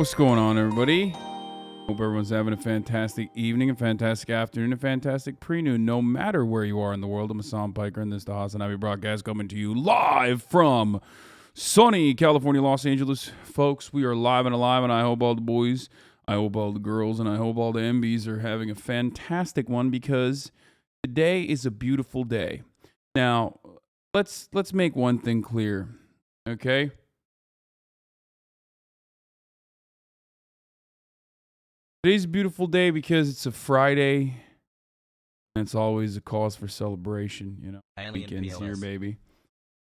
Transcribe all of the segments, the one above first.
What's going on, everybody? Hope everyone's having a fantastic evening, a fantastic afternoon, a fantastic pre-noon, no matter where you are in the world. I'm Hasan Piker, and this is the HasanAbi broadcast coming to you live from sunny California, Los Angeles. Folks, we are live and alive, and I hope all the boys, I hope all the girls, and I hope all the MBs are having a fantastic one, because today is a beautiful day. Now, let's make one thing clear, okay? Today's a beautiful day because it's a Friday, and it's always a cause for celebration, you know. Weekend's here, baby.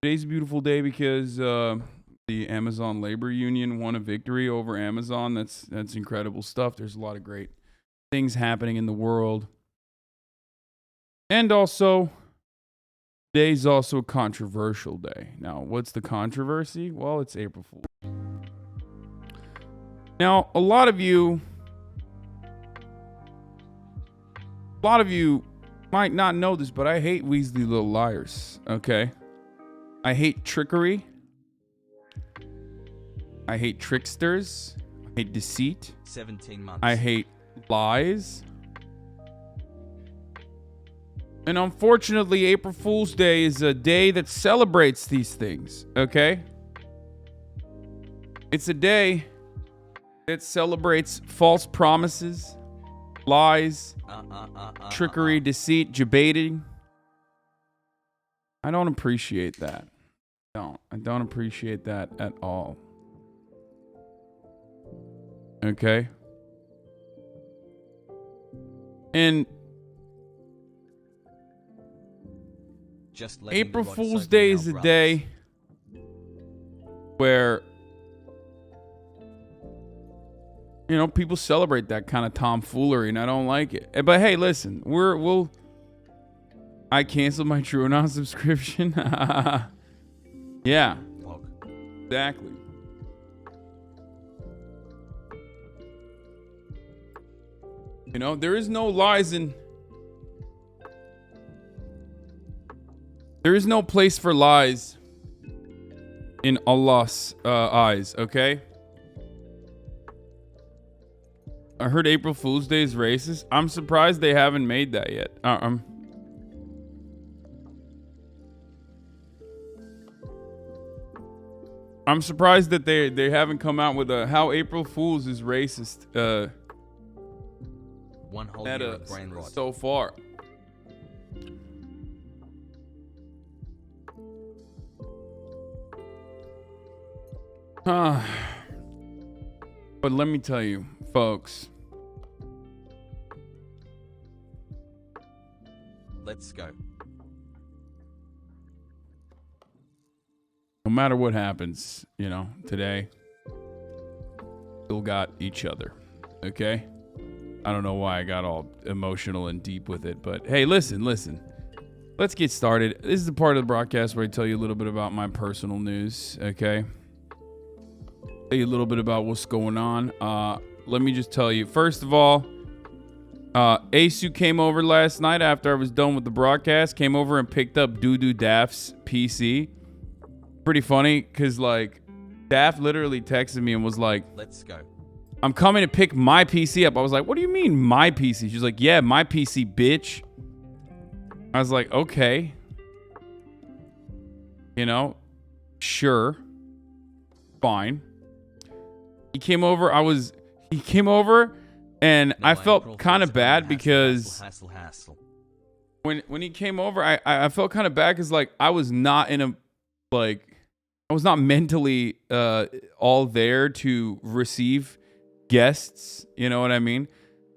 Today's a beautiful day because the Amazon Labor Union won a victory over Amazon. That's incredible stuff. There's a lot of great things happening in the world. And also, today's also a controversial day. Now, what's the controversy? Well, it's April Fool's. Now, a lot of you might not know this, but I hate Weasley Little Liars, okay? I hate trickery. I hate tricksters. I hate deceit. 17 months. I hate lies. And unfortunately, April Fool's Day is a day that celebrates these things, okay? It's a day that celebrates false promises, lies, trickery, deceit, debating. I don't appreciate that. I don't appreciate that at all. Okay? And just April Fool's Day is a day where, you know, people celebrate that kind of tomfoolery, and I don't like it. But hey, listen, I canceled my TrueAnon subscription. Yeah, exactly. You know, there is no lies in. There is no place for lies in Allah's eyes, okay? I heard April Fool's Day is racist. I'm surprised they haven't made that yet. I'm surprised that they haven't come out with a how April Fool's is racist. One whole year of brain rot so far. But let me tell you, folks. Let's go. No matter what happens, you know, today, still got each other. Okay? I don't know why I got all emotional and deep with it, but hey, listen. Let's get started. This is the part of the broadcast where I tell you a little bit about my personal news, okay? Tell you a little bit about what's going on. Let me just tell you, first of all, Asu came over last night after I was done with the broadcast, came over and picked up Doo Daft's PC. Pretty funny, because like Daft literally texted me and was like, let's go. I'm coming to pick my PC up. I was like, what do you mean my PC? She's like, yeah, my PC, bitch. I was like, okay. You know, sure. Fine. He came over and I felt kind of bad because when he came over, I felt kind of bad because like I was not mentally all there to receive guests, you know what I mean?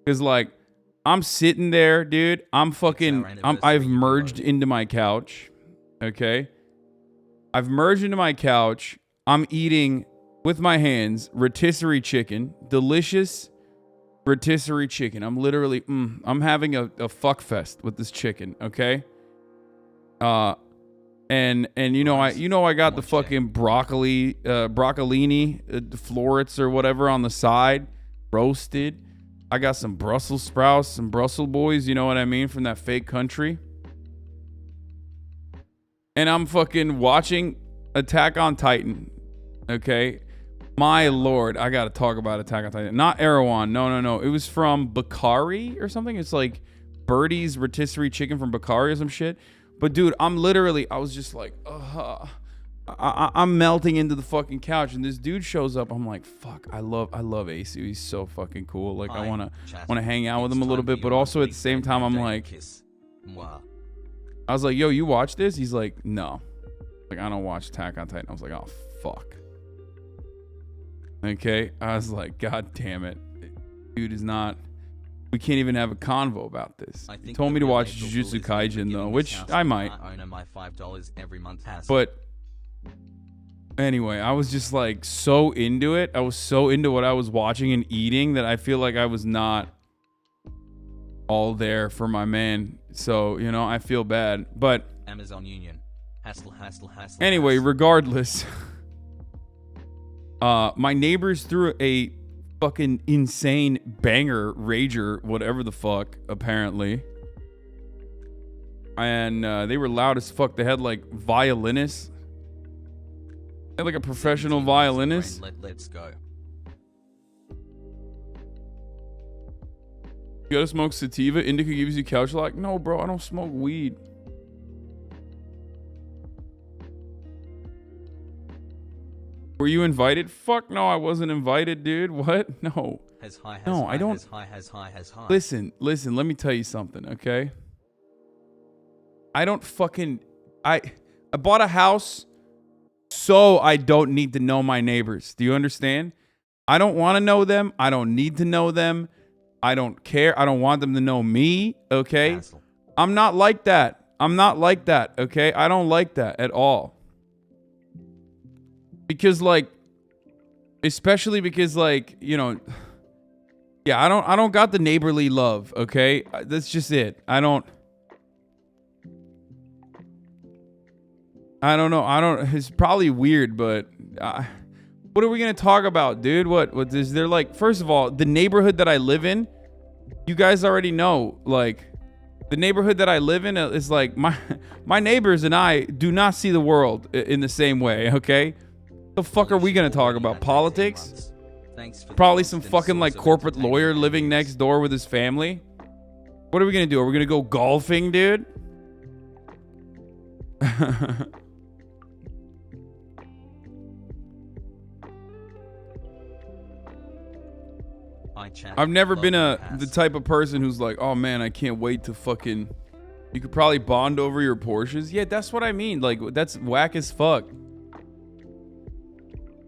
Because like I'm sitting there, dude. I've merged into my couch. Okay, I've merged into my couch. I'm eating with my hands rotisserie chicken, delicious rotisserie chicken. I'm literally, I'm having a fuck fest with this chicken. Okay. And you know I got the fucking broccolini, florets or whatever on the side, roasted. I got some Brussels sprouts, some Brussels boys, you know what I mean, from that fake country. And I'm fucking watching Attack on Titan, okay, My lord, I gotta talk about Attack on Titan. Not Erewhon. No. It was from Bakari or something. It's like Birdie's rotisserie chicken from Bakari or some shit. But dude, I was just like, I'm melting into the fucking couch, and this dude shows up. I'm like, fuck, I love Asu. He's so fucking cool. Like, I wanna hang out with him a little bit, but also at the same time, I'm like, I was like, yo, you watch this? He's like, no. Like, I don't watch Attack on Titan. I was like, oh fuck. Okay, I was like, god damn it, dude is not. We can't even have a convo about this. He told me to watch Jujutsu Kaisen though, which I might. But anyway, I was just like so into it. I was so into what I was watching and eating that I feel like I was not all there for my man. So, you know, I feel bad. But Amazon Union. Hassle. Anyway, regardless. My neighbors threw a fucking insane banger rager, whatever the fuck, apparently. And they were loud as fuck. They had like violinists. They had like a professional violinist. Let's go. You gotta smoke sativa? Indica gives you couch lock? No, bro, I don't smoke weed. Were you invited? Fuck no, I wasn't invited, dude. What? No. No, I don't. Listen, let me tell you something, okay? I don't fucking... I bought a house so I don't need to know my neighbors. Do you understand? I don't want to know them. I don't need to know them. I don't care. I don't want them to know me, okay? Hassle. I'm not like that. Okay? I don't like that at all. Because like, especially because like, you know, yeah, I don't got the neighborly love, okay? That's just it. I don't know. It's probably weird, but what are we going to talk about, dude? What is there like, first of all, the neighborhood that I live in, you guys already know, like the neighborhood that I live in is like my neighbors and I do not see the world in the same way, okay? The fuck are we gonna talk about? Politics? Probably some fucking like corporate lawyer living next door with his family. What are we gonna do? Are we gonna go golfing, dude? I've never been the type of person who's like, oh man, I can't wait to fucking. You could probably bond over your Porsches. Yeah, that's what I mean. Like, that's whack as fuck.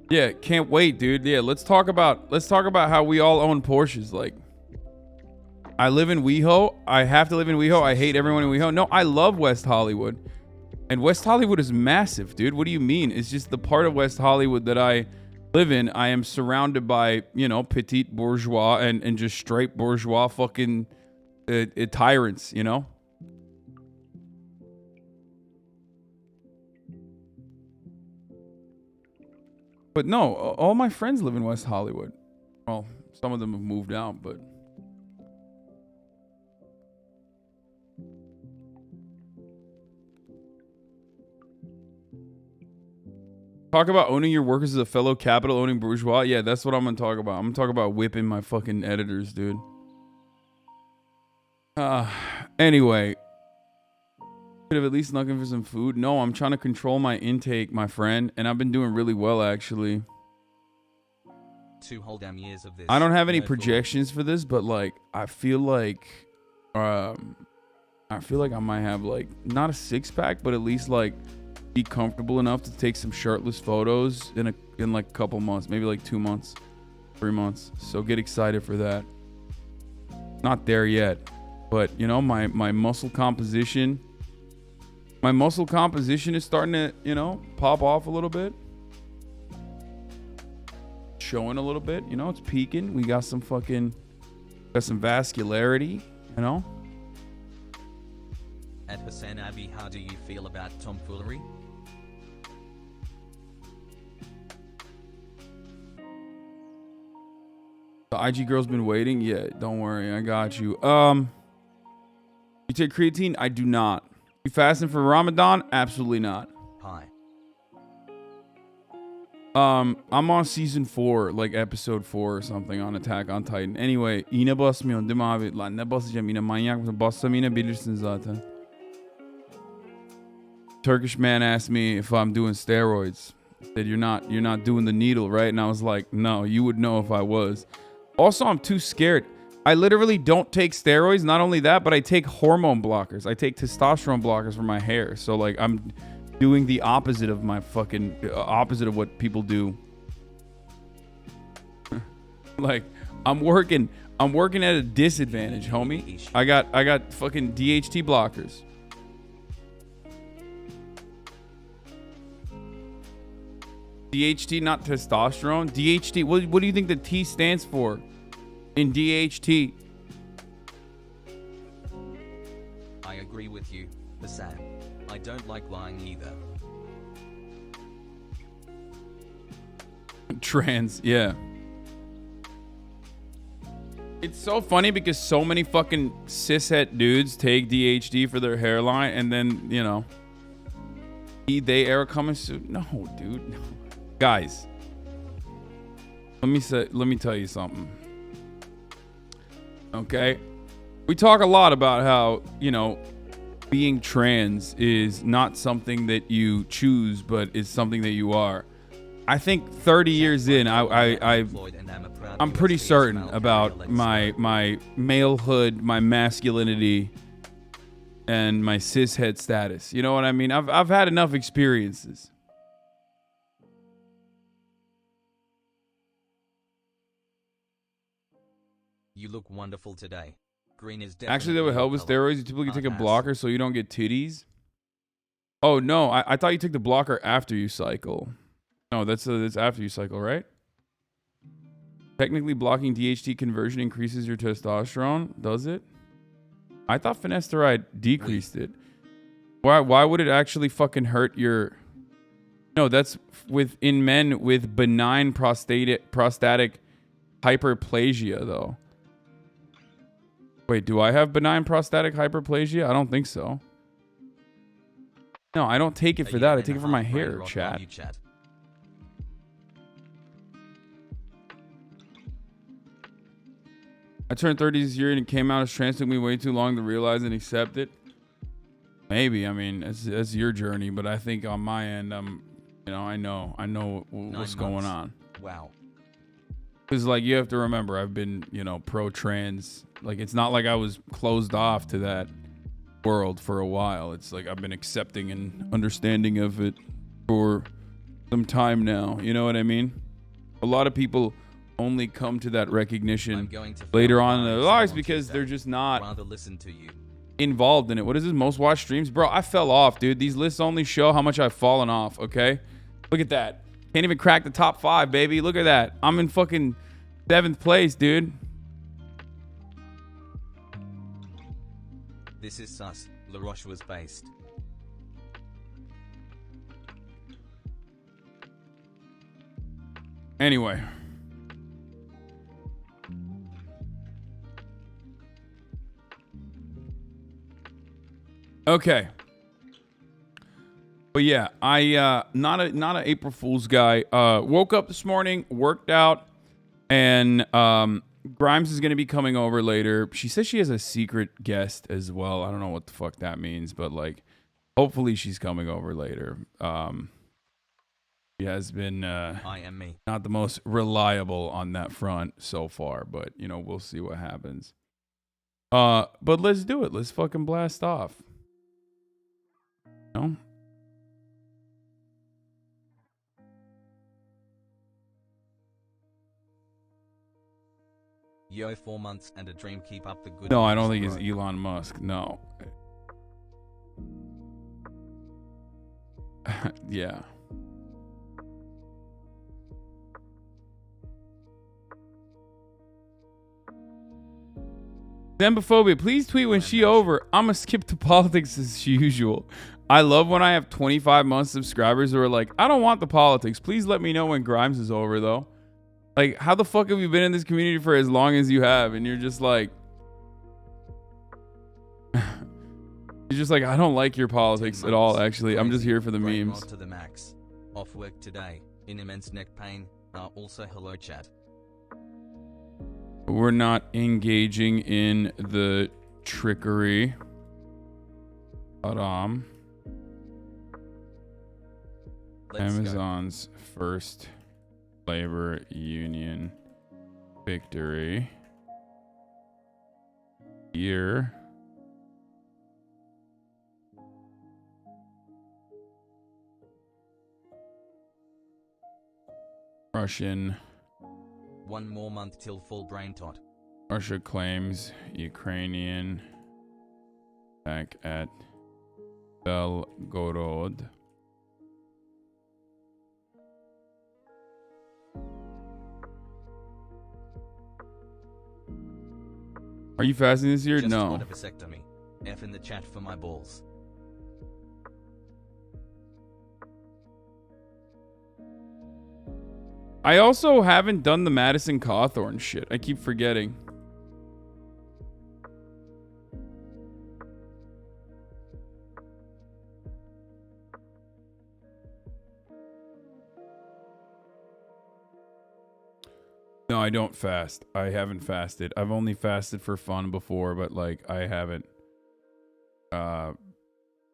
Yeah, can't wait, dude. Yeah, let's talk about how we all own Porsches. Like, I live in WeHo. I have to live in WeHo. I hate everyone in WeHo. No, I love West Hollywood. And West Hollywood is massive, dude. What do you mean? It's just the part of West Hollywood that I live in. I am surrounded by, you know, petite bourgeois and just straight bourgeois fucking tyrants, you know? But no, all my friends live in West Hollywood. Well, some of them have moved out, but... Talk about owning your workers as a fellow capital-owning bourgeois? Yeah, that's what I'm going to talk about. I'm going to talk about whipping my fucking editors, dude. Anyway. Could have at least snuck in for some food. No, I'm trying to control my intake, my friend. And I've been doing really well, actually. 2 whole damn years of this. I don't have any projections for this, but like, I feel like I might have like, not a 6-pack, but at least like be comfortable enough to take some shirtless photos in like a couple months, maybe like 2 months, 3 months. So get excited for that. Not there yet, but you know, my muscle composition is starting to, you know, pop off a little bit. Showing a little bit, you know, it's peaking. We got some vascularity, you know. At HasanAbi, how do you feel about tomfoolery? The IG girl's been waiting. Yeah, don't worry, I got you. You take creatine? I do not. You fasting for Ramadan? Absolutely not. Hi. I'm on season 4, like episode 4 or something on Attack on Titan. Anyway, iğne basmıyorsun değil mi abi? Lan ne basacağım yine, manyak mısın? Bassam yine bilirsin zaten. Turkish man asked me if I'm doing steroids. He said, you're not doing the needle, right? And I was like, no, you would know if I was. Also, I'm too scared. I literally don't take steroids. Not only that, but I take hormone blockers. I take testosterone blockers for my hair. So like I'm doing the opposite of my fucking opposite of what people do. Like I'm working at a disadvantage, homie. I got fucking DHT blockers. DHT, not testosterone. DHT. What do you think the T stands for in DHT? I agree with you, Hasan. I don't like lying either. Trans, yeah. It's so funny because so many fucking cishet dudes take DHT for their hairline, and then you know, they era coming soon. No, dude, no. Guys, let me tell you something. Okay, we talk a lot about how, you know, being trans is not something that you choose, but is something that you are. I think 30 years in, I'm pretty certain about my malehood, my masculinity, and my cishet status. You know what I mean? I've had enough experiences. You look wonderful today. Green is Actually, that would help with steroids. You typically take a blocker so you don't get titties. Oh no, I thought you took the blocker after you cycle. No, that's after you cycle, right? Technically, blocking DHT conversion increases your testosterone. Does it? I thought finasteride decreased it. Why would it actually fucking hurt your? No, that's in men with benign prostatic hyperplasia, though. Wait, do I have benign prostatic hyperplasia? I don't think so. No, I don't take it for that. I take it for my hair, chat. I turned 30 this year and it came out as trans. Took me way too long to realize and accept it. Maybe. I mean, that's your journey, but I think on my end, you know, I know what's going on. Wow. Because like you have to remember, I've been, you know, pro-trans. Like it's not like I was closed off to that world for a while. It's like I've been accepting and understanding of it for some time now. You know what I mean? A lot of people only come to that recognition later on in their lives because they're just not involved in it. What is this? Most watched streams? Bro, I fell off, dude. These lists only show how much I've fallen off, okay? Look at that. Can't even crack the top 5, baby. Look at that. I'm in fucking 7th place, dude. This is sus. LaRoche was based. Anyway. Okay. But yeah, I not a April Fool's guy. Woke up this morning, worked out, and Grimes is gonna be coming over later. She says she has a secret guest as well. I don't know what the fuck that means, but like, hopefully she's coming over later. She has been not the most reliable on that front so far, but you know, we'll see what happens. But let's do it. Let's fucking blast off. No. Yo, 4 months and a dream. Keep up the good. No, I don't think it's Elon Musk. No. Yeah. Zembophobia, please tweet when she over. I'ma skip to politics as usual. I love when I have 25 month subscribers who are like, I don't want the politics. Please let me know when Grimes is over, though. Like, how the fuck have you been in this community for as long as you have? And you're just like, I don't like your politics at all, actually. I'm just here for the memes. To the max. Off work today. in immense neck pain. Also hello chat. We're not engaging in the trickery. Let's Amazon's go. first labor union victory. Year. Russian. 1 more month till full brain tot. Russia claims Ukrainian back at Belgorod. Are you fasting this year? Just No. want a vasectomy. F in the chat for my balls. I also haven't done the Madison Cawthorn shit. I keep forgetting. No, I don't fast. I haven't fasted. I've only fasted for fun before, but like I haven't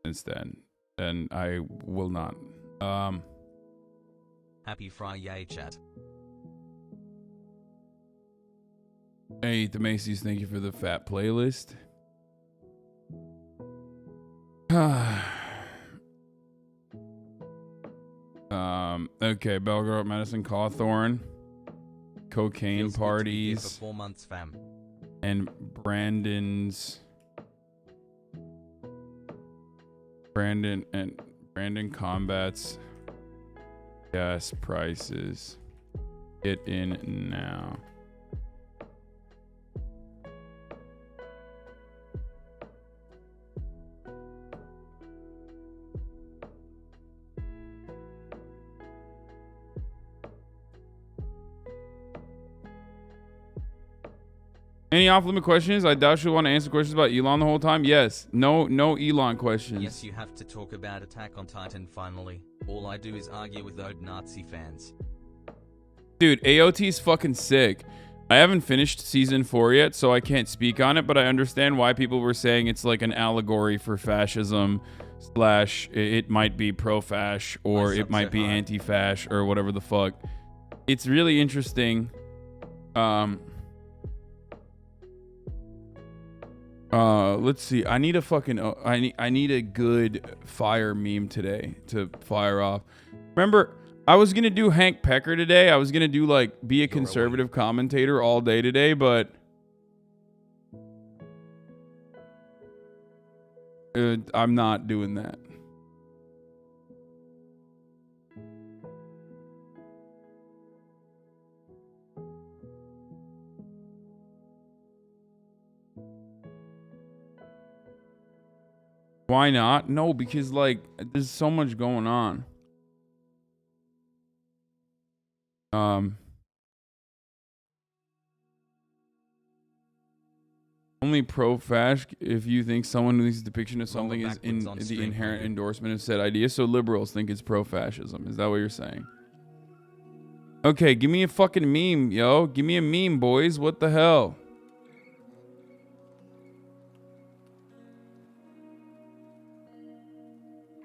since then. And I will not. Happy Friday chat. Hey, the Macy's, thank you for the fat playlist. Okay, Belgrade, Madison Cawthorn. Cocaine Feels parties. For 4 months, fam. And Brandon combats gas prices. Get in now. Any off-limit questions? I doubt you'll want to answer questions about Elon the whole time. Yes. No Elon questions. Yes, you have to talk about Attack on Titan finally. All I do is argue with old Nazi fans. Dude, AOT's fucking sick. I haven't finished season 4 yet, so I can't speak on it, but I understand why people were saying it's like an allegory for fascism / it might be pro-fash or it might be anti-fash or whatever the fuck. It's really interesting. Let's see. I need a fucking I need a good fire meme today to fire off. Remember, I was gonna do Hank Pecker today. I was gonna do like be a conservative commentator all day today, but I'm not doing that. Why not? No, because like there's so much going on. Only pro-fash if you think someone whose depiction of something is in the inherent endorsement of said idea. So liberals think it's pro-fascism. Is that what you're saying? Okay, give me a fucking meme, yo. Give me a meme, boys. What the hell?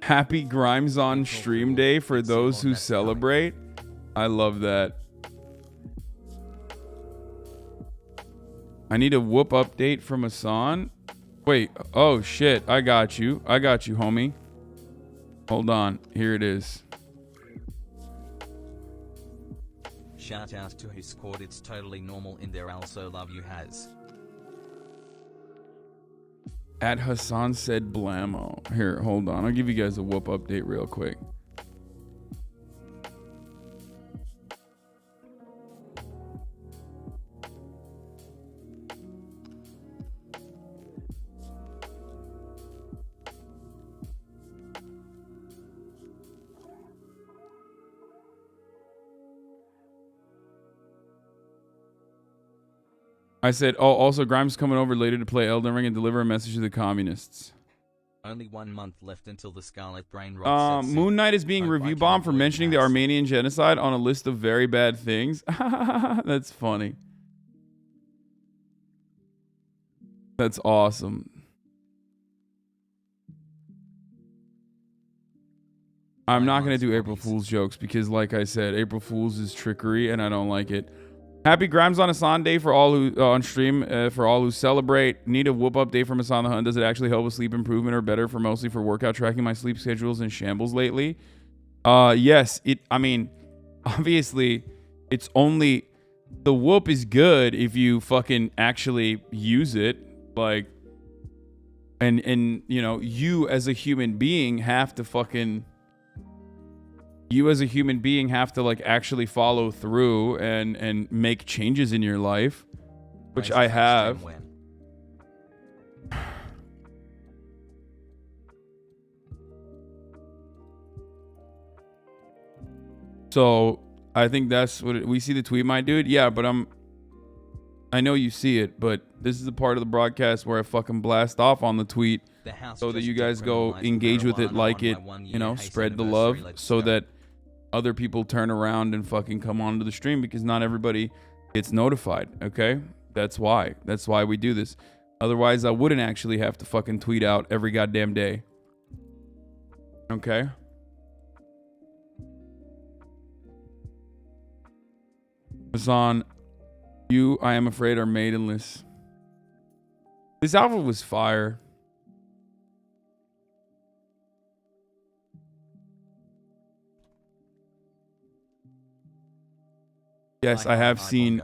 Happy Grimes on stream day for those who celebrate. I love that. I need a whoop update from Hasan. Wait. Oh, shit. I got you. I got you, homie. Hold on. Here it is. Shout out to his squad. It's totally normal in there. Also love you, Haz. At Hasan said blammo. Here, hold on. I'll give you guys a whoop update real quick. I said, oh, also Grimes coming over later to play Elden Ring and deliver a message to the communists. Only 1 month left until the Scarlet Brain rot sets in. Moon Knight is being Hope I review can bombed for avoid mentioning the gas. Armenian genocide on a list of very bad things. That's funny. That's awesome. I'm not going to do April Fool's jokes because, like I said, April Fool's is trickery and I don't like it. Happy Grimes on Hasan Day for all who on stream, for all who celebrate. Need a whoop update from Hasan the Hun. Does it actually help with sleep improvement or better for mostly for workout tracking? My sleep schedule's in shambles lately. Yes, I mean, obviously, it's only the whoop is good if you fucking actually use it, like, and you know, you as a human being have to fucking. You as a human being have to like actually follow through and make changes in your life, which I have. So I think that's what we see the tweet, my dude. Yeah, but I know you see it, but this is the part of the broadcast where I fucking blast off on the tweet so that you guys go engage with it, like it, you know, spread the love so that other people turn around and fucking come onto the stream, because not everybody gets notified, okay? That's why we do this. Otherwise, I wouldn't actually have to fucking tweet out every goddamn day. Okay? Hasan, you, I am afraid, are maidenless. This outfit was fire. Yes, I have seen.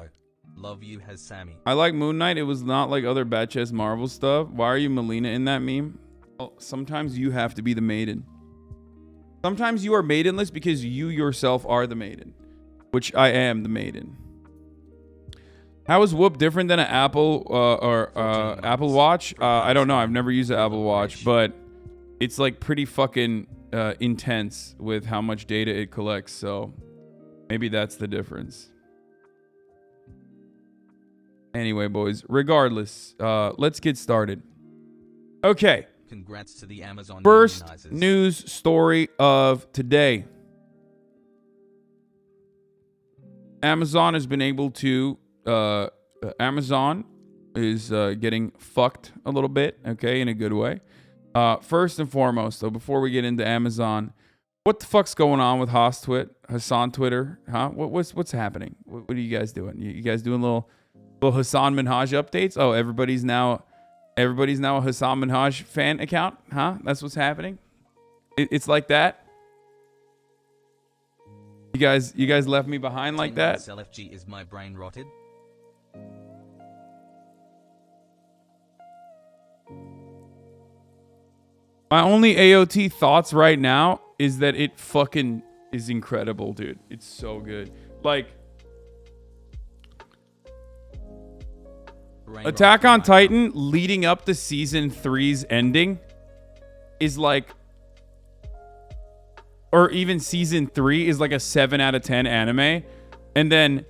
Love you, Hasami. I like Moon Knight. It was not like other Batchess Marvel stuff. Why are you Melina in that meme? Well, sometimes you have to be the maiden. Sometimes you are maidenless because you yourself are the maiden, which I am the maiden. How is Whoop different than an Apple Apple Watch? I don't know. I've never used an Apple Watch, but it's like pretty fucking intense with how much data it collects. So maybe that's the difference. Anyway, boys, regardless, let's get started. Okay. Congrats to the Amazon first news story of today. Amazon has been able to, Amazon is getting fucked a little bit, okay, in a good way. First and foremost, though, before we get into Amazon, what the fuck's going on with Hasan Twitter? Huh? What's happening? What are you guys doing? You guys doing little Hasan Minhaj updates? Oh, everybody's now a Hasan Minhaj fan account, huh? That's what's happening. It's like that. You guys left me behind like that. LFG, is my brain rotted? My only AOT thoughts right now is that it fucking is incredible, dude. It's so good. Like, Attack on Titan leading up to season 3's ending is like, or even season 3 is like a 7 out of 10 anime. And then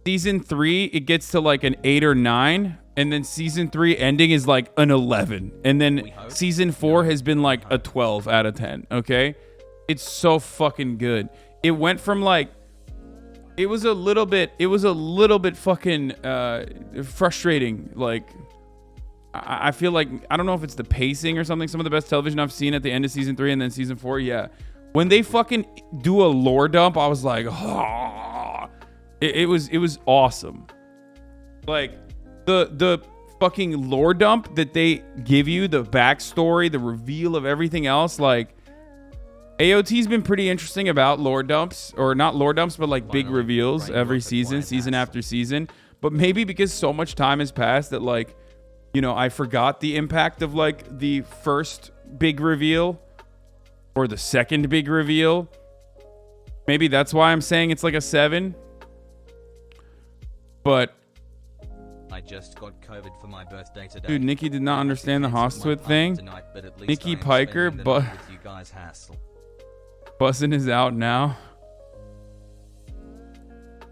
season 3, it gets to like an 8 or 9. And then season 3 ending is like an 11. And then season 4 has been like a 12 out of 10. Okay? It's so fucking good. It went from like, it was a little bit fucking frustrating. Like, I feel like, I don't know if it's the pacing or something. Some of the best television I've seen at the end of season 3 and then season 4. Yeah. When they fucking do a lore dump, I was like, oh. It was awesome. Like, the fucking lore dump that they give you, the backstory, the reveal of everything else, like, AOT's been pretty interesting about lore dumps, or not lore dumps, but like big reveals every season after season. But maybe because so much time has passed that, like, you know, I forgot the impact of like the first big reveal or the second big reveal. Maybe that's why I'm saying it's like a 7. But I just got COVID for my birthday today. Dude, Nikki did not understand the Hostwit thing. Tonight, Nikki Piker, but you guys hassle. Buzzing is out now.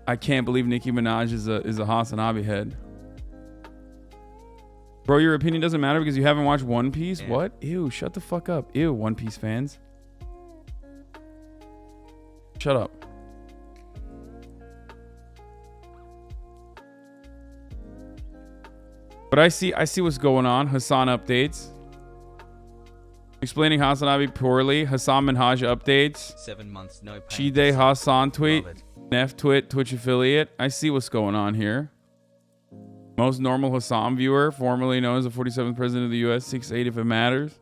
I can't believe Nicki Minaj is a HasanAbi head. Bro, your opinion doesn't matter because you haven't watched One Piece? Yeah. What? Ew, shut the fuck up. Ew, One Piece fans. Shut up. But I see what's going on. Hasan updates. Explaining HasanAbi poorly. Hasan Minhaj updates. 7 months no pay. Chide Hasan tweet. Love it. Neff twit, Twitch affiliate. I see what's going on here. Most normal Hasan viewer, formerly known as the 47th president of the U.S., 6'8" if it matters.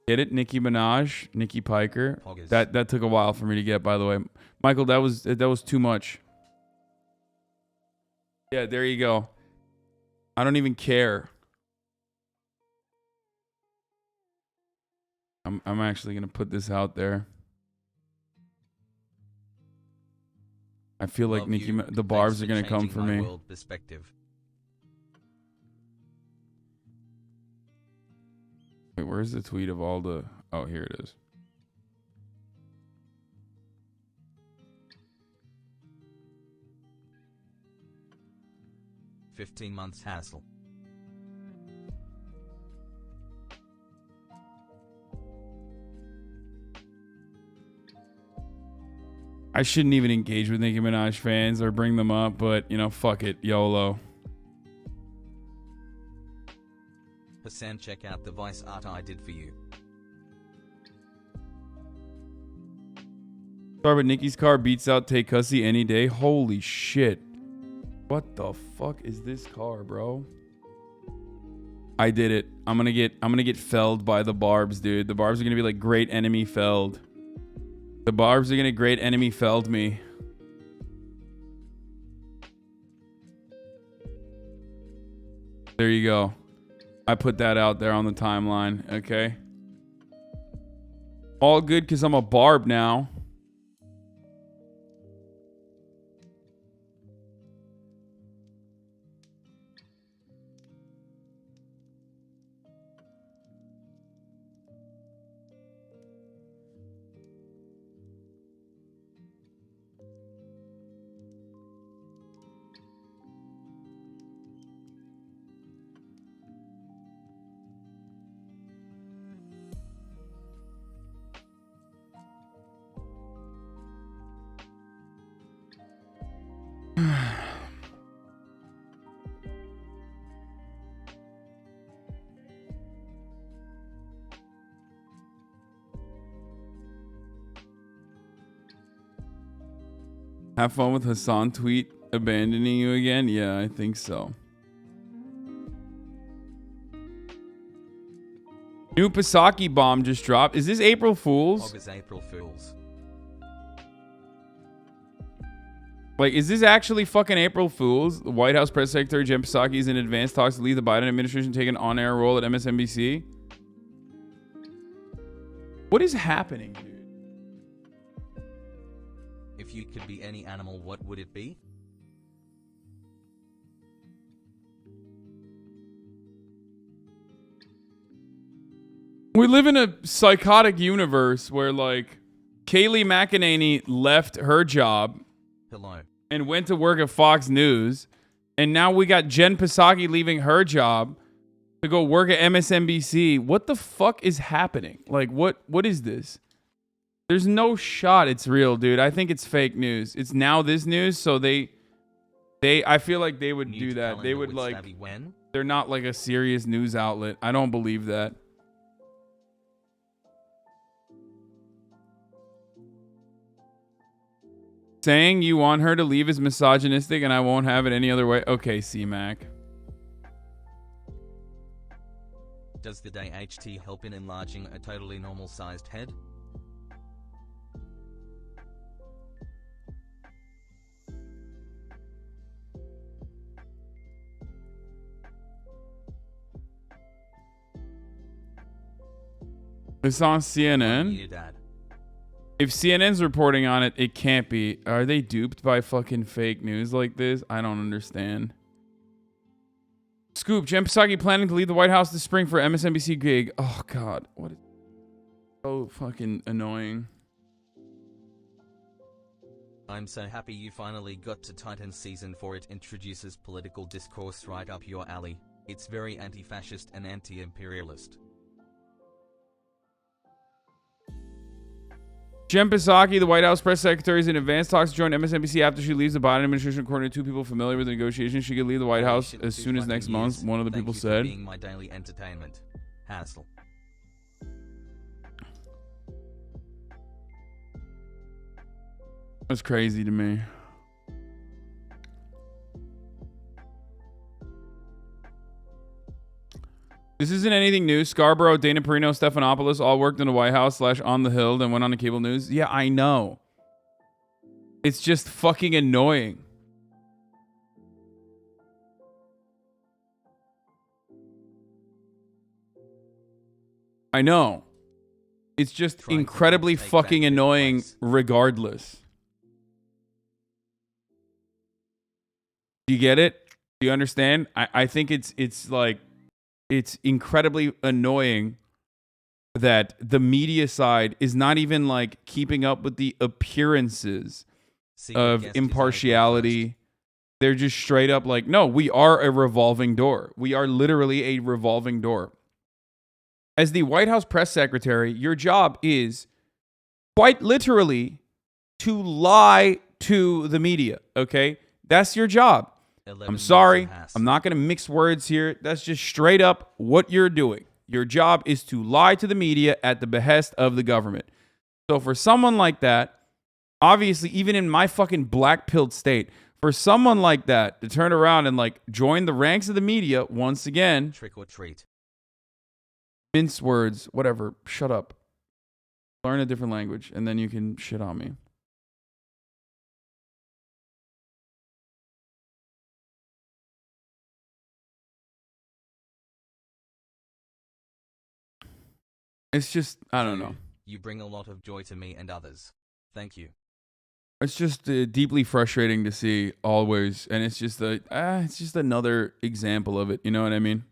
Get it? Nicki Minaj, Nikki Piker. Poggers. That took a while for me to get, by the way. Michael, that was too much. Yeah, there you go. I don't even care. I'm actually gonna put this out there. I feel like Love Nicki, you. the barbs Thanks are gonna come changing for my me. world perspective. Wait, where's the tweet of all the... Oh, here it is. "15 months hassle." I shouldn't even engage with Nicki Minaj fans or bring them up, but, you know, fuck it. YOLO. Hasan, check out the Vice art I did for you. Sorry, but Nicki's car beats out Tay Cussy any day. Holy shit. What the fuck is this car, bro? I did it. I'm gonna get felled by the barbs, dude. The barbs are gonna be like great enemy felled. The barbs are gonna great enemy felled me. There you go. I put that out there on the timeline, okay? All good because I'm a barb now. Have fun with Hasan tweet abandoning you again? Yeah, I think so. New Pisaki bomb just dropped. Is this April Fool's? August April Fools. Like, is this actually fucking April Fool's? The White House Press Secretary Jen Psaki is in advanced talks to lead the Biden administration take an on-air role at MSNBC. What is happening, dude? If you could be any animal, what would it be? We live in a psychotic universe where, like, Kayleigh McEnany left her job Hello. and went to work at Fox News, and now we got Jen Psaki leaving her job to go work at MSNBC. What the fuck is happening? Like, what is this? There's no shot it's real, dude. I think it's fake news. It's Now This News, so I feel like they would do that. They would, like, when? they're not like a serious news outlet. I don't believe that. Saying you want her to leave is misogynistic and I won't have it any other way. Okay, C-Mac. Does the day HT help in enlarging a totally normal-sized head? It's on CNN. Yeah, Dad. If CNN's reporting on it, it can't be. Are they duped by fucking fake news like this? I don't understand. Scoop, Jen Psaki planning to leave the White House this spring for MSNBC gig. Oh, God. What is so fucking annoying. I'm so happy you finally got to Titan Season 4. It introduces political discourse right up your alley. It's very anti-fascist and anti-imperialist. Jen Psaki, the White House press secretary, is in advanced talks to join MSNBC after she leaves the Biden administration. According to two people familiar with the negotiations, she could leave the White House as soon as next month. One of the people said. Being my daily entertainment. Hassle. That's crazy to me. This isn't anything new. Scarborough, Dana Perino, Stephanopoulos all worked in the White House / on the Hill, then went on to cable news. Yeah, I know. It's just fucking annoying. I know. It's just incredibly fucking annoying regardless. Do you get it? Do you understand? I think it's like, it's incredibly annoying that the media side is not even like keeping up with the appearances of impartiality. They're just straight up like, no, we are a revolving door. We are literally a revolving door. As the White House press secretary, your job is quite literally to lie to the media, okay? That's your job. I'm sorry. I'm not going to mix words here. That's just straight up what you're doing. Your job is to lie to the media at the behest of the government. So for someone like that, obviously, even in my fucking black-pilled state, for someone like that to turn around and like join the ranks of the media once again. Trick or treat. Mince words, whatever. Shut up. Learn a different language, and then you can shit on me. It's just, I don't know. You bring a lot of joy to me and others. Thank you. It's just deeply frustrating to see always, and it's just it's just another example of it. You know what I mean?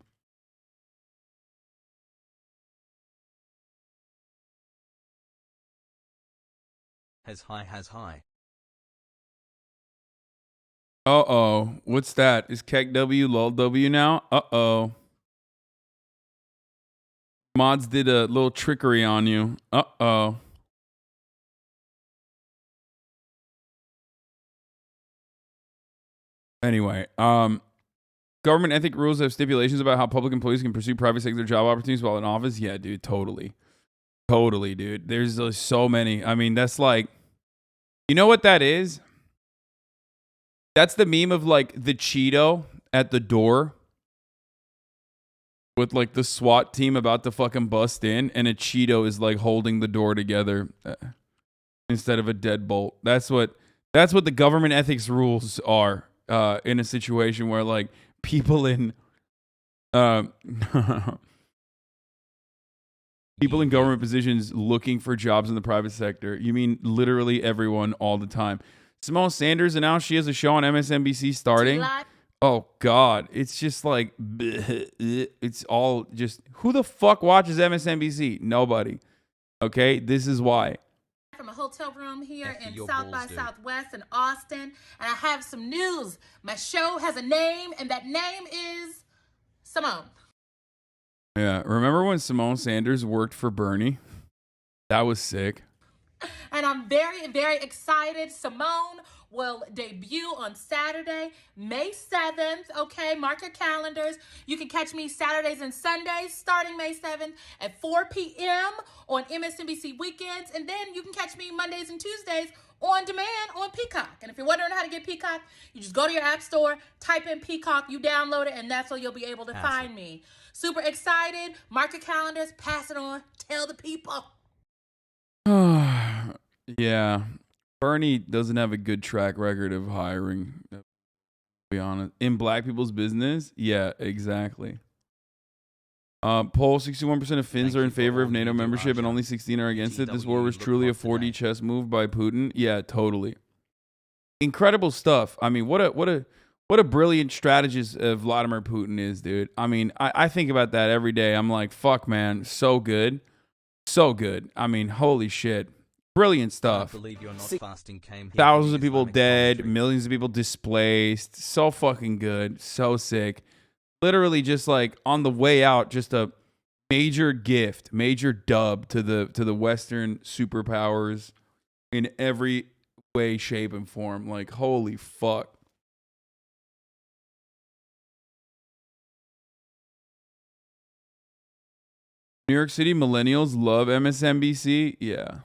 Has high. Uh-oh. What's that? Is Keck W lol W now? Uh-oh. Mods did a little trickery on you. Uh-oh. Anyway, government ethic rules have stipulations about how public employees can pursue private sector job opportunities while in office. Yeah, dude, totally. Totally, dude. There's so many. I mean, that's like, you know what that is? That's the meme of like the Cheeto at the door with like the SWAT team about to fucking bust in, and a Cheeto is like holding the door together instead of a deadbolt. That's what the government ethics rules are in a situation where like people in people in government positions looking for jobs in the private sector. You mean literally everyone all the time. Simone Sanders announced she has a show on MSNBC starting. Oh, God. It's just like, it's all just, who the fuck watches MSNBC? Nobody. Okay? This is why. From a hotel room here in South by Southwest in Austin, and I have some news. My show has a name, and that name is Simone. Yeah. Remember when Simone Sanders worked for Bernie? That was sick. And I'm very, very excited. Simone will debut on Saturday, May 7th. Okay, mark your calendars. You can catch me Saturdays and Sundays starting May 7th at 4 p.m. on MSNBC weekends. And then you can catch me Mondays and Tuesdays on demand on Peacock. And if you're wondering how to get Peacock, you just go to your app store, type in Peacock, you download it, and that's where you'll be able to find me. Super excited. Mark your calendars. Pass it on. Tell the people. Yeah. Bernie doesn't have a good track record of hiring, to be honest. In black people's business? Yeah, exactly. Poll, 61% of Finns are in favor of NATO membership and only 16 are against it. This war was truly a 4D chess move by Putin. Yeah, totally. Incredible stuff. I mean, what a brilliant strategist Vladimir Putin is, dude. I mean, I think about that every day. I'm like, fuck, man, so good. So good. I mean, holy shit. Brilliant I stuff. believe you're not fasting came here Thousands for of people Islamic dead, commentary. millions of people displaced. So fucking good. So sick. Literally just like on the way out, just a major gift, major dub to the Western superpowers in every way, shape, and form. Like, holy fuck. New York City millennials love MSNBC. Yeah.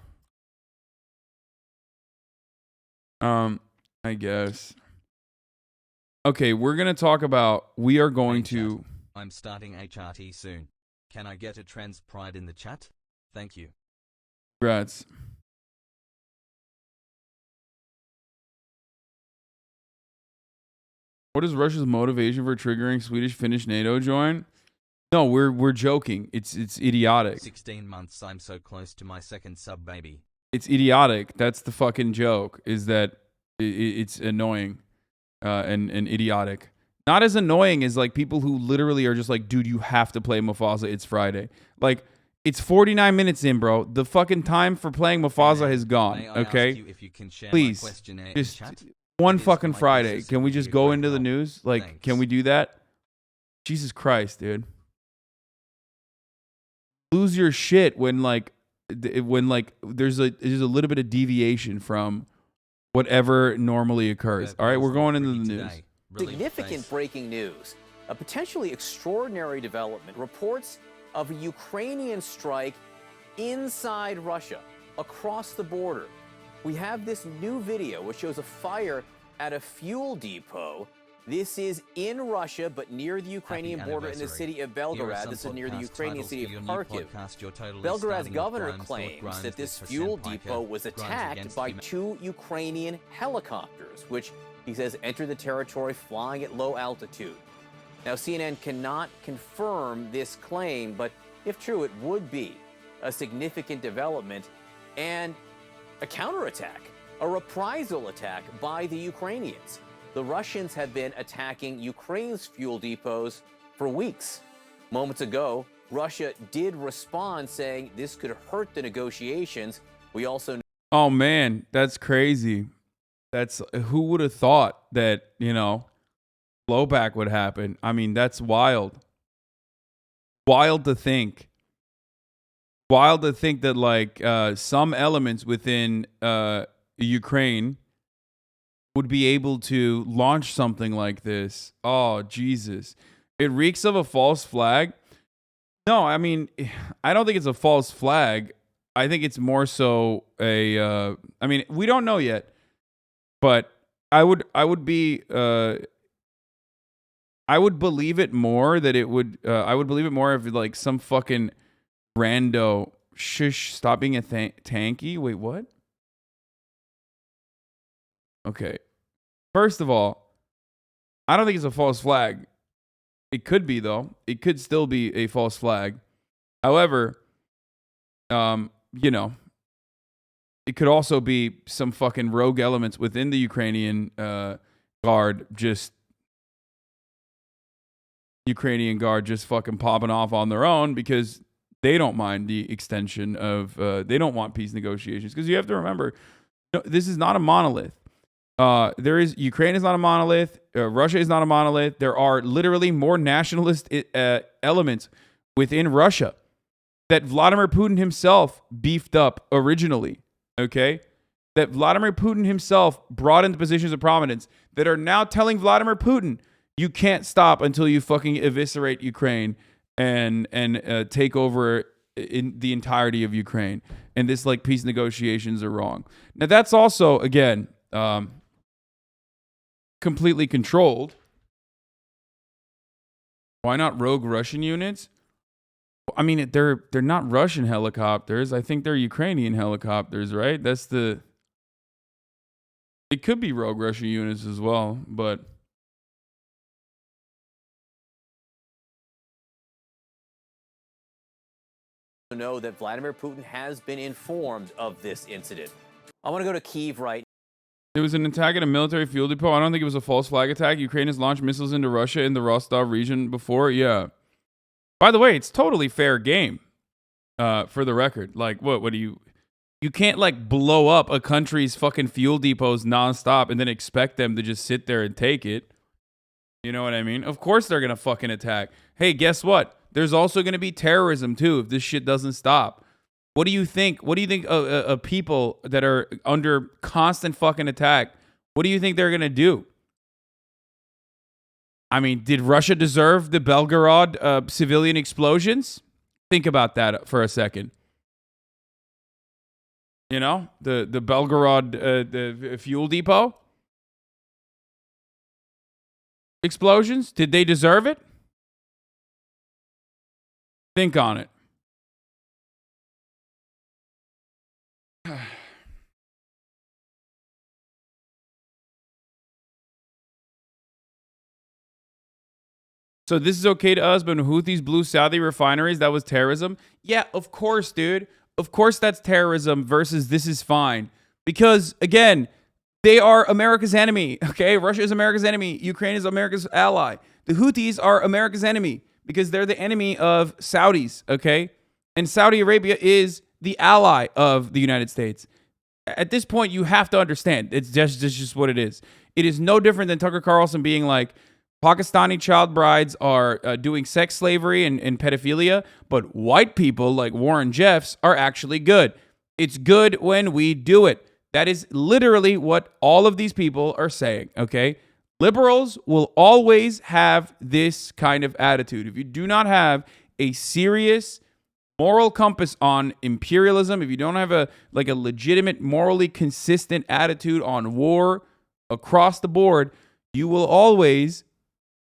I guess. Okay, we're gonna talk about. We are going Hey, to. chat. I'm starting HRT soon. Can I get a trans pride in the chat? Thank you. Congrats. What is Russia's motivation for triggering Swedish-Finnish NATO join? No, we're joking. It's idiotic. 16 months. I'm so close to my second sub baby. It's idiotic. That's the fucking joke. Is that it's annoying and idiotic. Not as annoying as like people who literally are just like, dude, you have to play Mufasa. It's Friday. Like, it's 49 minutes in, bro. The fucking time for playing Mufasa has gone. May I Okay, ask you if you can share please, my questionnaire in just chat? one It is fucking my Friday. business Can we with just you go for into the help. news? Like, Thanks. can we do that? Jesus Christ, dude. Lose your shit when like there's a little bit of deviation from whatever normally occurs. All right, we're going into the news. Significant breaking news. A potentially extraordinary development. Reports of a Ukrainian strike inside Russia, across the border. We have this new video which shows a fire at a fuel depot. This is in Russia, but near the Ukrainian border in the city of Belgorod. This is near the Ukrainian city of Kharkiv. Belgorod's governor claims that this fuel depot was attacked by 2 Ukrainian helicopters, which he says entered the territory flying at low altitude. Now, CNN cannot confirm this claim, but if true, it would be a significant development and a counterattack, a reprisal attack by the Ukrainians. The Russians have been attacking Ukraine's fuel depots for weeks. Moments ago, Russia did respond, saying this could hurt the negotiations. We also know. Oh man, that's crazy. That's who would have thought that, you know, blowback would happen. I mean, that's wild. Wild to think. Wild to think that like some elements within Ukraine would be able to launch something like this. Oh, Jesus. It reeks of a false flag. No, I mean, I don't think it's a false flag. I think it's more so a, I mean, we don't know yet, but I would be, I would believe it more that it would, I would believe it more if like some fucking rando, shush, stop being a tanky. Wait, what? Okay. First of all, I don't think it's a false flag. It could be, though. It could still be a false flag. However, you know, it could also be some fucking rogue elements within the Ukrainian guard just fucking popping off on their own because they don't mind the extension of, they don't want peace negotiations. Because you have to remember, no, this is not a monolith. Ukraine is not a monolith. Russia is not a monolith. There are literally more nationalist elements within Russia that Vladimir Putin himself beefed up originally. Okay, that Vladimir Putin himself brought into positions of prominence that are now telling Vladimir Putin, you can't stop until you fucking eviscerate Ukraine and take over in the entirety of Ukraine. And this like peace negotiations are wrong. Now that's also again. Completely controlled. Why not rogue Russian units? I mean, they're not Russian helicopters. I think they're Ukrainian helicopters, right? That's the. It could be rogue Russian units as well, but. Know that Vladimir Putin has been informed of this incident. I want to go to Kyiv right now. It was an attack at a military fuel depot. I don't think it was a false flag attack. Ukraine has launched missiles into Russia in the Rostov region before. Yeah. By the way, it's totally fair game. For the record, like what do you? You can't like blow up a country's fucking fuel depots nonstop and then expect them to just sit there and take it. You know what I mean? Of course they're going to fucking attack. Hey, guess what? There's also going to be terrorism too if this shit doesn't stop. What do you think? What do you think of people that are under constant fucking attack? What do you think they're going to do? I mean, did Russia deserve the Belgorod civilian explosions? Think about that for a second. You know, the Belgorod the fuel depot explosions. Did they deserve it? Think on it. So this is okay to us, but when Houthis blew Saudi refineries, that was terrorism? Yeah, of course, dude. Of course that's terrorism versus this is fine. Because, again, they are America's enemy, okay? Russia is America's enemy. Ukraine is America's ally. The Houthis are America's enemy because they're the enemy of Saudis, okay? And Saudi Arabia is the ally of the United States. At this point, you have to understand. It's just what it is. It is no different than Tucker Carlson being like, Pakistani child brides are doing sex slavery and pedophilia, but white people like Warren Jeffs are actually good. It's good when we do it. That is literally what all of these people are saying, okay? Liberals will always have this kind of attitude. If you do not have a serious moral compass on imperialism, if you don't have a legitimate, morally consistent attitude on war across the board, you will always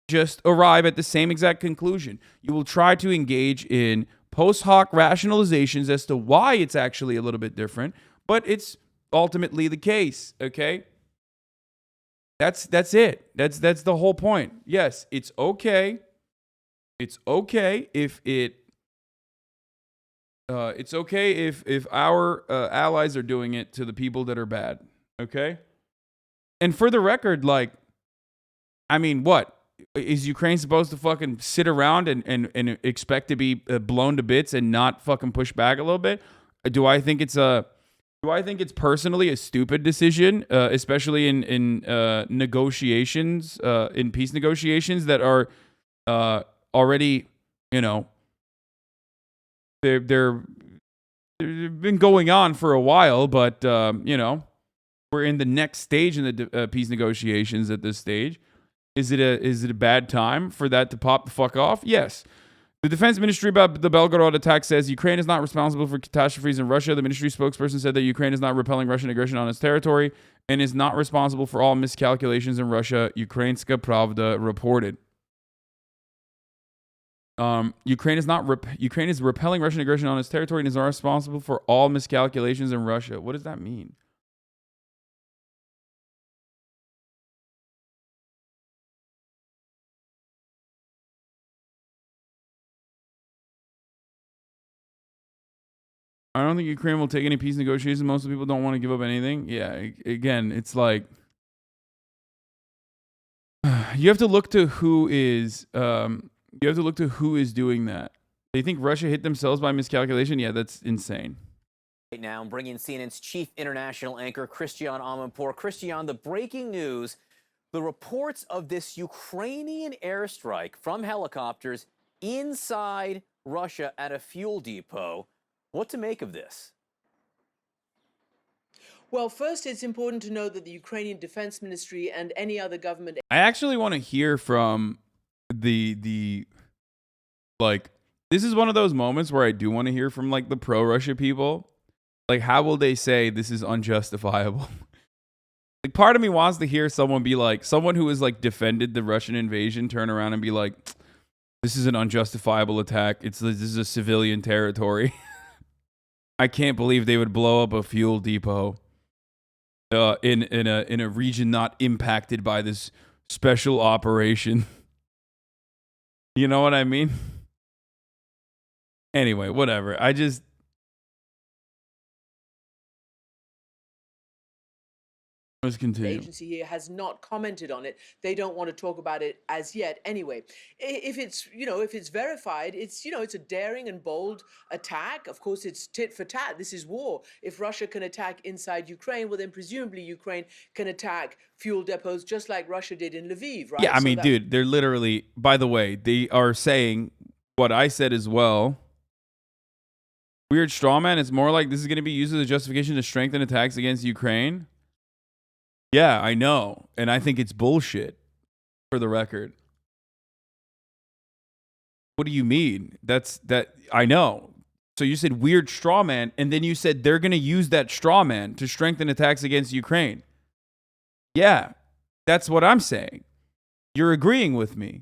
just arrive at the same exact conclusion. You will try to engage in post hoc rationalizations as to why it's actually a little bit different, but it's ultimately the case, okay? That's it. That's the whole point. Yes, it's okay. It's okay if if our allies are doing it to the people that are bad, okay? And for the record, like, I mean, what? Is Ukraine supposed to fucking sit around and expect to be blown to bits and not fucking push back a little bit? Do I think it's personally a stupid decision, especially in negotiations, in peace negotiations that are already, you know, they've been going on for a while, but you know, we're in the next stage in the peace negotiations at this stage. Is it a bad time for that to pop the fuck off? Yes. The defense ministry about the Belgorod attack says Ukraine is not responsible for catastrophes in Russia. The ministry spokesperson said that Ukraine is not repelling Russian aggression on its territory and is not responsible for all miscalculations in Russia, Ukrainska Pravda reported. Ukraine is repelling Russian aggression on its territory and is not responsible for all miscalculations in Russia. What does that mean? I don't think Ukraine will take any peace negotiations. Most of the people don't want to give up anything. Yeah, again, it's like you have to look to who is doing that. They think Russia hit themselves by miscalculation. Yeah, that's insane. Right now, I'm bringing CNN's chief international anchor, Christian Amanpour. Christian, the breaking news, the reports of this Ukrainian airstrike from helicopters inside Russia at a fuel depot. What to make of this? Well, first, it's important to note that the Ukrainian Defense Ministry and any other government... I actually want to hear from the like, this is one of those moments where I do want to hear from like the pro-Russia people. Like, how will they say this is unjustifiable? Like, part of me wants to hear someone be like, someone who has like defended the Russian invasion, turn around and be like, this is an unjustifiable attack. This is a civilian territory. I can't believe they would blow up a fuel depot in a region not impacted by this special operation. You know what I mean? Anyway, whatever. Let's The continue. agency here has not commented on it. They don't want to talk about it as yet. Anyway, if it's if it's verified, it's it's a daring and bold attack. Of course, it's tit for tat. This is war. If Russia can attack inside Ukraine, well, then presumably Ukraine can attack fuel depots just like Russia did in Lviv, right? Yeah, I mean, dude, they're literally. By the way, they are saying what I said as well. Weird straw man. It's more like this is going to be used as a justification to strengthen attacks against Ukraine. Yeah, I know. And I think it's bullshit, for the record. What do you mean? I know. So you said weird straw man, and then you said they're going to use that straw man to strengthen attacks against Ukraine. Yeah, that's what I'm saying. You're agreeing with me.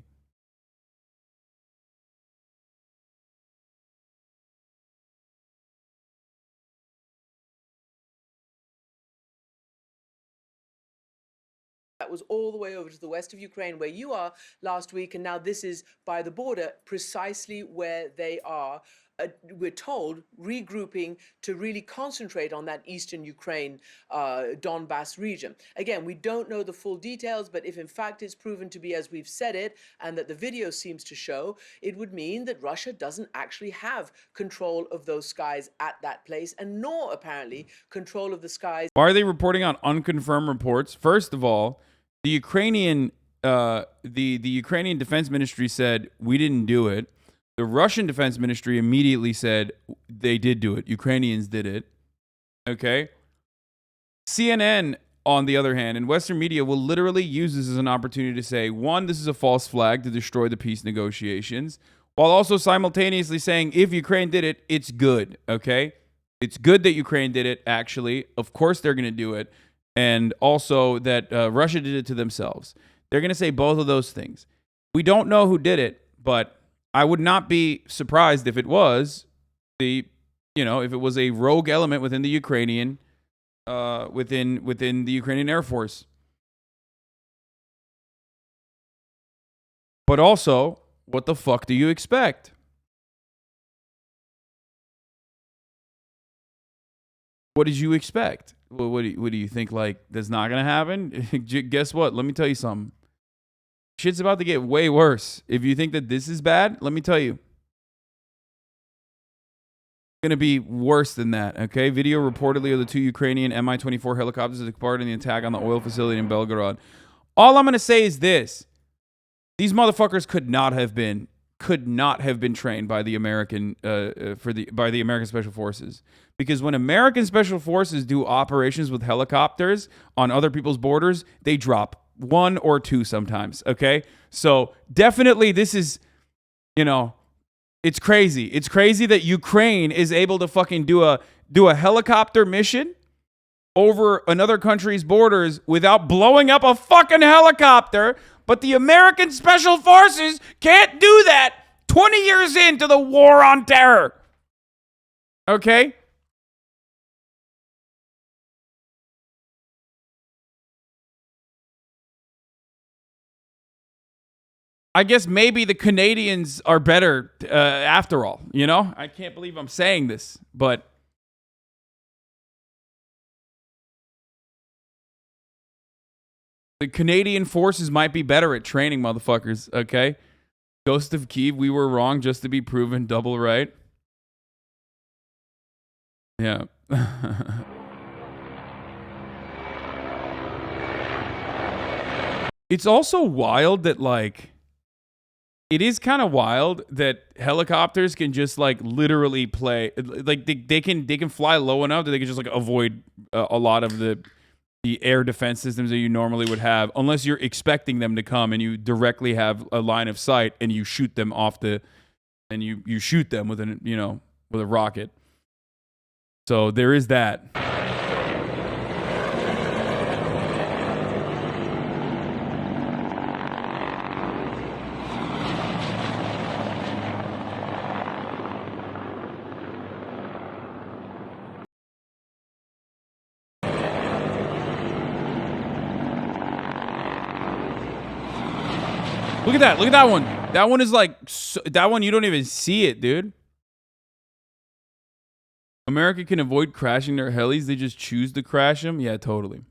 That was all the way over to the west of Ukraine where you are last week, and now this is by the border, precisely where they are. We're told regrouping to really concentrate on that eastern Ukraine, Donbass region. Again, we don't know the full details, but if in fact it's proven to be as we've said it, and that the video seems to show, it would mean that Russia doesn't actually have control of those skies at that place, and nor apparently control of the skies. Why are they reporting on unconfirmed reports? First of all, the Ukrainian Ukrainian Defense Ministry said we didn't do it. The Russian Defense Ministry immediately said they did do it. Ukrainians did it. Okay? CNN, on the other hand, and Western media will literally use this as an opportunity to say, one, this is a false flag to destroy the peace negotiations, while also simultaneously saying if Ukraine did it, it's good. Okay? It's good that Ukraine did it, actually. Of course they're going to do it. And also that Russia did it to themselves. They're going to say both of those things. We don't know who did it, but I would not be surprised if it was if it was a rogue element within the Ukrainian, within the Ukrainian Air Force. But also, what the fuck do you expect? What did you expect? What do you think? Like, that's not gonna happen? Guess what? Let me tell you something. Shit's about to get way worse. If you think that this is bad, let me tell you. It's going to be worse than that, okay? Video reportedly of the two Ukrainian Mi-24 helicopters that took part in the attack on the oil facility in Belgorod. All I'm going to say is this. These motherfuckers could not have been trained by the American by the American Special Forces. Because when American Special Forces do operations with helicopters on other people's borders, they drop one or two sometimes, okay? So definitely this is, it's crazy. It's crazy that Ukraine is able to fucking do a helicopter mission over another country's borders without blowing up a fucking helicopter, but the American Special Forces can't do that 20 years into the war on terror. Okay? I guess maybe the Canadians are better after all, I can't believe I'm saying this, but the Canadian forces might be better at training motherfuckers, okay? Ghost of Kyiv, we were wrong just to be proven double right. Yeah. It's also wild that, it is kind of wild that helicopters can just literally play they can fly low enough that they can just avoid a lot of the air defense systems that you normally would have, unless you're expecting them to come and you directly have a line of sight and you shoot them and you shoot them with with a rocket. So there is that. Look at that. Look at that one. That one is that one, you don't even see it, dude. America can avoid crashing their helis. They just choose to crash them. Yeah, totally.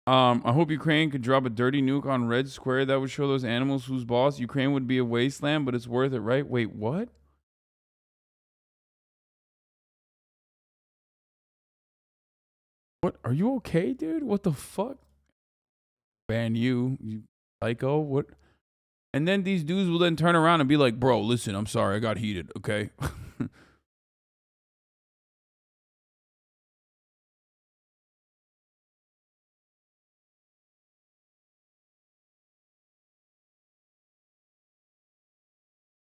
I hope Ukraine could drop a dirty nuke on Red Square. That would show those animals who's boss. Ukraine would be a wasteland, but it's worth it, right? Wait, what? What? Are you okay, dude? What the fuck? Ban you psycho. What? And then these dudes will then turn around and be like, bro, listen, I'm sorry. I got heated, okay?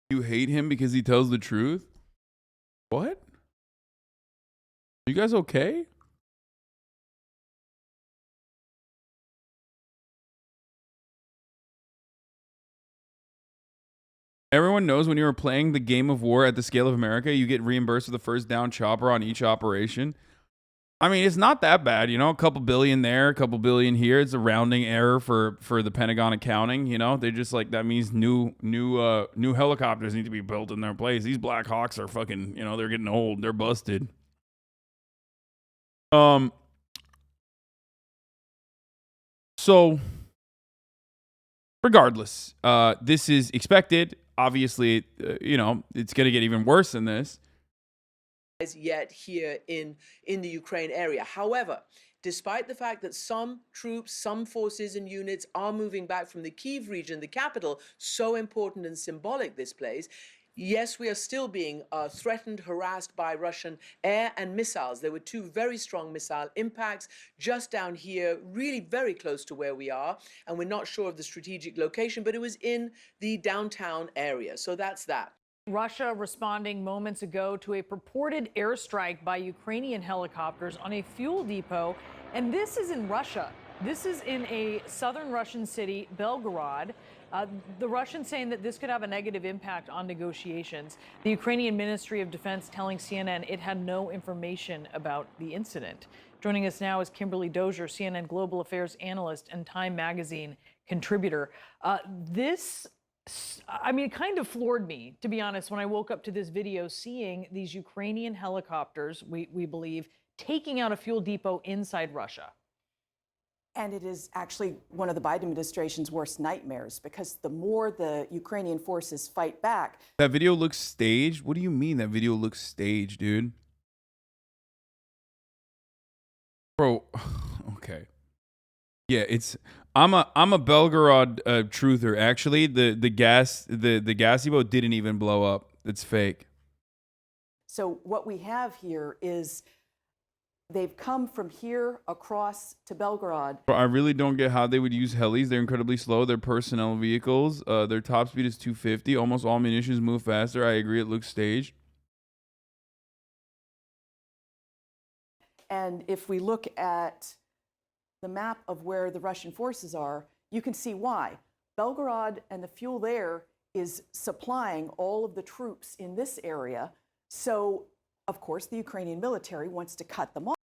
You hate him because he tells the truth? What? You guys okay? Everyone knows when you were playing the game of war at the scale of America, you get reimbursed for the first down chopper on each operation. I mean, it's not that bad, you know, a couple billion there, a couple billion here. It's a rounding error for the Pentagon accounting, you know. They're just like, that means new helicopters need to be built in their place. These Black Hawks are fucking, you know, they're getting old. They're busted. So regardless, this is expected. Obviously, you know, it's going to get even worse than this. Yet here in the Ukraine area. However, despite the fact that some troops, some forces and units are moving back from the Kyiv region, the capital, so important and symbolic this place, yes, we are still being threatened, harassed by Russian air and missiles. There were 2 very strong missile impacts just down here, really very close to where we are, and we're not sure of the strategic location, but it was in the downtown area. So that's that. Russia responding moments ago to a purported airstrike by Ukrainian helicopters on a fuel depot. And this is in Russia. This is in a southern Russian city, Belgorod. The Russians saying that this could have a negative impact on negotiations. The Ukrainian Ministry of Defense telling CNN it had no information about the incident. Joining us now is Kimberly Dozier, CNN Global Affairs analyst and Time Magazine contributor. I mean, it kind of floored me, to be honest, when I woke up to this video, seeing these Ukrainian helicopters, we believe, taking out a fuel depot inside Russia. And it is actually one of the Biden administration's worst nightmares, because the more the Ukrainian forces fight back. That video looks staged? What do you mean that video looks staged, dude? Bro, okay. Yeah, I'm a Belgorod truther. Actually, the gassy boat didn't even blow up. It's fake. So what we have here is they've come from here across to Belgorod. I really don't get how they would use helis. They're incredibly slow. They're personnel vehicles. Their top speed is 250. Almost all munitions move faster. I agree, it looks staged. And if we look at the map of where the Russian forces are, you can see why. Belgorod and the fuel there is supplying all of the troops in this area. So, of course, the Ukrainian military wants to cut them off.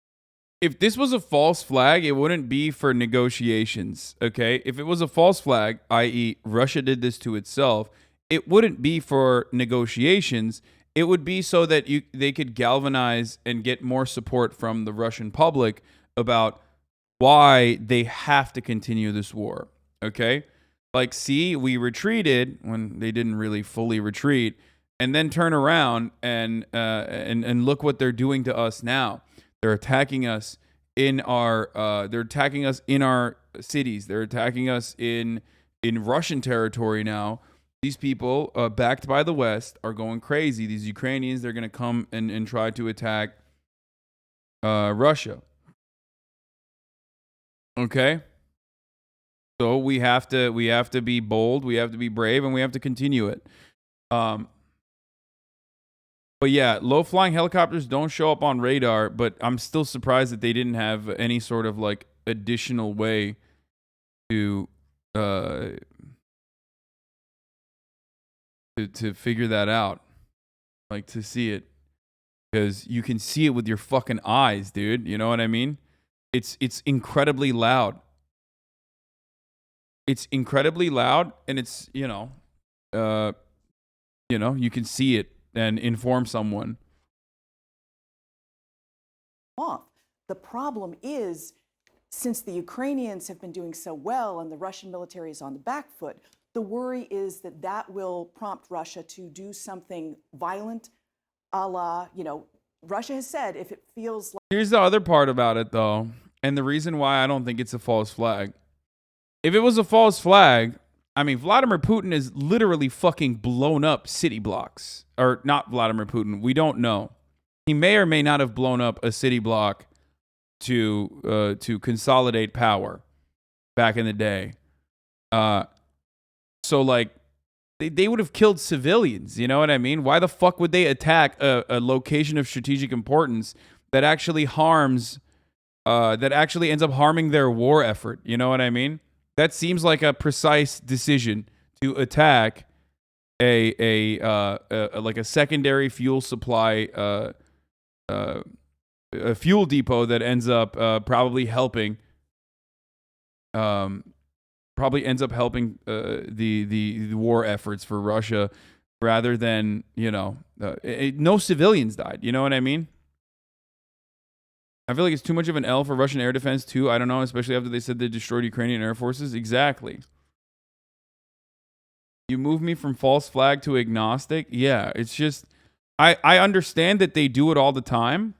If this was a false flag, it wouldn't be for negotiations, okay? If it was a false flag, i.e. Russia did this to itself, it wouldn't be for negotiations. It would be so that they could galvanize and get more support from the Russian public about why they have to continue this war, okay? Like, see, we retreated when they didn't really fully retreat, and then turn around and look what they're doing to us now. They're attacking us in our cities. They're attacking us in Russian territory now. These people, backed by the West, are going crazy. These Ukrainians, they're going to come and try to attack Russia. Okay, so we have to be bold, we have to be brave, and we have to continue it. But yeah, low-flying helicopters don't show up on radar. But I'm still surprised that they didn't have any sort of like additional way to figure that out, like to see it, because you can see it with your fucking eyes, dude. You know what I mean? It's incredibly loud. It's incredibly loud, and it's, you know, you can see it and inform someone. Off. The problem is since the Ukrainians have been doing so well and the Russian military is on the back foot, the worry is that that will prompt Russia to do something violent, a la, you know, Russia has said if it feels like... Here's the other part about it, though, and the reason why I don't think it's a false flag. If it was a false flag, I mean, Vladimir Putin has literally fucking blown up city blocks. Or not Vladimir Putin. We don't know. He may or may not have blown up a city block to consolidate power back in the day. So, like, they would have killed civilians. You know what I mean? Why the fuck would they attack a location of strategic importance that actually harms, that actually ends up harming their war effort? You know what I mean? That seems like a precise decision to attack like a secondary fuel supply, a fuel depot that ends up probably helping. Probably ends up helping the war efforts for Russia, rather than, you know, no civilians died. You know what I mean? I feel like it's too much of an L for Russian air defense too. I don't know, especially after they said they destroyed Ukrainian air forces. Exactly. You move me from false flag to agnostic. Yeah, it's just I understand that they do it all the time.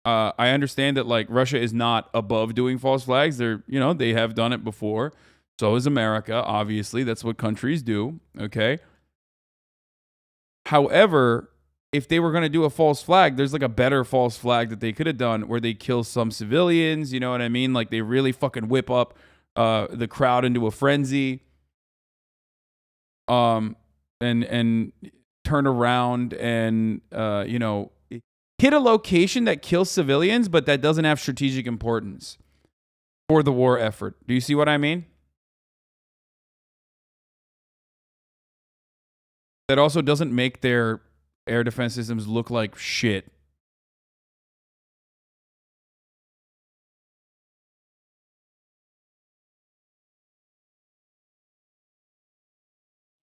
I understand that, like, Russia is not above doing false flags. They're, you know, they have done it before. So is America, obviously. That's what countries do, okay? However, if they were going to do a false flag, there's like a better false flag that they could have done where they kill some civilians, you know what I mean? Like, they really fucking whip up the crowd into a frenzy. And turn around and, you know, hit a location that kills civilians, but that doesn't have strategic importance for the war effort. Do you see what I mean? That also doesn't make their air defense systems look like shit.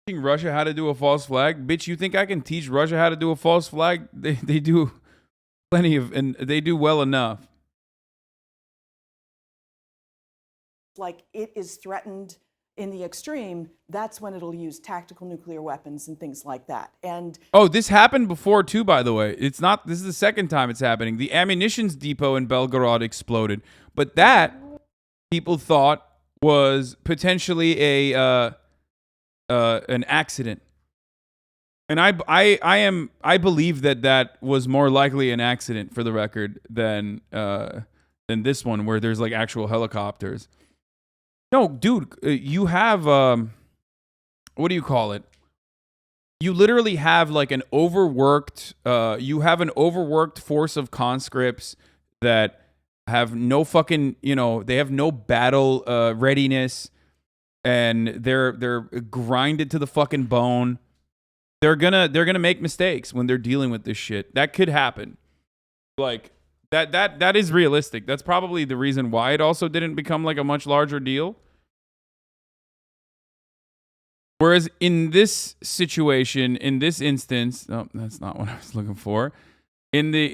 Teaching Russia how to do a false flag? Bitch, you think I can teach Russia how to do a false flag? They do plenty of, and they do well enough. like it is threatened in the extreme, that's when it'll use tactical nuclear weapons and things like that. And oh, this happened before too, by the way. It's not, this is the second time it's happening. The ammunitions depot in Belgorod exploded, but that people thought was potentially an accident. And I believe that was more likely an accident, for the record, than this one where there's like actual helicopters. No, dude, you have what do you call it? You literally have like an overworked force of conscripts that have no fucking, they have no battle readiness, and they're grinded to the fucking bone. They're gonna make mistakes when they're dealing with this shit. That could happen. Like that is realistic. That's probably the reason why it also didn't become like a much larger deal. Whereas in this situation, in this instance, oh, that's not what I was looking for. In the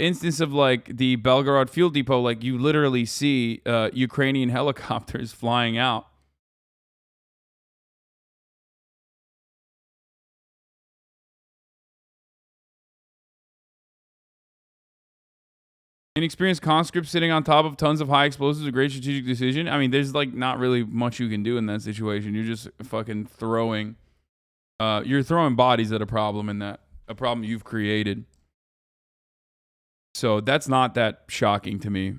instance of like the Belgorod fuel depot, like you literally see Ukrainian helicopters flying out. Inexperienced conscripts sitting on top of tons of high explosives, a great strategic decision. I mean, there's like not really much you can do in that situation. You're just fucking throwing, you're throwing bodies at a problem a problem you've created. So that's not that shocking to me.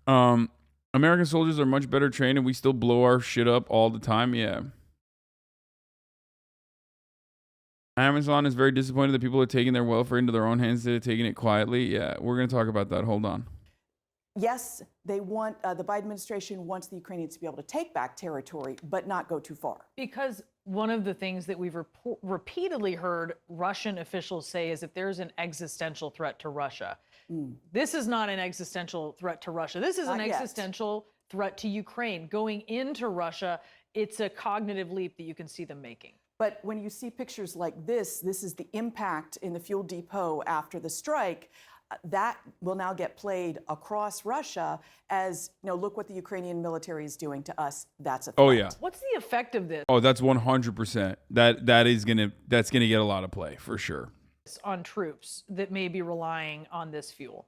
American soldiers are much better trained and we still blow our shit up all the time. Yeah. Amazon is very disappointed that people are taking their welfare into their own hands instead of taking it quietly. Yeah, we're going to talk about that. Hold on. yes, they want, the Biden administration wants the Ukrainians to be able to take back territory, but not go too far. Because one of the things that we've repeatedly heard Russian officials say is that there's an existential threat to Russia. This is not an existential threat to Russia. This is Not an yet. existential threat to Ukraine. Going into Russia, it's a cognitive leap that you can see them making. But when you see pictures like this is the impact in the fuel depot after the strike. that will now get played across Russia as, look what the Ukrainian military is doing to us. That's a threat. Oh, yeah. What's the effect of this Oh, that's 100%. That's gonna get a lot of play for sure. on troops that may be relying on this fuel?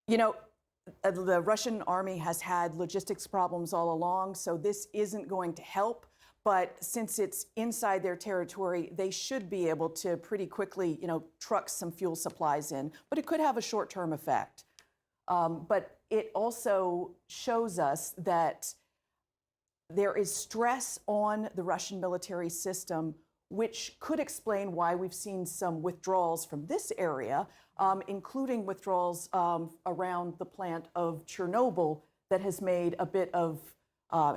The Russian army has had logistics problems all along, so this isn't going to help. But since it's inside their territory, they should be able to pretty quickly, truck some fuel supplies in. But it could have a short-term effect. But it also shows us that there is stress on the Russian military system, which could explain why we've seen some withdrawals from this area, including withdrawals around the plant of Chernobyl that has made a bit of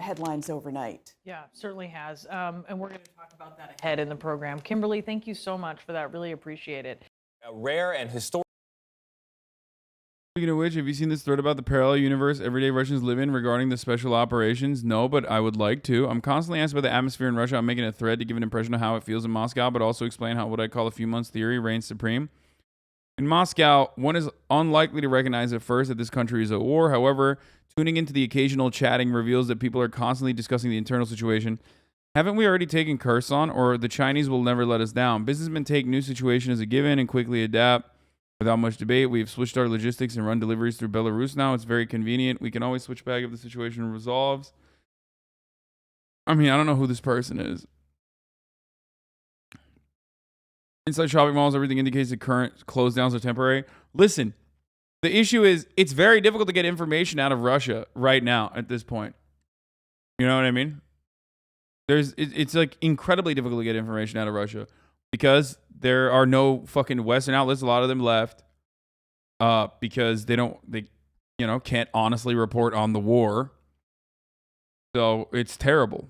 headlines overnight. Yeah, certainly has. And we're going to talk about that ahead in the program. Kimberly, thank you so much for that. Really appreciate it. A rare and historic. Speaking of which, have you seen this thread about the parallel universe everyday Russians live in regarding the special operations? No, but I would like to. I'm constantly asked about the atmosphere in Russia. I'm making a thread to give an impression of how it feels in Moscow, but also explain how what I call a few months theory reigns supreme. In Moscow, one is unlikely to recognize at first that this country is at war. However, tuning into the occasional chatting reveals that people are constantly discussing the internal situation. Haven't we already taken Kherson, or the Chinese will never let us down? Businessmen take new situation as a given and quickly adapt. Without much debate, we've switched our logistics and run deliveries through Belarus now. It's very convenient. We can always switch back if the situation resolves. I mean, I don't know who this person is. Inside shopping malls, everything indicates the current close downs are temporary. Listen, the issue is it's very difficult to get information out of Russia right now at this point. You know what I mean? It's like incredibly difficult to get information out of Russia because there are no fucking Western outlets. A lot of them left because they can't honestly report on the war. So it's terrible.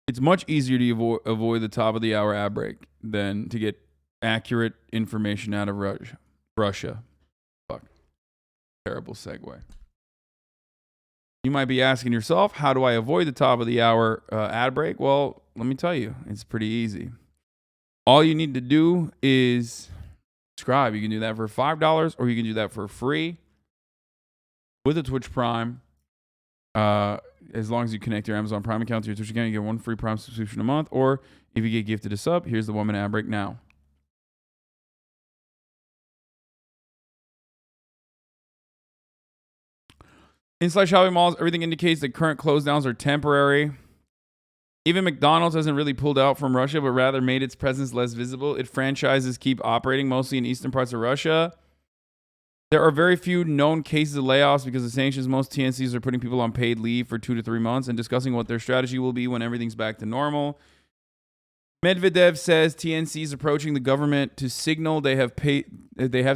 It's much easier to avoid the top of the hour ad break than to get accurate information out of Russia. Fuck. Terrible segue. You might be asking yourself, how do I avoid the top of the hour ad break? Well, let me tell you, it's pretty easy. All you need to do is subscribe. You can do that for $5 or you can do that for free with a Twitch Prime. As long as you connect your Amazon Prime account to your Twitch account, you get one free Prime subscription a month. Or if you get gifted a sub, here's the 1 minute ad break now. Inside shopping malls, everything indicates that current close downs are temporary. Even McDonald's hasn't really pulled out from Russia, but rather made its presence less visible. Its franchises keep operating mostly in eastern parts of Russia. There are very few known cases of layoffs because of sanctions. Most TNCs are putting people on paid leave for 2 to 3 months and discussing what their strategy will be when everything's back to normal. Medvedev says TNCs approaching the government to signal they have to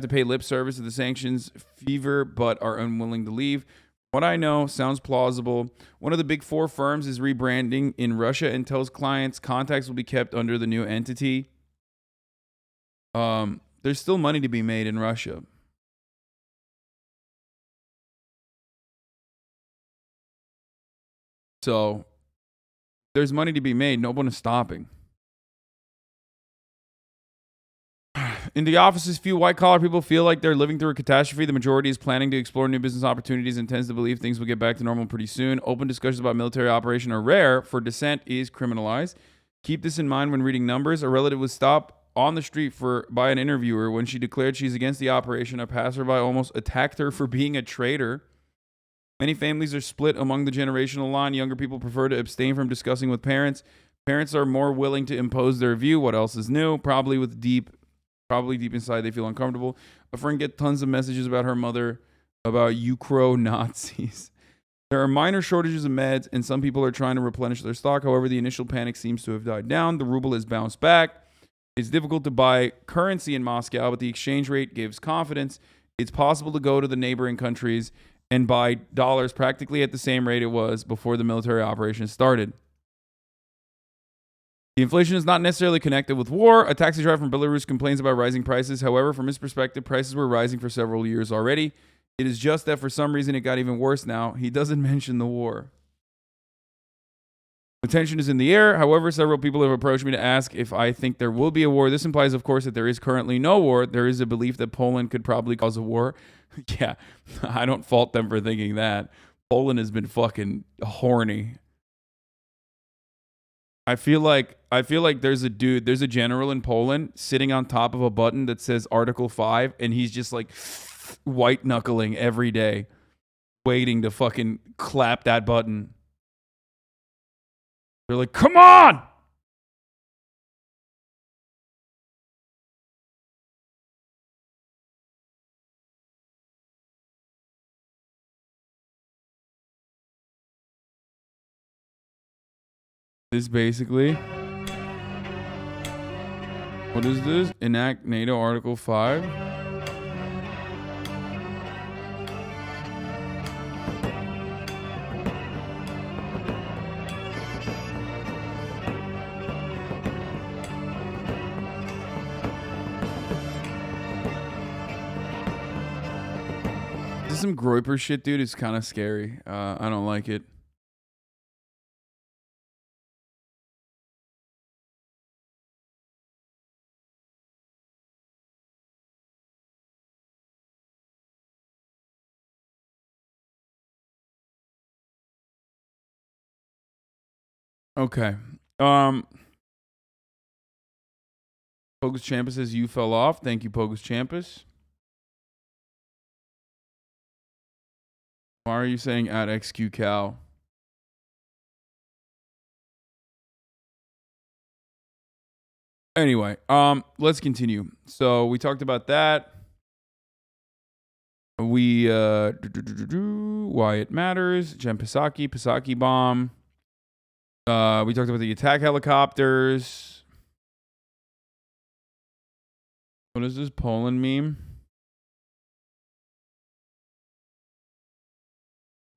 pay lip service to the sanctions fever, but are unwilling to leave. What I know sounds plausible. One of the big 4 firms is rebranding in Russia and tells clients contacts will be kept under the new entity. There's still money to be made in Russia. So there's money to be made. No one is stopping. In the offices, few white-collar people feel like they're living through a catastrophe. The majority is planning to explore new business opportunities and tends to believe things will get back to normal pretty soon. Open discussions about military operation are rare, for dissent is criminalized. Keep this in mind when reading numbers. A relative was stopped on the street by an interviewer when she declared she's against the operation. A passerby almost attacked her for being a traitor. Many families are split among the generational line. Younger people prefer to abstain from discussing with parents. Parents are more willing to impose their view. What else is new? Probably deep inside they feel uncomfortable. A friend gets tons of messages about her mother about Ukro-Nazis. There are minor shortages of meds, and some people are trying to replenish their stock. However, the initial panic seems to have died down. The ruble has bounced back. It's difficult to buy currency in Moscow, but the exchange rate gives confidence. It's possible to go to the neighboring countries and buy dollars practically at the same rate it was before the military operation started. The inflation is not necessarily connected with war. A taxi driver from Belarus complains about rising prices. However, from his perspective, prices were rising for several years already. It is just that for some reason it got even worse now. He doesn't mention the war. The tension is in the air. However, several people have approached me to ask if I think there will be a war. This implies, of course, that there is currently no war. There is a belief that Poland could probably cause a war. Yeah, I don't fault them for thinking that. Poland has been fucking horny. I feel like there's a general in Poland sitting on top of a button that says Article 5, and he's just like white knuckling every day, waiting to fucking clap that button. They're like, come on! This basically... What is this? Enact NATO Article 5? This is some Groiper shit, dude. It's kind of scary. I don't like it. Okay. Pogus Champus says you fell off. Thank you, Pogus Champus. Why are you saying at XQCal? Anyway, let's continue. So we talked about that. We why it matters. Jen Psaki bomb. We talked about the attack helicopters. What is this Poland meme?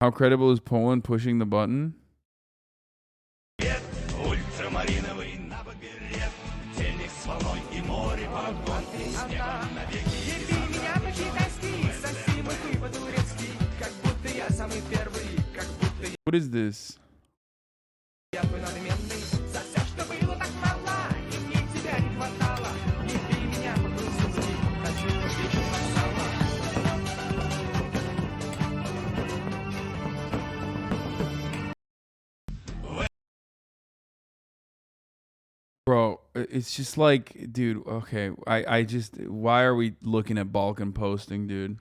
How credible is Poland pushing the button? What is this? Bro, it's just like, dude, okay, I just, why are we looking at Balkan posting, dude?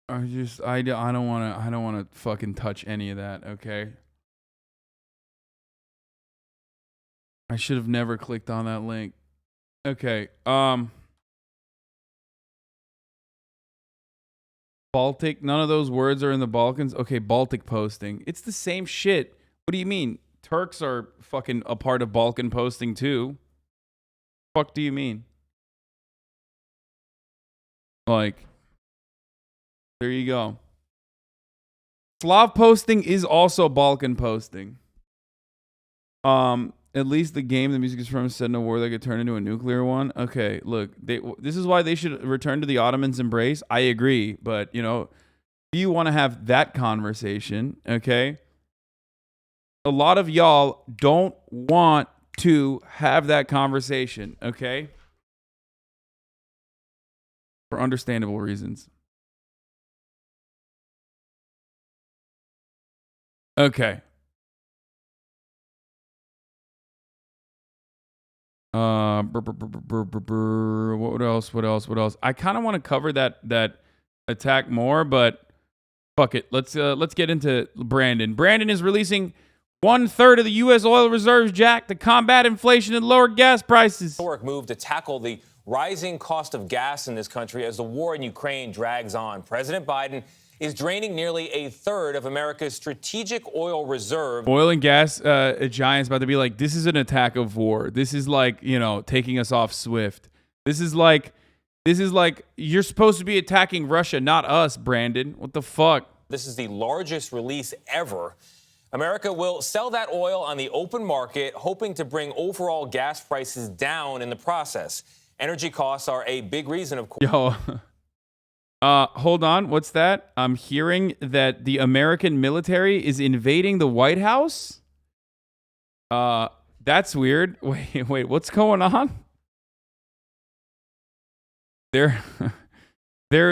I don't want to fucking touch any of that, okay? I should have never clicked on that link. Okay, Baltic, none of those words are in the Balkans. Okay, Baltic posting. It's the same shit. What do you mean? Turks are fucking a part of Balkan posting too. Fuck do you mean? Like, there you go. Slav posting is also Balkan posting. At least the game the music is from said in a war that could turn into a nuclear one. Okay, look, this is why they should return to the Ottomans' embrace. I agree, but you know, if you want to have that conversation, okay? A lot of y'all don't want to have that conversation, okay? For understandable reasons. Okay. What else? I kind of want to cover that attack more, but fuck it. Let's get into Brandon. Brandon is releasing 1/3 of the U.S. oil reserves, Jack, to combat inflation and lower gas prices. Historic move to tackle the rising cost of gas in this country as the war in Ukraine drags on. President Biden is draining nearly 1/3 of America's strategic oil reserve. Oil and gas giants about to be like, this is an attack of war. This is like, you know, taking us off swift. This is like you're supposed to be attacking Russia, not us, Brandon. What the fuck? This is the largest release ever America will sell that oil on the open market, hoping to bring overall gas prices down in the process. Energy costs are a big reason, of course. Yo, hold on. What's that? I'm hearing that the American military is invading the White House. That's weird. Wait, what's going on? They're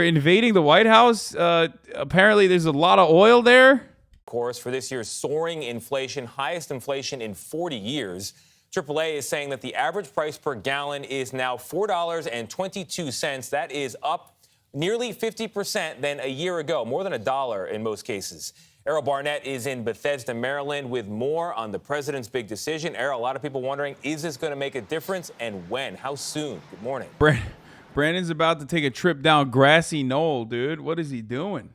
invading the White House. Apparently, there's a lot of oil there. Of course, for this year's soaring inflation, highest inflation in 40 years. AAA is saying that the average price per gallon is now $4.22. That is up nearly 50% than a year ago, more than $1 in most cases. Errol Barnett is in Bethesda, Maryland, with more on the president's big decision. Errol, a lot of people wondering, is this going to make a difference, and when? How soon? Good morning. Brandon's about to take a trip down grassy knoll, dude. What is he doing?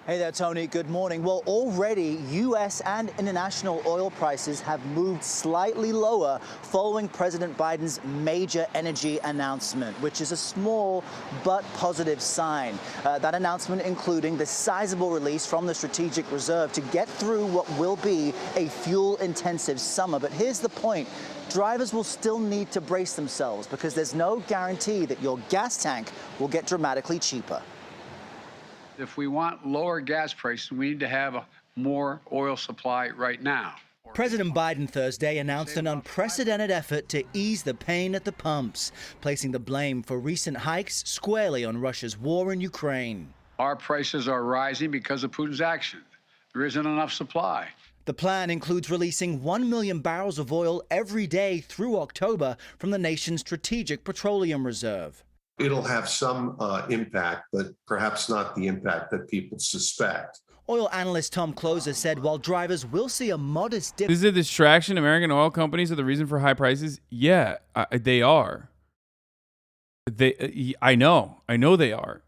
Hey there, Tony. Good morning. Well, already U.S. and international oil prices have moved slightly lower following President Biden's major energy announcement, which is a small but positive sign. That announcement including the sizable release from the Strategic Reserve to get through what will be a fuel-intensive summer. But here's the point. Drivers will still need to brace themselves because there's no guarantee that your gas tank will get dramatically cheaper. If we want lower gas prices, we need to have a more oil supply right now. President Biden Thursday announced an unprecedented effort to ease the pain at the pumps, placing the blame for recent hikes squarely on Russia's war in Ukraine. Our prices are rising because of Putin's action. There isn't enough supply. The plan includes releasing 1 million barrels of oil every day through October from the nation's strategic petroleum reserve. It'll have some impact, but perhaps not the impact that people suspect. Oil analyst Tom Closer said while drivers will see a modest dip. Is it a distraction? American oil companies are the reason for high prices? Yeah, they are. I know they are.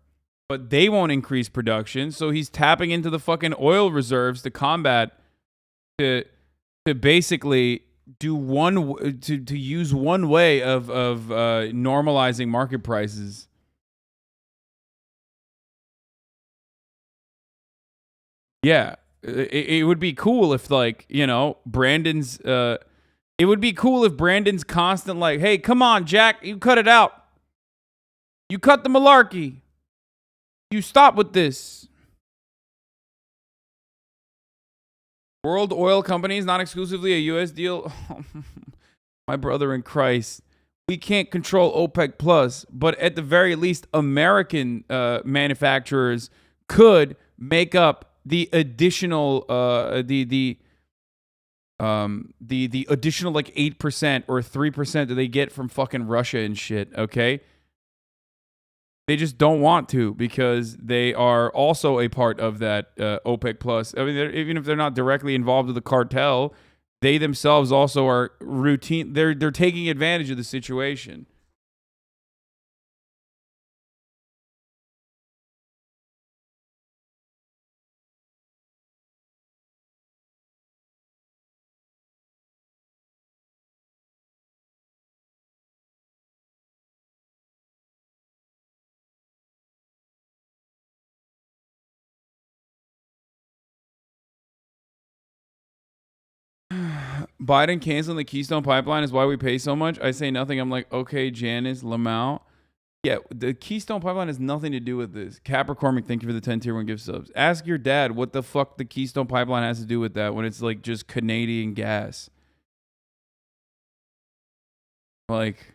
But they won't increase production, so he's tapping into the fucking oil reserves to combat, to basically do to use one way of normalizing market prices. Yeah, it would be cool if, like, you know, Brandon's it would be cool if Brandon's constant like, hey, come on, Jack, you cut it out. You cut the malarkey. You stop with this. World oil companies, not exclusively a U.S. deal. My brother in Christ. We can't control OPEC Plus, but at the very least, American manufacturers could make up the additional the additional like 8% or 3% that they get from fucking Russia and shit. Okay. They just don't want to because they are also a part of that OPEC Plus. I mean, even if they're not directly involved with the cartel, they themselves also are routine. They're taking advantage of the situation. Biden canceling the Keystone Pipeline is why we pay so much. I say nothing. I'm like, okay, Janice Lamau. Yeah, the Keystone Pipeline has nothing to do with this. Capricorn, thank you for the 10 tier 1 gift subs. Ask your dad what the fuck the Keystone Pipeline has to do with that when it's like just Canadian gas. Like,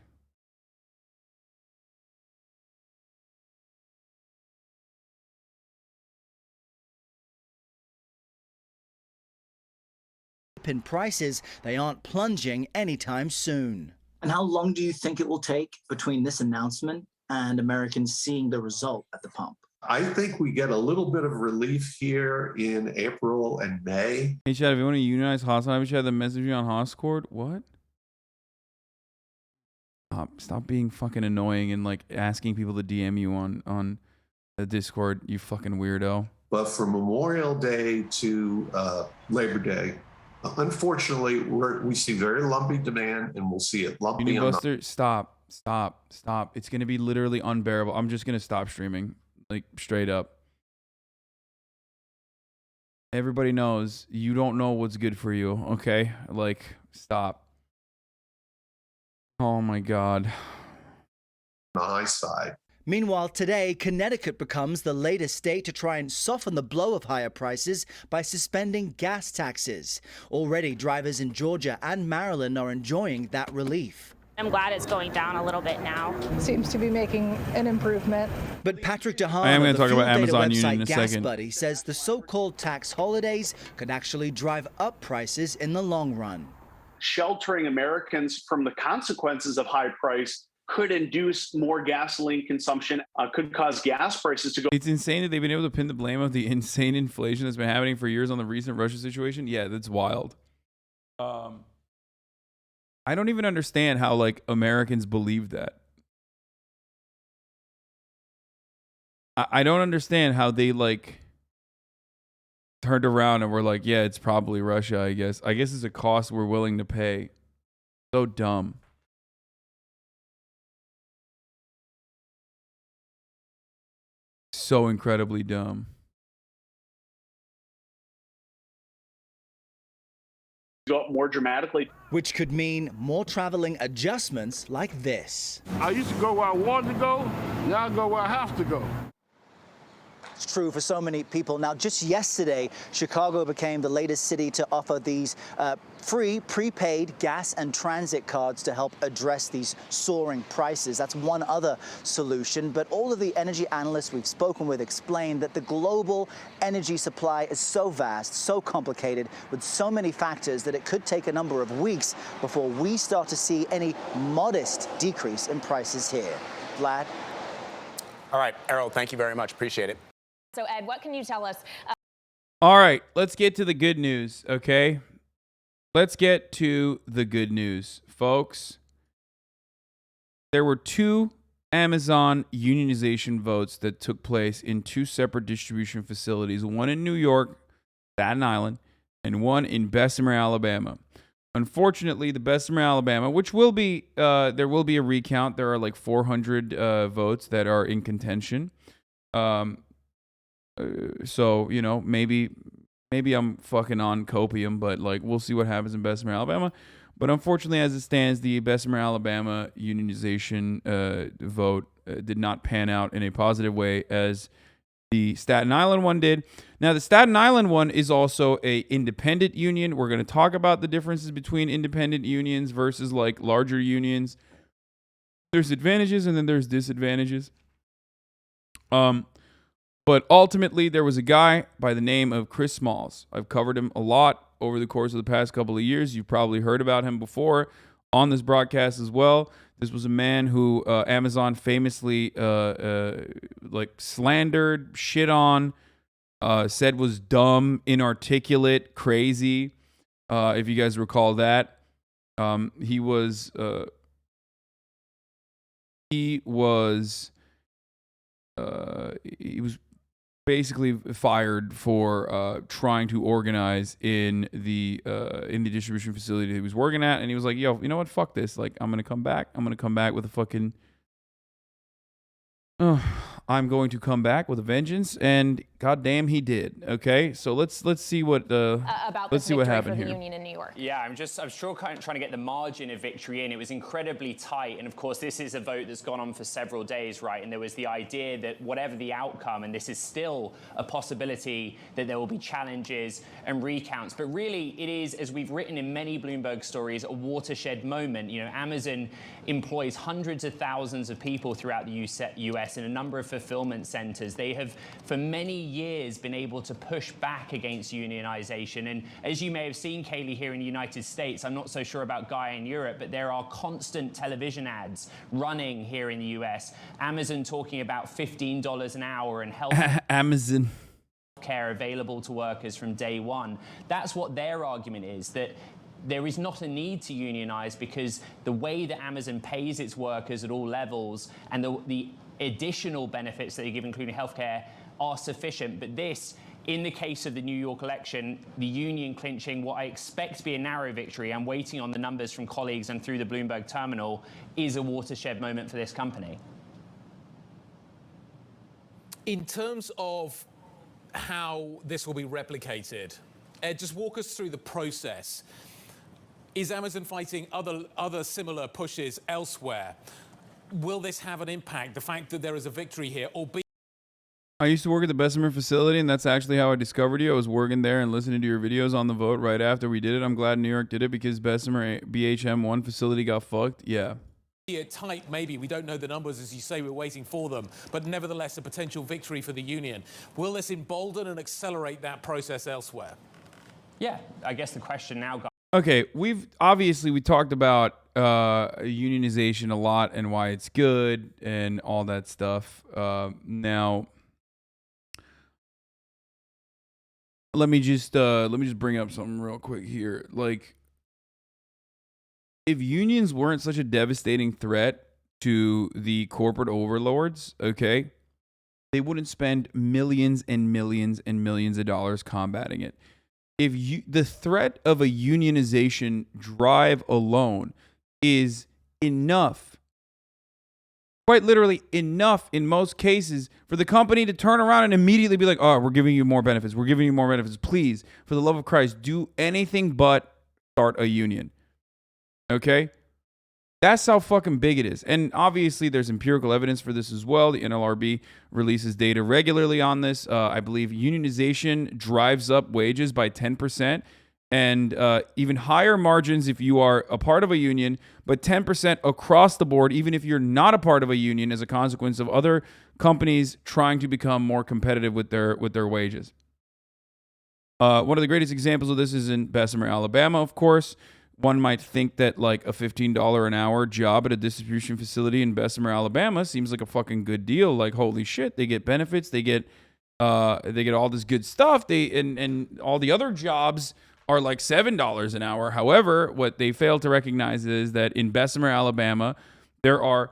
in prices, they aren't plunging anytime soon. And how long do you think it will take between this announcement and Americans seeing the result at the pump? I think we get a little bit of relief here in April and May. Hey, Chad, if you want to unionize HasanAbi, Chad, the message on Discord. What? Stop being fucking annoying and like asking people to DM you on the Discord, you fucking weirdo. But from Memorial Day to Labor Day, unfortunately, we see very lumpy demand, and we'll see it lumpy. Buster, stop. It's going to be literally unbearable. I'm just going to stop streaming, like straight up. Everybody knows you don't know what's good for you, okay? Like, stop. Oh my God. The high side. Meanwhile, today, Connecticut becomes the latest state to try and soften the blow of higher prices by suspending gas taxes. Already, drivers in Georgia and Maryland are enjoying that relief. I'm glad it's going down a little bit now. Seems to be making an improvement. But Patrick I am DeHaan going of to the talk about fuel data Amazon Union in website a Gas second. Buddy says the so-called tax holidays could actually drive up prices in the long run. Sheltering Americans from the consequences of high price could induce more gasoline consumption, could cause gas prices to go. It's insane that they've been able to pin the blame of the insane inflation that's been happening for years on the recent Russia situation. Yeah, that's wild. I don't even understand how, like, Americans believe that. I don't understand how they, like, turned around and were like, yeah, it's probably Russia, I guess. I guess it's a cost we're willing to pay. So dumb. So incredibly dumb. Go up more dramatically. Which could mean more traveling adjustments like this. I used to go where I wanted to go. Now I go where I have to go. It's true for so many people. Now, just yesterday, Chicago became the latest city to offer these free prepaid gas and transit cards to help address these soaring prices. That's one other solution. But all of the energy analysts we've spoken with explain that the global energy supply is so vast, so complicated, with so many factors that it could take a number of weeks before we start to see any modest decrease in prices here. Vlad? All right, Errol, thank you very much. Appreciate it. So, Ed, what can you tell us? All right, let's get to the good news, okay? Let's get to the good news, folks. There were 2 Amazon unionization votes that took place in 2 separate distribution facilities, one in New York, Staten Island, and one in Bessemer, Alabama. Unfortunately, the Bessemer, Alabama, which will be, there will be a recount. There are like 400 votes that are in contention. So, you know, maybe I'm fucking on copium, but like we'll see what happens in Bessemer, Alabama. But unfortunately, as it stands, the Bessemer, Alabama unionization vote did not pan out in a positive way as the Staten Island one did. Now, the Staten Island one is also a independent union. We're going to talk about the differences between independent unions versus like larger unions. There's advantages and then there's disadvantages. But ultimately, there was a guy by the name of Chris Smalls. I've covered him a lot over the course of the past couple of years. You've probably heard about him before on this broadcast as well. This was a man who Amazon famously like slandered, shit on, said was dumb, inarticulate, crazy. If you guys recall that, he was basically fired for trying to organize in the distribution facility he was working at, and he was like, "Yo, you know what? Fuck this! Like, I'm gonna come back. I'm gonna come back with a fucking. I'm going to come back with a vengeance," and goddamn, he did. Okay, so let's see what let's see what happened here. Union in New York. Yeah, I'm still trying to get the margin of victory in. It was incredibly tight, and of course, this is a vote that's gone on for several days, right? And there was the idea that whatever the outcome, and this is still a possibility that there will be challenges and recounts, but really, it is, as we've written in many Bloomberg stories, a watershed moment. You know, Amazon employs hundreds of thousands of people throughout the U.S. in a number of fulfillment centers. They have, for many years, been able to push back against unionization. And as you may have seen, Kaylee, here in the United States, I'm not so sure about Guy in Europe, but there are constant television ads running here in the US. Amazon talking about $15 an hour and health Amazon care available to workers from day one. That's what their argument is, that there is not a need to unionize because the way that Amazon pays its workers at all levels and the additional benefits that they give, including healthcare, are sufficient. But this, in the case of the New York election, the union clinching what I expect to be a narrow victory, I'm waiting on the numbers from colleagues and through the Bloomberg terminal, is a watershed moment for this company. In terms of how this will be replicated. Ed, just walk us through the process. Is Amazon fighting other similar pushes elsewhere? Will this have an impact, the fact that there is a victory here, or be? I used to work at the Bessemer facility, and that's actually how I discovered you. I was working there and listening to your videos on the vote right after we did it. I'm glad New York did it because Bessemer BHM1 facility got fucked. Yeah. Tight, maybe. We don't know the numbers, as you say, we're waiting for them. But nevertheless, a potential victory for the union. Will this embolden and accelerate that process elsewhere? Yeah, I guess the question now, guys. Okay, we talked about unionization a lot and why it's good and all that stuff. Now, let me just bring up something real quick here. Like, if unions weren't such a devastating threat to the corporate overlords, okay, they wouldn't spend millions and millions and millions of dollars combating it. The threat of a unionization drive alone is enough, quite literally enough in most cases, for the company to turn around and immediately be like, oh, we're giving you more benefits. We're giving you more benefits. Please, for the love of Christ, do anything but start a union. Okay? That's how fucking big it is. And obviously, there's empirical evidence for this as well. The NLRB releases data regularly on this. I believe unionization drives up wages by 10%, and even higher margins if you are a part of a union, but 10% across the board, even if you're not a part of a union, as a consequence of other companies trying to become more competitive with their wages. One of the greatest examples of this is in Bessemer, Alabama, of course. One might think that like a $15 an hour job at a distribution facility in Bessemer, Alabama seems like a fucking good deal. Like, holy shit, they get benefits, they get all this good stuff. And all the other jobs are like $7 an hour. However, what they fail to recognize is that in Bessemer, Alabama, there are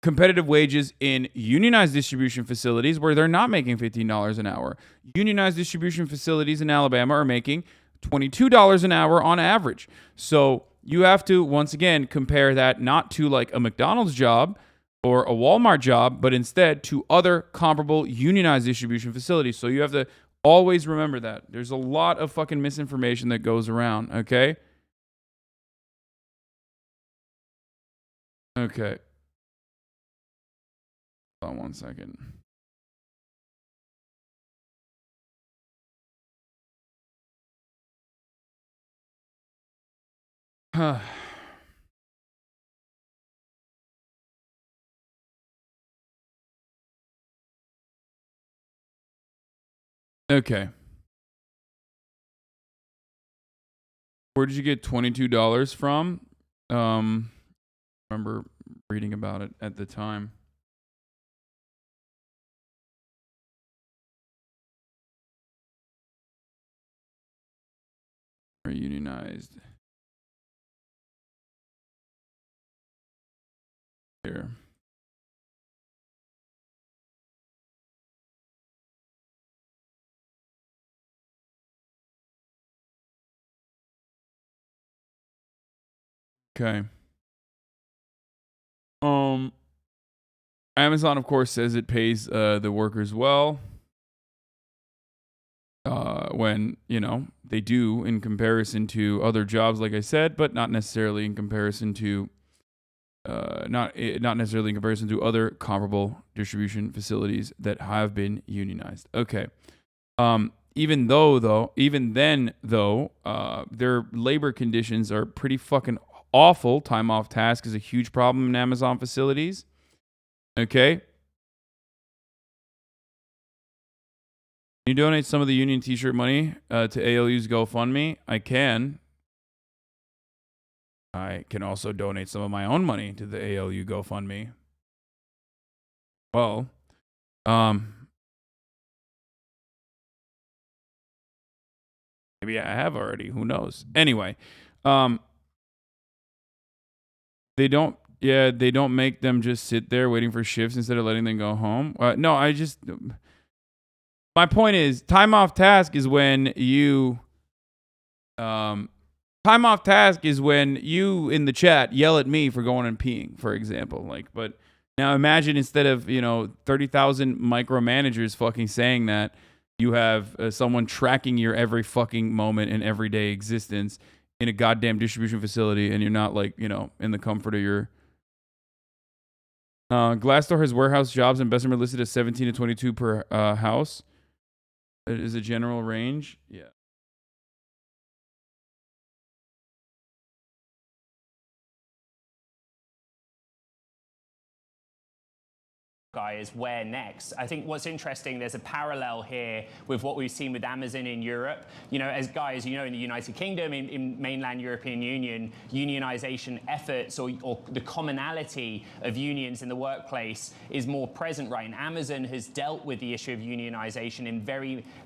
competitive wages in unionized distribution facilities where they're not making $15 an hour. Unionized distribution facilities in Alabama are making $22 an hour on average. So you have to, once again, compare that not to like a McDonald's job or a Walmart job, but instead to other comparable unionized distribution facilities. So you have to always remember that. There's a lot of fucking misinformation that goes around, okay? Okay. Hold on one second. Okay. Where did you get $22 from? Remember reading about it at the time. Are unionized. Here. Okay. Amazon, of course, says it pays the workers well. When, you know, they do in comparison to other jobs, like I said, but not necessarily in comparison to not necessarily in comparison to other comparable distribution facilities that have been unionized. Okay. Even then, their labor conditions are pretty fucking awful. Time off task is a huge problem in Amazon facilities. Okay. Can you donate some of the union t-shirt money to ALU's GoFundMe? I can. I can also donate some of my own money to the ALU GoFundMe. Well, maybe I have already. Who knows? Anyway, they don't make them just sit there waiting for shifts instead of letting them go home. My point is, time off task is when you in the chat yell at me for going and peeing, for example. Like, but now imagine instead of 30,000 micromanagers fucking saying that, You have someone tracking your every fucking moment and everyday existence in a goddamn distribution facility, and you're not like, you know, in the comfort of your... Glassdoor has warehouse jobs and Bessemer listed as 17 to 22 per house. It is a general range. Yeah. Guy is where next. I think what's interesting, there's a parallel here with what we've seen with Amazon in Europe. You know, as guys, you know, in the United Kingdom, in mainland European Union, unionization efforts or the commonality of unions in the workplace is more present, right? And Amazon has dealt with the issue of unionization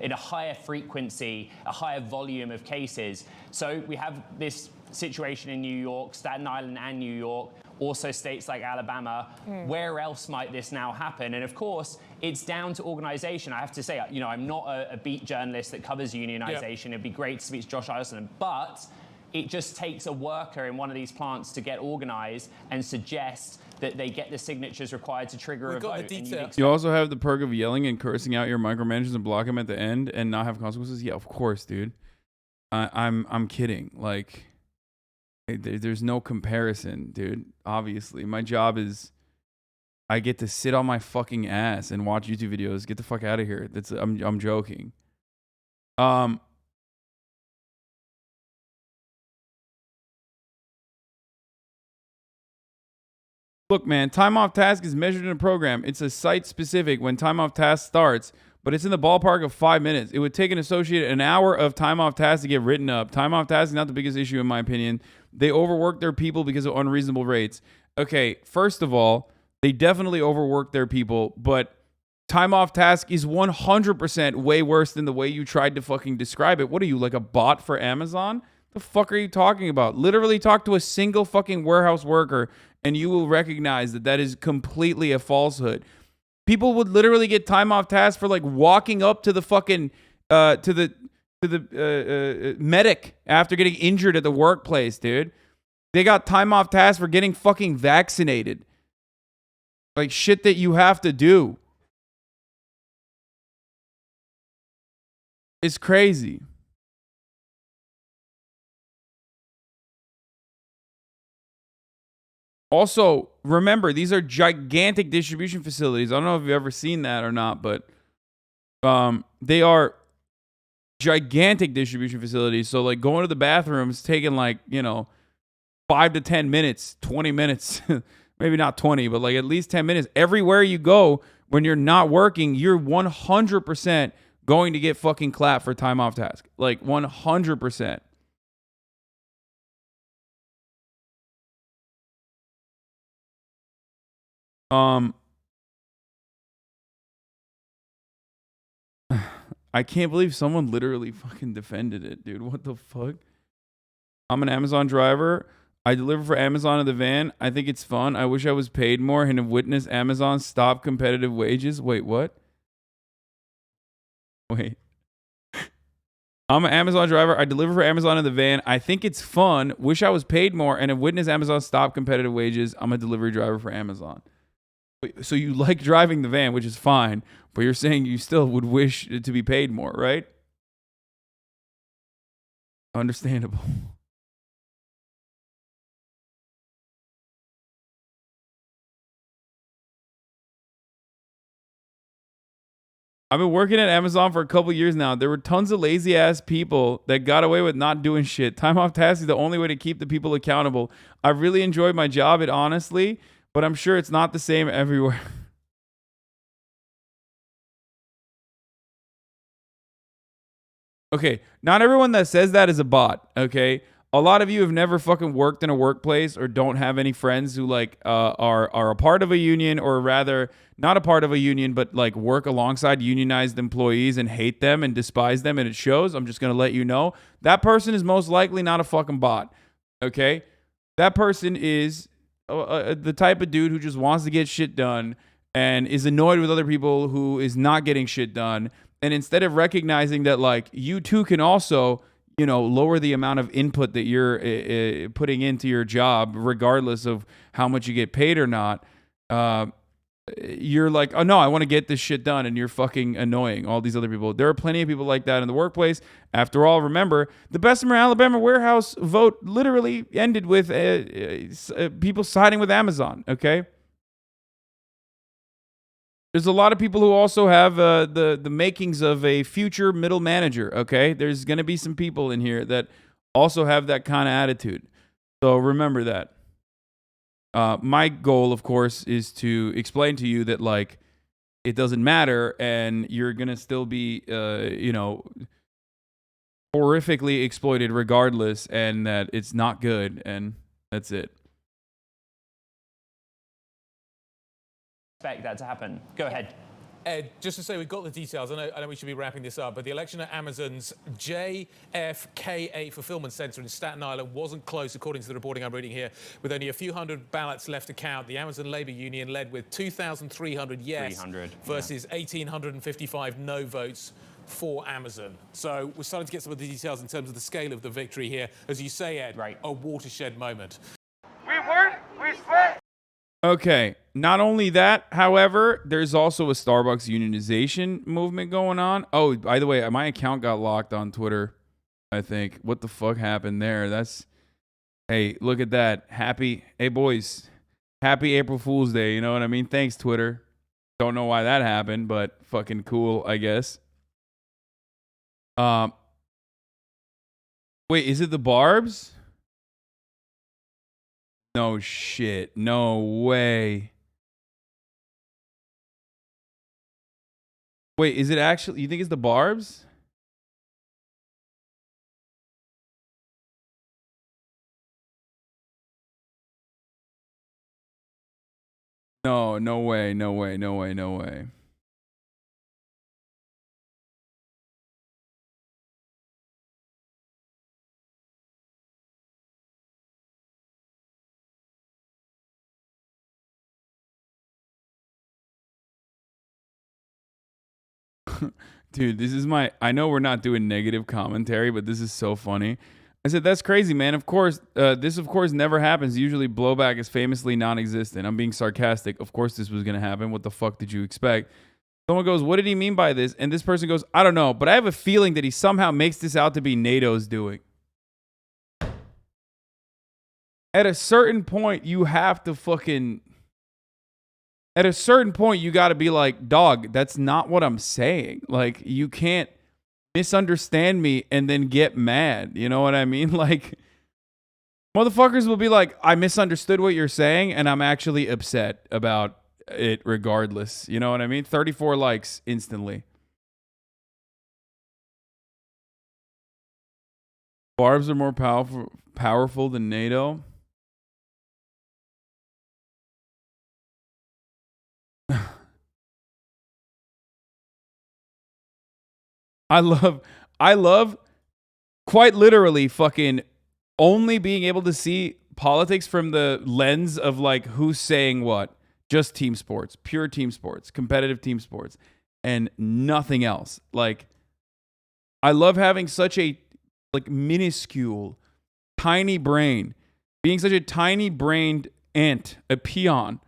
in a higher frequency, a higher volume of cases. So we have this situation in New York, Staten Island and New York, also states like Alabama. Where else might this now happen? And of course, it's down to organization. I have to say, you know, I'm not a beat journalist that covers unionization. It'd be great to speak to Josh Iselson, but it just takes a worker in one of these plants to get organized and suggest that they get the signatures required to trigger a vote. You also have the perk of yelling and cursing out your micromanagers and block them at the end and not have consequences. Yeah, of course, dude. I'm kidding. Like, there's no comparison, dude. Obviously, my job is I get to sit on my fucking ass and watch YouTube videos. Get the fuck out of here. I'm joking. Look, man, time off task is measured in a program. It's a site specific when time off task starts, but it's in the ballpark of 5 minutes. It would take an associate an hour of time off task to get written up. Time off task is not the biggest issue in my opinion. They overwork their people because of unreasonable rates. Okay, first of all, they definitely overwork their people, but time off task is 100% way worse than the way you tried to fucking describe it. What are you, like a bot for Amazon? The fuck are you talking about? Literally talk to a single fucking warehouse worker and you will recognize that that is completely a falsehood. People would literally get time off task for like walking up to the fucking to the medic after getting injured at the workplace, dude. They got time off task for getting fucking vaccinated. Like shit that you have to do. It's crazy. Also, remember, these are gigantic distribution facilities. I don't know if you've ever seen that or not, but they are gigantic distribution facilities. So, like, going to the bathroom is taking, like, you know, 5 to 10 minutes, 20 minutes. Maybe not 20, but, like, at least 10 minutes. Everywhere you go, when you're not working, you're 100% going to get fucking clapped for time off task. Like, 100%. I can't believe someone literally fucking defended it, dude. What the fuck? I'm an Amazon driver. I deliver for Amazon in the van. I think it's fun. I wish I was paid more and have witnessed Amazon stop competitive wages. Wait, what? Wait. I'm an Amazon driver. I deliver for Amazon in the van. I think it's fun. Wish I was paid more and have witnessed Amazon stop competitive wages. I'm a delivery driver for Amazon. So you like driving the van, which is fine, but you're saying you still would wish to be paid more, right? Understandable. I've been working at Amazon for a couple years now. There were tons of lazy ass people that got away with not doing shit. Time off task is the only way to keep the people accountable. I really enjoyed my job, honestly, but I'm sure it's not the same everywhere. Okay, not everyone that says that is a bot, okay? A lot of you have never fucking worked in a workplace or don't have any friends who like are a part of a union, or rather not a part of a union, but like work alongside unionized employees and hate them and despise them, and it shows. I'm just going to let you know. That person is most likely not a fucking bot, okay? That person is the type of dude who just wants to get shit done and is annoyed with other people who is not getting shit done. And instead of recognizing that, like, you too can also, you know, lower the amount of input that you're putting into your job, regardless of how much you get paid or not, you're like, oh no, I want to get this shit done, and you're fucking annoying all these other people. There are plenty of people like that in the workplace. After all, remember, the Bessemer, Alabama warehouse vote literally ended with people siding with Amazon, okay? There's a lot of people who also have the makings of a future middle manager, okay? There's going to be some people in here that also have that kind of attitude. So remember that. My goal, of course, is to explain to you that, like, it doesn't matter and you're going to still be, horrifically exploited regardless, and that it's not good, and that's it. Expect that to happen. Go ahead. Ed, just to say we've got the details. I know we should be wrapping this up, but the election at Amazon's JFK fulfillment center in Staten Island wasn't close, according to the reporting I'm reading here. With only a few hundred ballots left to count, the Amazon Labor Union led with 2,300 yes versus 1,855 no votes for Amazon. So we're starting to get some of the details in terms of the scale of the victory here. As you say, Ed, a watershed moment. We work, we sweat. Okay, not only that, however, there's also a Starbucks unionization movement going on. Oh, by the way, my account got locked on Twitter, I think. What the fuck happened there? Hey, look at that. Hey, boys, happy April Fool's Day, you know what I mean? Thanks, Twitter. Don't know why that happened, but fucking cool, I guess. Wait, is it the Barbs? No shit. No way. Wait, is it actually... You think it's the Barbs? No, no way. No way. No way. No way. Dude, this is I know we're not doing negative commentary, but this is so funny. I said, that's crazy, man. Of course, this of course never happens. Usually blowback is famously non-existent. I'm being sarcastic. Of course this was going to happen. What the fuck did you expect? Someone goes, what did he mean by this? And this person goes, I don't know, but I have a feeling that he somehow makes this out to be NATO's doing. At a certain point, you have to fucking... At a certain point, you got to be like, dog, that's not what I'm saying. Like, you can't misunderstand me and then get mad. You know what I mean? Like, motherfuckers will be like, I misunderstood what you're saying, and I'm actually upset about it regardless. You know what I mean? 34 likes instantly. Barbs are more powerful than NATO. I love quite literally fucking only being able to see politics from the lens of like who's saying what. Just team sports, pure team sports, competitive team sports, and nothing else. Like, I love having such a like minuscule, tiny brain, being such a tiny brained ant, a peon,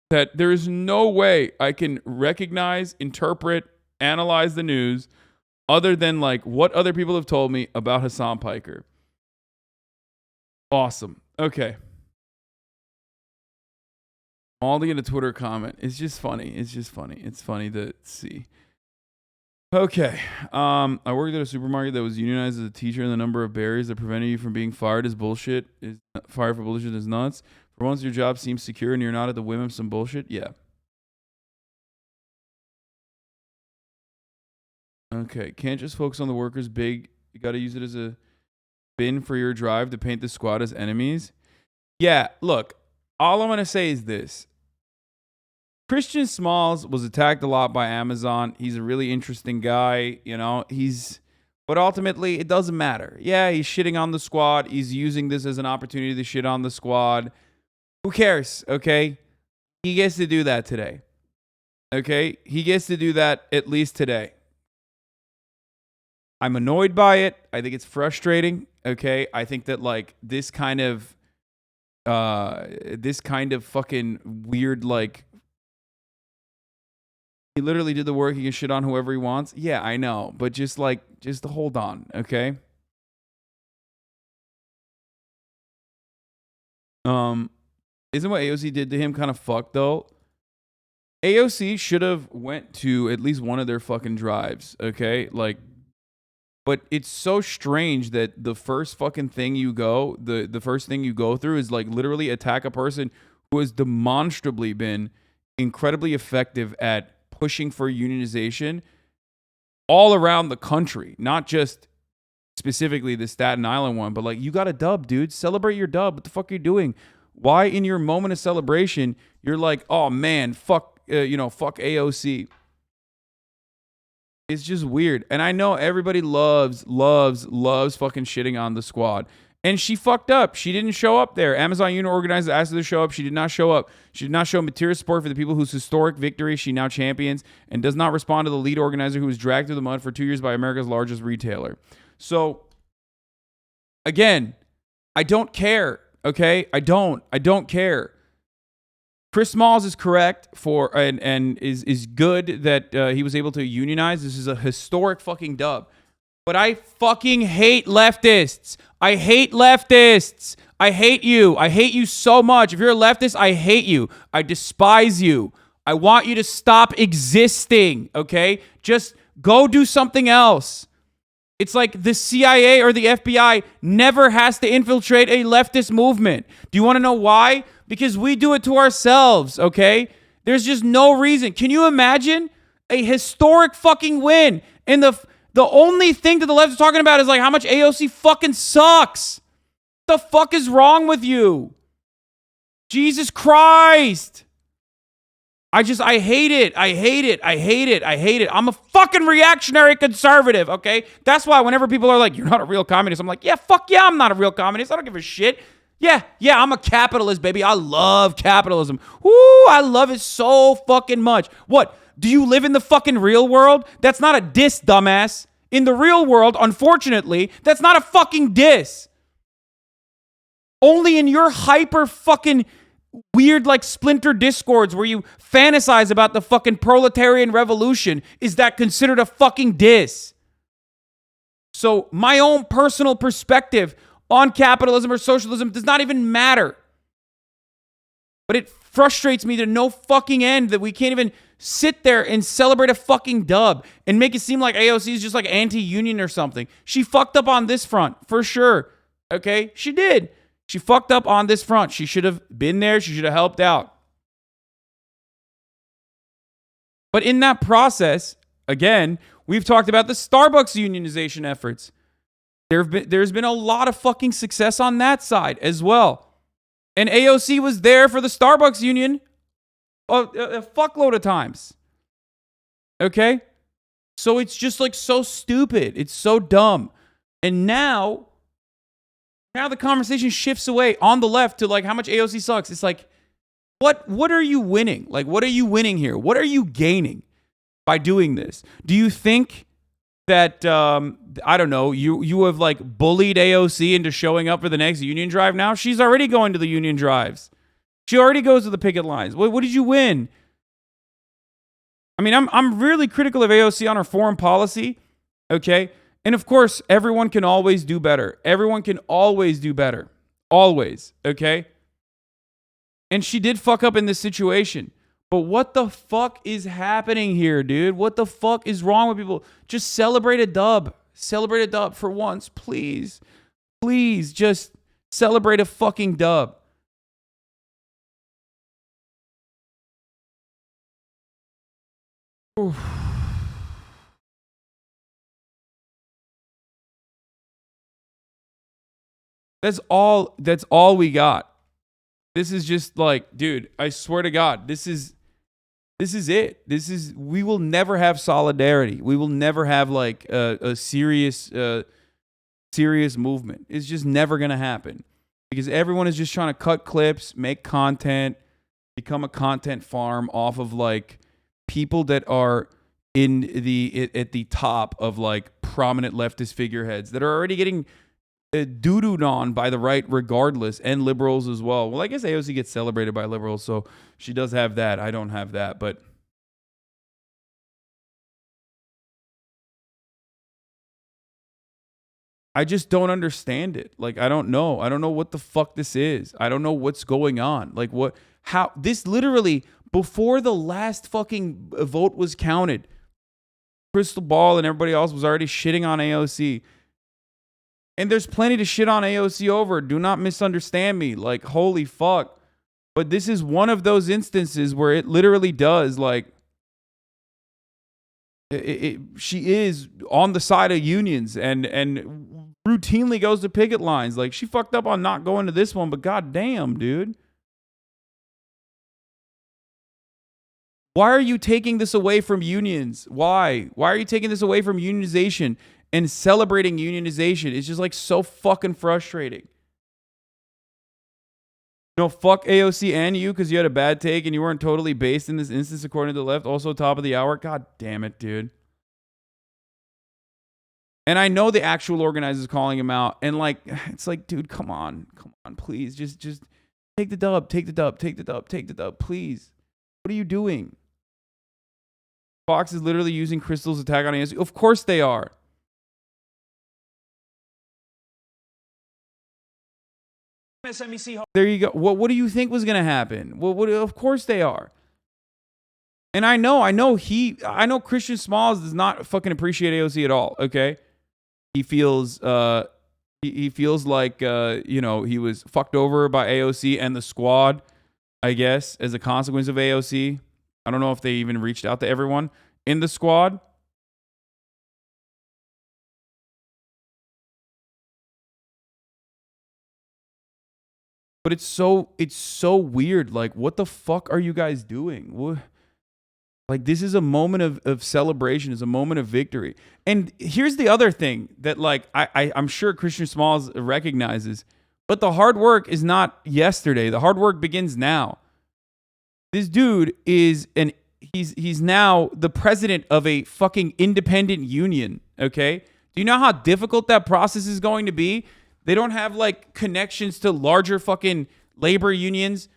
that there is no way I can recognize, interpret, analyze the news other than like what other people have told me about Hasan Piker. Awesome. Okay. Maldi in a Twitter comment. It's just funny. It's just funny. It's funny to see. Okay. I worked at a supermarket that was unionized as a teacher, and the number of barriers that prevented you from being fired is bullshit. Fired for bullshit is nuts. For once your job seems secure and you're not at the whim of some bullshit, yeah. Okay, can't just focus on the workers big. You got to use it as a bin for your drive to paint the squad as enemies. Yeah, look, all I'm going to say is this. Christian Smalls was attacked a lot by Amazon. He's a really interesting guy, you know. But ultimately, it doesn't matter. Yeah, he's shitting on the squad. He's using this as an opportunity to shit on the squad. Who cares, okay? He gets to do that today. Okay? He gets to do that at least today. I'm annoyed by it. I think it's frustrating, okay? I think that, like, this kind of this kind of fucking weird, like, he literally did the work. He can shit on whoever he wants. Yeah, I know. But just hold on, okay? Isn't what AOC did to him kind of fucked, though? AOC should have went to at least one of their fucking drives, okay? Like, but it's so strange that the first fucking thing you go, the first thing you go through is like literally attack a person who has demonstrably been incredibly effective at pushing for unionization all around the country, not just specifically the Staten Island one, but like, you got a dub, dude. Celebrate your dub. What the fuck are you doing? Why in your moment of celebration, you're like, oh man, fuck AOC. It's just weird. And I know everybody loves fucking shitting on the squad. And she fucked up. She didn't show up there. Amazon Union organizers asked her to show up. She did not show up. She did not show material support for the people whose historic victory she now champions, and does not respond to the lead organizer who was dragged through the mud for 2 years by America's largest retailer. So, again, I don't care, okay? I don't care. Chris Smalls is correct for and is good that he was able to unionize. This is a historic fucking dub. But I fucking hate leftists. I hate leftists. I hate you. I hate you so much. If you're a leftist, I hate you. I despise you. I want you to stop existing, okay? Just go do something else. It's like the CIA or the FBI never has to infiltrate a leftist movement. Do you want to know why? Because we do it to ourselves, okay? There's just no reason. Can you imagine a historic fucking win? And the only thing that the left is talking about is like how much AOC fucking sucks. What the fuck is wrong with you? Jesus Christ. I hate it. I hate it. I hate it. I hate it. I'm a fucking reactionary conservative, okay? That's why whenever people are like, you're not a real communist, I'm like, yeah, fuck yeah, I'm not a real communist. I don't give a shit. Yeah, I'm a capitalist, baby. I love capitalism. Woo, I love it so fucking much. What? Do you live in the fucking real world? That's not a diss, dumbass. In the real world, unfortunately, that's not a fucking diss. Only in your hyper fucking weird like splinter discords where you fantasize about the fucking proletarian revolution is that considered a fucking diss. So my own personal perspective on capitalism or socialism does not even matter. But it frustrates me to no fucking end that we can't even sit there and celebrate a fucking dub and make it seem like AOC is just like anti-union or something. She fucked up on this front, for sure. Okay? She did. She fucked up on this front. She should have been there. She should have helped out. But in that process, again, we've talked about the Starbucks unionization efforts. There's been a lot of fucking success on that side as well. And AOC was there for the Starbucks union a fuckload of times. Okay? So it's just like so stupid. It's so dumb. And now the conversation shifts away on the left to like how much AOC sucks. It's like, what are you winning? Like, what are you winning here? What are you gaining by doing this? Do you think that, I don't know, you have like bullied AOC into showing up for the next union drive now? She's already going to the union drives. She already goes to the picket lines. What did you win? I mean, I'm really critical of AOC on her foreign policy, okay? And of course, everyone can always do better. Everyone can always do better. Always, okay? And she did fuck up in this situation. But what the fuck is happening here, dude? What the fuck is wrong with people? Just celebrate a dub. Celebrate a dub for once, please. Please, just celebrate a fucking dub. Oof. That's all we got. This is just like, dude, I swear to God, this is it. We will never have solidarity. We will never have like a serious movement. It's just never going to happen because everyone is just trying to cut clips, make content, become a content farm off of like people that are at the top of like prominent leftist figureheads that are already getting doo-dooed on by the right regardless, and liberals as well. Well, I guess AOC gets celebrated by liberals, so she does have that. I don't have that, but I just don't understand it. Like, I don't know. I don't know what the fuck this is. I don't know what's going on. Like, how this literally, before the last fucking vote was counted, Crystal Ball and everybody else was already shitting on AOC. And there's plenty to shit on AOC over. Do not misunderstand me. Like, holy fuck. But this is one of those instances where it literally does, like, she is on the side of unions and routinely goes to picket lines. Like, she fucked up on not going to this one, but goddamn, dude. Why are you taking this away from unions? Why? Why are you taking this away from unionization and celebrating unionization? It's just like so fucking frustrating. No, fuck AOC and you because you had a bad take and you weren't totally based in this instance according to the left. Also top of the hour. God damn it, dude. And I know the actual organizers calling him out. And like, it's like, dude, come on, please. Just take the dub, take the dub, take the dub, take the dub, please. What are you doing? Fox is literally using Crystal's attack on AOC. Of course they are. There you go. What do you think was going to happen? Well, of course they are. And I know Christian Smalls does not fucking appreciate AOC at all. Okay. He feels, he feels like, he was fucked over by AOC and the squad, I guess, as a consequence of AOC. I don't know if they even reached out to everyone in the squad. But it's so weird. Like, what the fuck are you guys doing? What? Like, this is a moment of celebration. It's a moment of victory. And here's the other thing that, like, I'm sure Christian Smalls recognizes, but the hard work is not yesterday. The hard work begins now. This dude is he's now the president of a fucking independent union, okay? Do you know how difficult that process is going to be? They don't have, like, connections to larger fucking labor unions.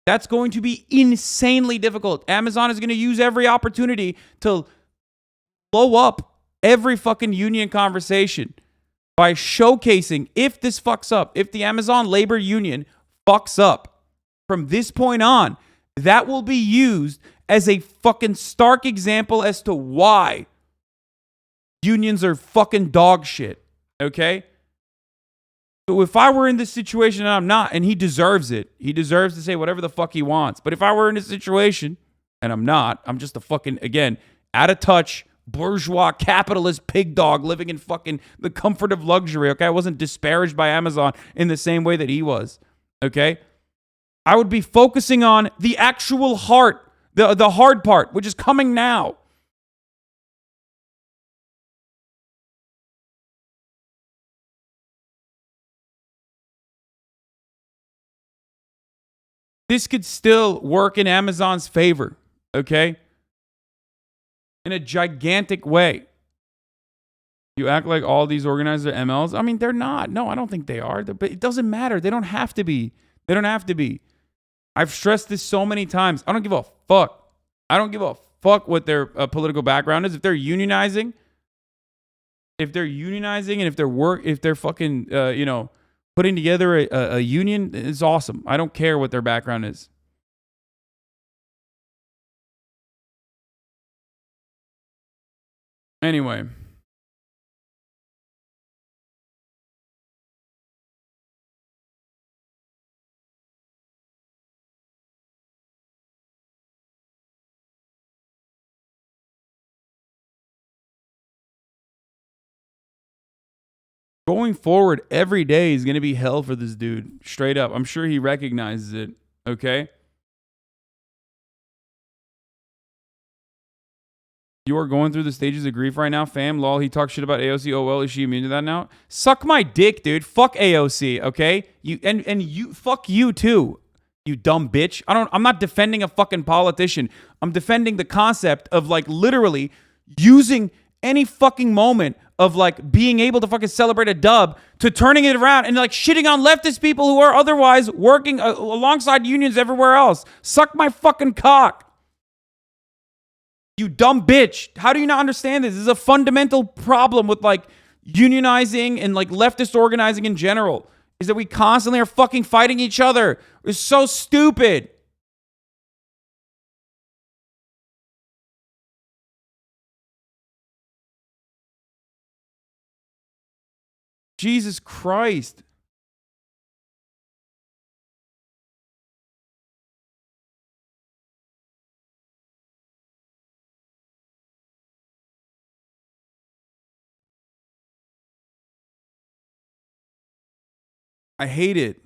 That's going to be insanely difficult. Amazon is going to use every opportunity to blow up every fucking union conversation by showcasing, if this fucks up, if the Amazon labor union fucks up from this point on, that will be used as a fucking stark example as to why unions are fucking dog shit. Okay? So if I were in this situation and I'm not, and he deserves it, he deserves to say whatever the fuck he wants. But if I were in this situation and I'm not, I'm just a fucking, again, out of touch, bourgeois, capitalist pig dog living in fucking the comfort of luxury. Okay? I wasn't disparaged by Amazon in the same way that he was. Okay? I would be focusing on the actual heart, the hard part, which is coming now. This could still work in Amazon's favor, okay? In a gigantic way. You act like all these organizers are MLs. I mean, they're not. No, I don't think they are. But it doesn't matter. They don't have to be. They don't have to be. I've stressed this so many times. I don't give a fuck. I don't give a fuck what their political background is. If they're unionizing, and if they're fucking, putting together a union, is awesome. I don't care what their background is. Anyway. Going forward, every day is going to be hell for this dude. Straight up. I'm sure he recognizes it. Okay? You are going through the stages of grief right now, fam. Lol, he talks shit about AOC. Oh, well, is she immune to that now? Suck my dick, dude. Fuck AOC, okay? You fuck you too, you dumb bitch. I'm not defending a fucking politician. I'm defending the concept of, like, literally using any fucking moment of like being able to fucking celebrate a dub to turning it around and like shitting on leftist people who are otherwise working alongside unions everywhere else. Suck my fucking cock. You dumb bitch. How do you not understand this? This is a fundamental problem with like unionizing and like leftist organizing in general, is that we constantly are fucking fighting each other. It's so stupid. Jesus Christ. I hate it.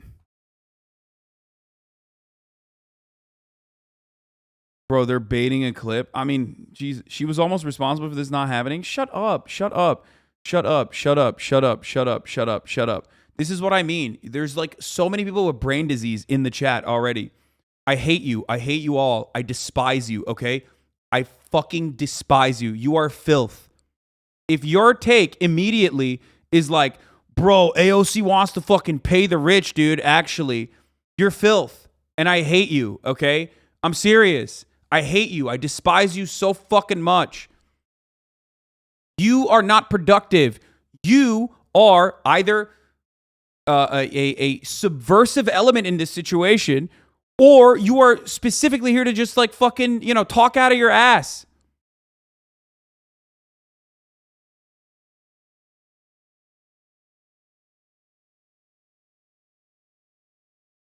Bro, they're baiting a clip. I mean, geez, she was almost responsible for this not happening. Shut up. Shut up. Shut up. Shut up. Shut up. Shut up. Shut up. Shut up. This is what I mean. There's like so many people with brain disease in the chat already. I hate you. I hate you all. I despise you, okay? I fucking despise you. You are filth. If your take immediately is like, bro, AOC wants to fucking pay the rich, dude, actually, you're filth. And I hate you, okay? I'm serious. I hate you. I despise you so fucking much. You are not productive. You are either a subversive element in this situation, or you are specifically here to just like fucking, you know, talk out of your ass.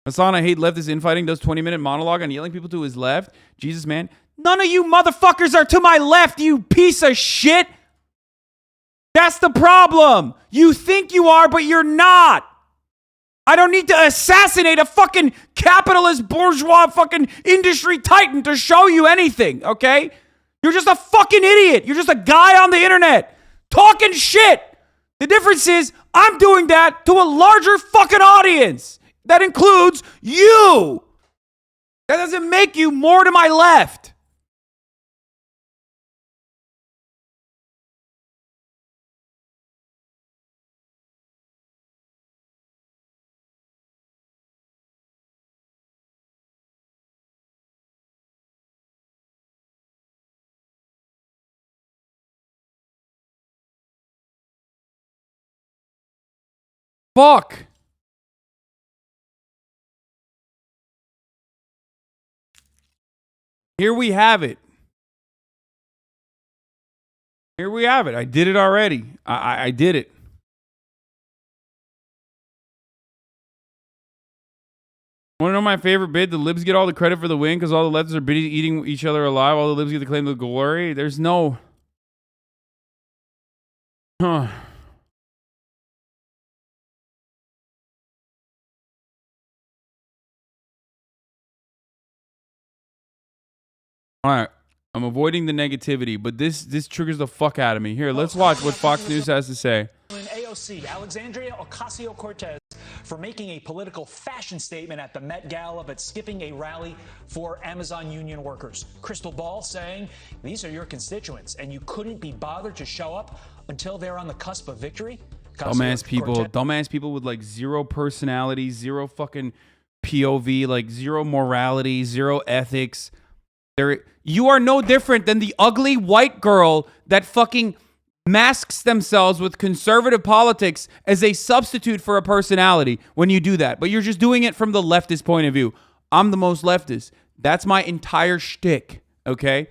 Hasan, I hate leftist infighting, does 20-minute monologue on yelling people to his left. Jesus, man. None of you motherfuckers are to my left, you piece of shit. That's the problem. You think you are, but you're not. I don't need to assassinate a fucking capitalist bourgeois fucking industry titan to show you anything, okay? You're just a fucking idiot. You're just a guy on the internet talking shit. The difference is I'm doing that to a larger fucking audience. That includes you. That doesn't make you more to my left. Fuck. Here we have it. Here we have it. I did it already. I did it. Want to know my favorite bit? The libs get all the credit for the win because all the leftists are busy eating each other alive. All the libs get the claim to glory. There's no... Huh. All right. I'm avoiding the negativity, but this triggers the fuck out of me. Here, let's watch what Fox News has to say. AOC, Alexandria Ocasio-Cortez, for making a political fashion statement at the Met Gala, but skipping a rally for Amazon union workers. Crystal Ball saying, these are your constituents, and you couldn't be bothered to show up until they're on the cusp of victory? Dumbass people with like zero personality, zero fucking POV, like zero morality, zero ethics. You are no different than the ugly white girl that fucking masks themselves with conservative politics as a substitute for a personality when you do that. But you're just doing it from the leftist point of view. I'm the most leftist. That's my entire shtick, okay?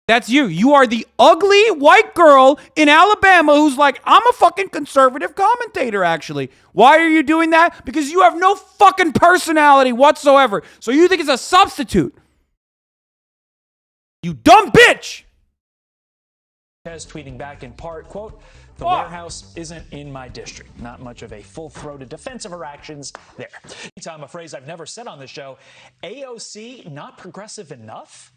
That's you. You are the ugly white girl in Alabama who's like, I'm a fucking conservative commentator, actually. Why are you doing that? Because you have no fucking personality whatsoever. So you think it's a substitute. You dumb bitch! Tweeting back in part, quote, the warehouse isn't in my district. Not much of a full-throated defense of her actions there. Meantime, a phrase I've never said on this show, AOC not progressive enough?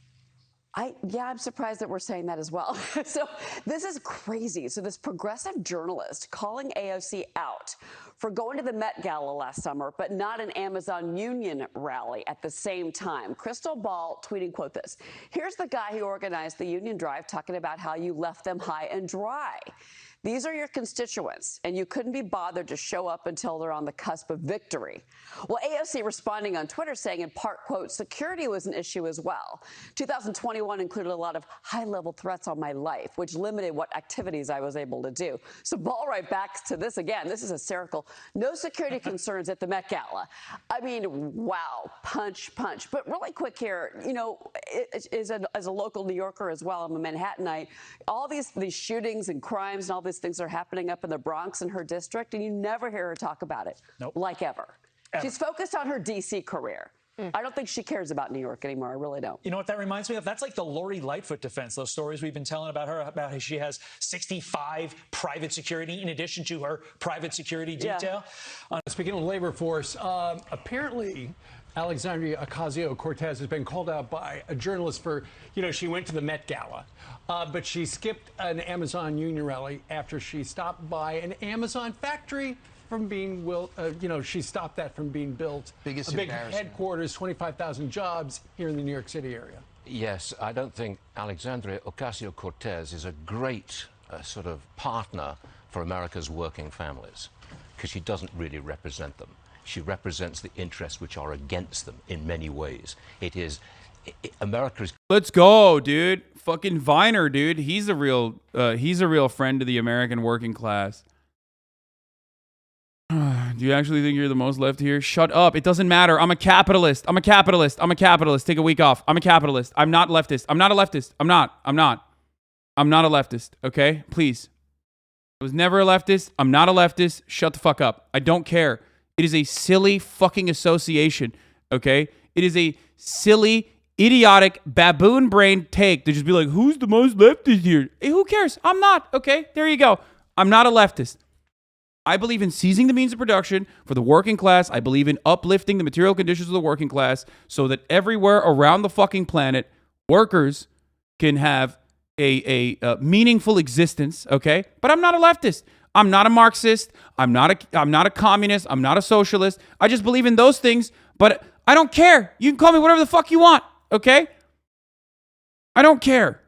I'm surprised that we're saying that as well. So this is crazy. So this progressive journalist calling AOC out for going to the Met Gala last summer, but not an Amazon union rally at the same time. Crystal Ball tweeting, quote this, here's the guy who organized the union drive talking about how you left them high and dry. These are your constituents, and you couldn't be bothered to show up until they're on the cusp of victory. Well, AOC responding on Twitter saying, in part, quote, security was an issue as well. 2021 included a lot of high-level threats on my life, which limited what activities I was able to do. So Ball right back to this again. This is hysterical. No security concerns at the Met Gala. I mean, wow, punch. But really quick here, you know, as a local New Yorker as well, I'm a Manhattanite, all these shootings and crimes and all these things are happening up in the Bronx in her district, and you never hear her talk about it, like ever. She's focused on her D.C. career. I don't think she cares about New York anymore. I really don't. You know what that reminds me of? That's like the Lori Lightfoot defense, those stories we've been telling about her, about how she has 65 private security in addition to her private security detail. Speaking of the labor force, apparently Alexandria Ocasio-Cortez has been called out by a journalist for, you know, she went to the Met Gala, but she skipped an Amazon union rally after she stopped by an Amazon factory from being, she stopped that from being built. Biggest a big headquarters, 25,000 jobs here in the New York City area. Yes, I don't think Alexandria Ocasio-Cortez is a great sort of partner for America's working families, because she doesn't really represent them. She represents the interests which are against them in many ways. America is... Let's go, dude. Fucking Viner, dude. He's a real friend to the American working class. Do you actually think you're the most left here? Shut up. It doesn't matter. I'm a capitalist. I'm a capitalist. Take a week off. I'm a capitalist. I'm not leftist. I'm not a leftist. I'm not a leftist. Okay? Please. I was never a leftist. I'm not a leftist. Shut the fuck up. I don't care. It is a silly fucking association. Okay? It is a silly, idiotic, baboon brain take to just be like, who's the most leftist here? Hey, who cares? I'm not. Okay? There you go. I'm not a leftist. I believe in seizing the means of production for the working class. I believe in uplifting the material conditions of the working class so that everywhere around the fucking planet, workers can have a meaningful existence, okay? But I'm not a leftist. I'm not a Marxist. I'm not a communist. I'm not a socialist. I just believe in those things, but I don't care. You can call me whatever the fuck you want, okay? I don't care.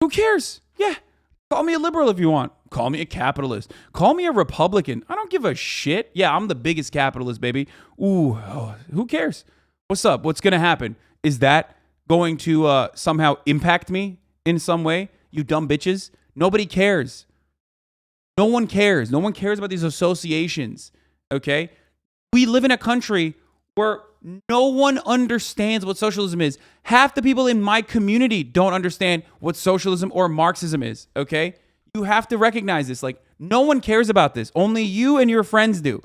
Who cares? Yeah. Call me a liberal if you want. Call me a capitalist. Call me a Republican. I don't give a shit. Yeah, I'm the biggest capitalist, baby. Ooh, who cares? What's up? What's going to happen? Is that going to somehow impact me in some way? You dumb bitches. Nobody cares. No one cares. No one cares about these associations, okay? We live in a country where no one understands what socialism is. Half the people in my community don't understand what socialism or Marxism is, okay? You have to recognize this. Like, no one cares about this. Only you and your friends do.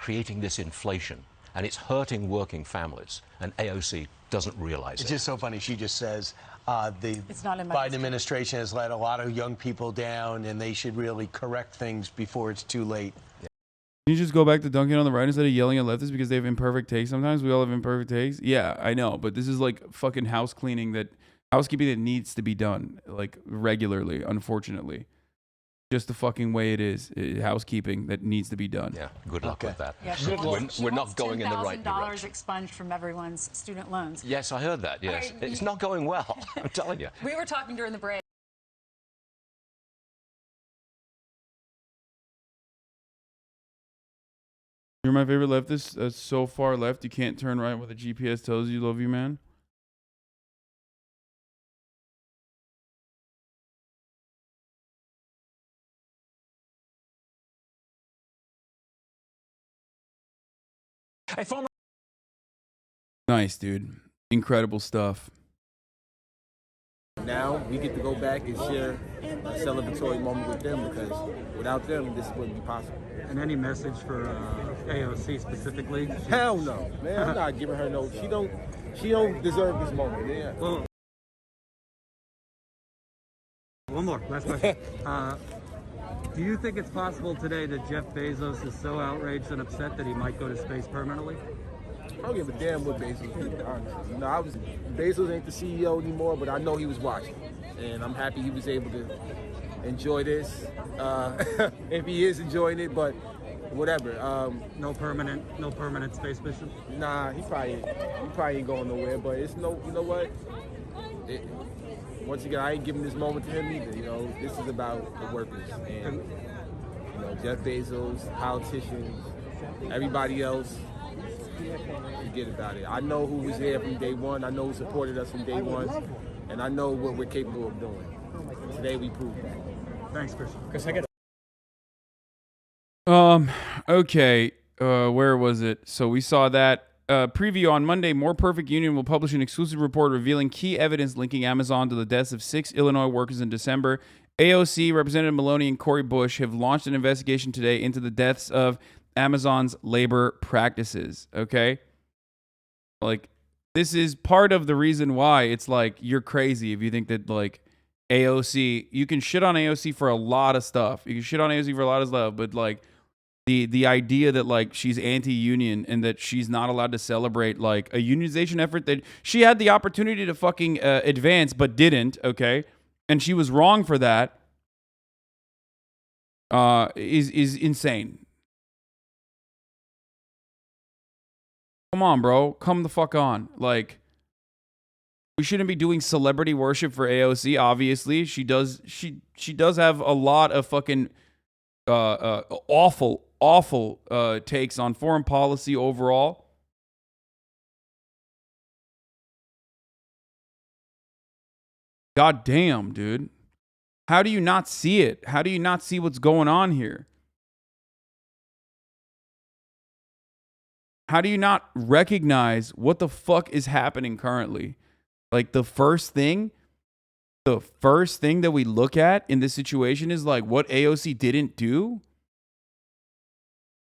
creating this inflation, and it's hurting working families, and AOC doesn't realize it. It's just so funny. She just says the Biden administration has let a lot of young people down, and they should really correct things before it's too late. Can you just go back to dunking on the right instead of yelling at leftists because they have imperfect takes sometimes? We all have imperfect takes. Yeah, I know, but this is like fucking housekeeping that needs to be done like regularly, unfortunately. Just the fucking way it is. Housekeeping that needs to be done. Yeah, good luck with that. Yeah, we're not going in the right $10,000 direction. expunged from everyone's student loans. Yes, I heard that, yes. It's not going well, I'm telling you. We were talking during the break. You're my favorite leftist. That's so far left you can't turn right when the GPS tells you love you, man. Nice, dude. Incredible stuff. now we get to go back and share a celebratory moment with them, because without them, this wouldn't be possible. And any message for AOC specifically? Hell no, man. I'm not giving her no. She don't deserve this moment. Yeah. Well, one more, last question. Do you think it's possible today that Jeff Bezos is so outraged and upset that he might go to space permanently? I don't give a damn what Bezos did, honestly. You know, Bezos ain't the CEO anymore, but I know he was watching. And I'm happy he was able to enjoy this, if he is enjoying it, but whatever. No permanent space mission? Nah, he probably ain't going nowhere, but it's no, you know what? Once again, I ain't giving this moment to him either. You know, this is about the workers. And, you know, Jeff Bezos, politicians, everybody else, forget about it. I know who was there from day one. I know who supported us from day one. And I know what we're capable of doing. Today we proved that. Thanks, Christian. Okay. Where was it? So we saw that. Preview on Monday, More Perfect Union will publish an exclusive report revealing key evidence linking Amazon to the deaths of 6 Illinois workers in December. AOC, Representative Maloney, and Cori Bush have launched an investigation today into the deaths of Amazon's labor practices. Okay? Like, this is part of the reason why it's like you're crazy if you think that, like, AOC, you can shit on AOC for a lot of stuff. You can shit on AOC for a lot of stuff, but, like, the idea that, like, she's anti-union and that she's not allowed to celebrate, like, a unionization effort that she had the opportunity to fucking advance but didn't, okay? And she was wrong for that, is insane. Come on, bro. Come the fuck on. Like, we shouldn't be doing celebrity worship for AOC, obviously. She does have a lot of fucking awful takes on foreign policy overall. God damn, dude. How do you not see it? How do you not see what's going on here? How do you not recognize what the fuck is happening currently? Like, the first thing that we look at in this situation is, like, what AOC didn't do.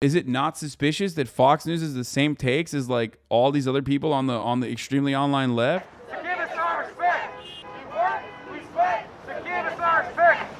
Is it not suspicious that Fox News is the same takes as, like, all these other people on the extremely online left? So give us our respect. We work, we sweat, so give us our respect.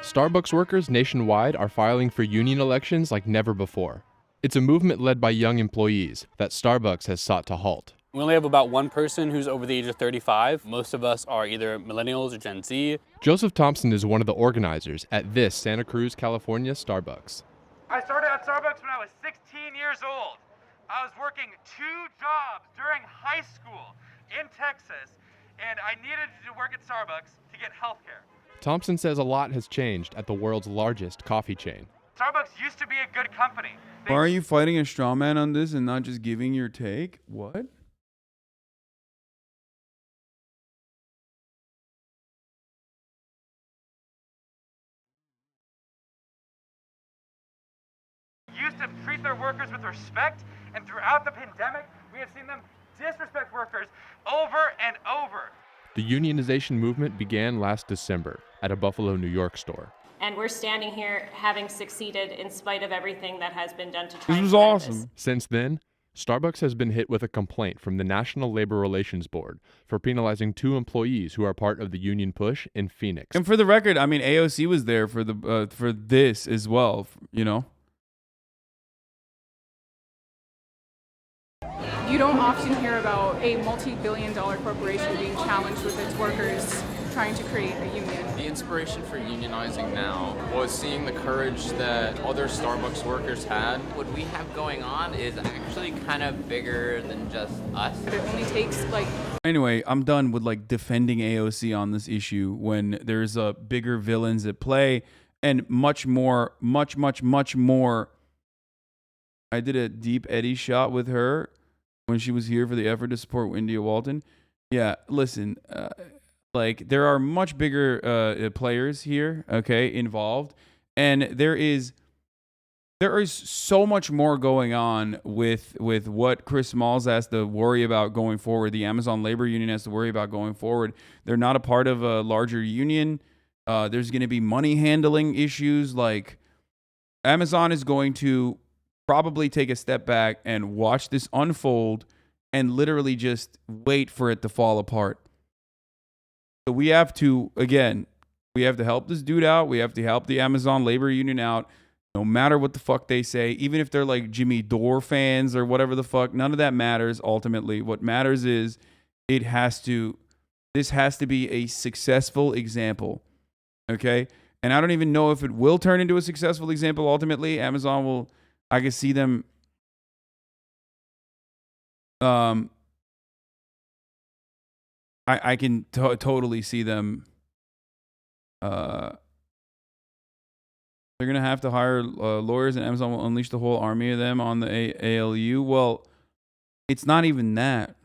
Starbucks workers nationwide are filing for union elections like never before. It's a movement led by young employees that Starbucks has sought to halt. We only have about one person who's over the age of 35. Most of us are either millennials or Gen Z. Joseph Thompson is one of the organizers at this Santa Cruz, California Starbucks. I started at Starbucks when I was 16 years old. I was working 2 jobs during high school in Texas, and I needed to work at Starbucks to get health care. Thompson says a lot has changed at the world's largest coffee chain. Starbucks used to be a good company. Why are you fighting a straw man on this and not just giving your take? What? Used to treat their workers with respect, and throughout the pandemic, we have seen them disrespect workers over and over. The unionization movement began last December at a Buffalo, New York store. And we're standing here having succeeded in spite of everything that has been done to try This and was prevent awesome. this. Since then, Starbucks has been hit with a complaint from the National Labor Relations Board for penalizing 2 employees who are part of the union push in Phoenix. And for the record, I mean, AOC was there for the for this as well, you know? You don't often hear about a multi-billion-dollar corporation being challenged with its workers trying to create a union. The inspiration for unionizing now was seeing the courage that other Starbucks workers had. What we have going on is actually kind of bigger than just us. It only takes like... Anyway, I'm done with, like, defending AOC on this issue when there's bigger villains at play and much more. I did a Deep Eddie shot with her when she was here for the effort to support India Walton. Yeah, listen, like, there are much bigger players here, okay, involved, and there is there is so much more going on with what Chris Smalls has to worry about going forward. The Amazon labor union has to worry about going forward. They're not a part of a larger union. There's going to be money handling issues. Like, Amazon is going to probably take a step back and watch this unfold and literally just wait for it to fall apart. So we have to, again, we have to help this dude out. We have to help the Amazon labor union out. No matter what the fuck they say, even if they're like Jimmy Dore fans or whatever the fuck, none of that matters ultimately. What matters is this has to be a successful example. Okay? And I don't even know if it will turn into a successful example ultimately. Amazon will, I can see them I can totally see them they're going to have to hire lawyers, and Amazon will unleash the whole army of them on the ALU. Well, it's not even that.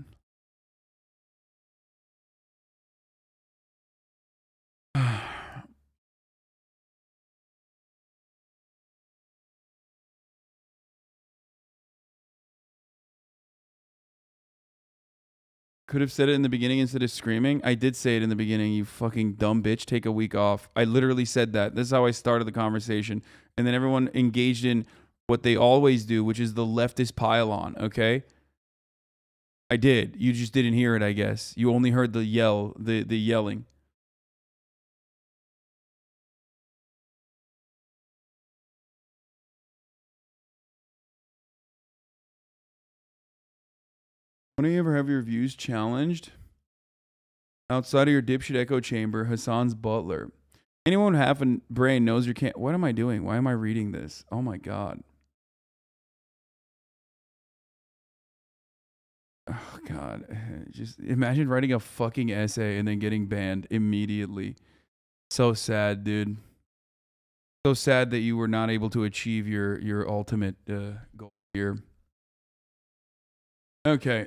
Could have said it in the beginning instead of screaming. I did say it in the beginning. You fucking dumb bitch. Take a week off. I literally said that. This is how I started the conversation. And then everyone engaged in what they always do, which is the leftist pile-on, okay? I did. You just didn't hear it, I guess. You only heard the yelling. When do you ever have your views challenged? Outside of your dipshit echo chamber, Hasan's butler. Anyone with half a brain knows you can't. What am I doing? Why am I reading this? Oh my God. Oh God. Just imagine writing a fucking essay and then getting banned immediately. So sad, dude. So sad that you were not able to achieve your ultimate goal here. Okay.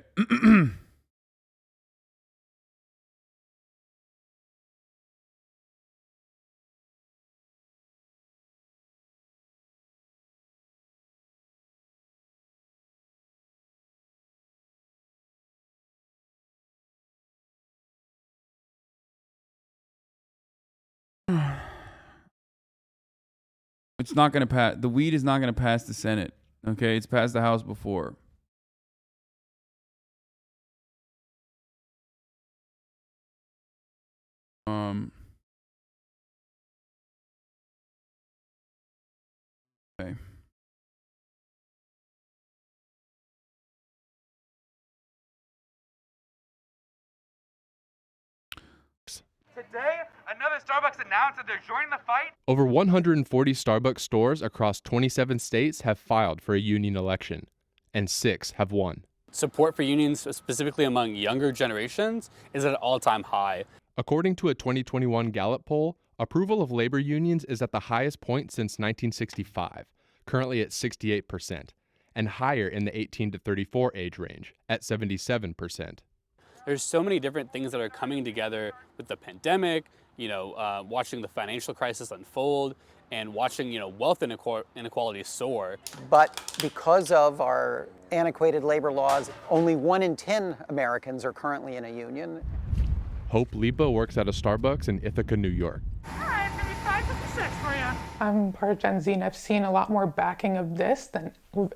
It's not going to pass. The weed is not going to pass the Senate. Okay? It's passed the House before. Okay. Today, another Starbucks announced that they're joining the fight. Over 140 Starbucks stores across 27 states have filed for a union election, and 6 have won. Support for unions, specifically among younger generations, is at an all-time high. According to a 2021 Gallup poll, approval of labor unions is at the highest point since 1965, currently at 68%, and higher in the 18 to 34 age range at 77%. There's so many different things that are coming together with the pandemic, watching the financial crisis unfold, and watching, wealth inequality soar. But because of our antiquated labor laws, only 1 in 10 Americans are currently in a union. Hope Lipa works at a Starbucks in Ithaca, New York. I'm part of Gen Z, and I've seen a lot more backing of this than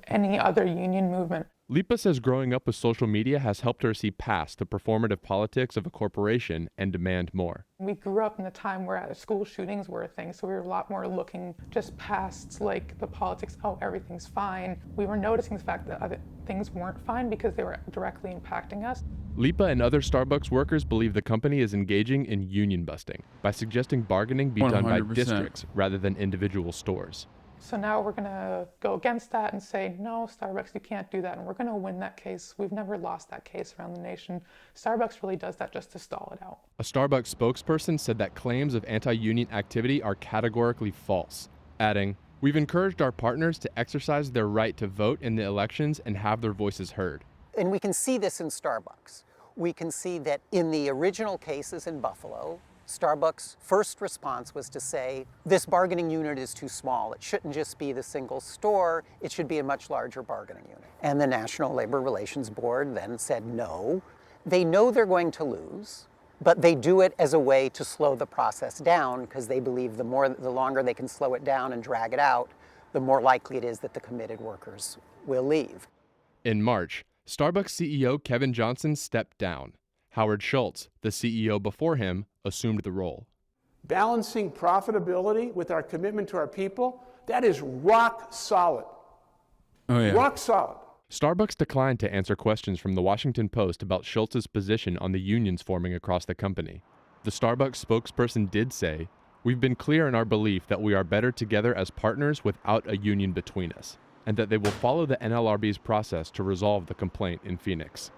any other union movement. Lipa says growing up with social media has helped her see past the performative politics of a corporation and demand more. We grew up in a time where school shootings were a thing, so we were a lot more looking just past like the politics, oh, everything's fine. We were noticing the fact that other things weren't fine because they were directly impacting us. Lipa and other Starbucks workers believe the company is engaging in union busting by suggesting bargaining be 100%. Done by districts rather than individual stores. So now we're going to go against that and say, no, Starbucks, you can't do that. And we're going to win that case. We've never lost that case around the nation. Starbucks really does that just to stall it out. A Starbucks spokesperson said that claims of anti-union activity are categorically false, adding, "We've encouraged our partners to exercise their right to vote in the elections and have their voices heard." And we can see this in Starbucks. We can see that in the original cases in Buffalo, Starbucks' first response was to say, this bargaining unit is too small. It shouldn't just be the single store. It should be a much larger bargaining unit. And the National Labor Relations Board then said no. They know they're going to lose, but they do it as a way to slow the process down because they believe the longer they can slow it down and drag it out, the more likely it is that the committed workers will leave. In March, Starbucks CEO Kevin Johnson stepped down. Howard Schultz, the CEO before him, assumed the role. Balancing profitability with our commitment to our people, that is rock solid. Oh, yeah. Rock solid. Starbucks declined to answer questions from the Washington Post about Schultz's position on the unions forming across the company. The Starbucks spokesperson did say, "We've been clear in our belief that we are better together as partners without a union between us, and that they will follow the NLRB's process to resolve the complaint in Phoenix."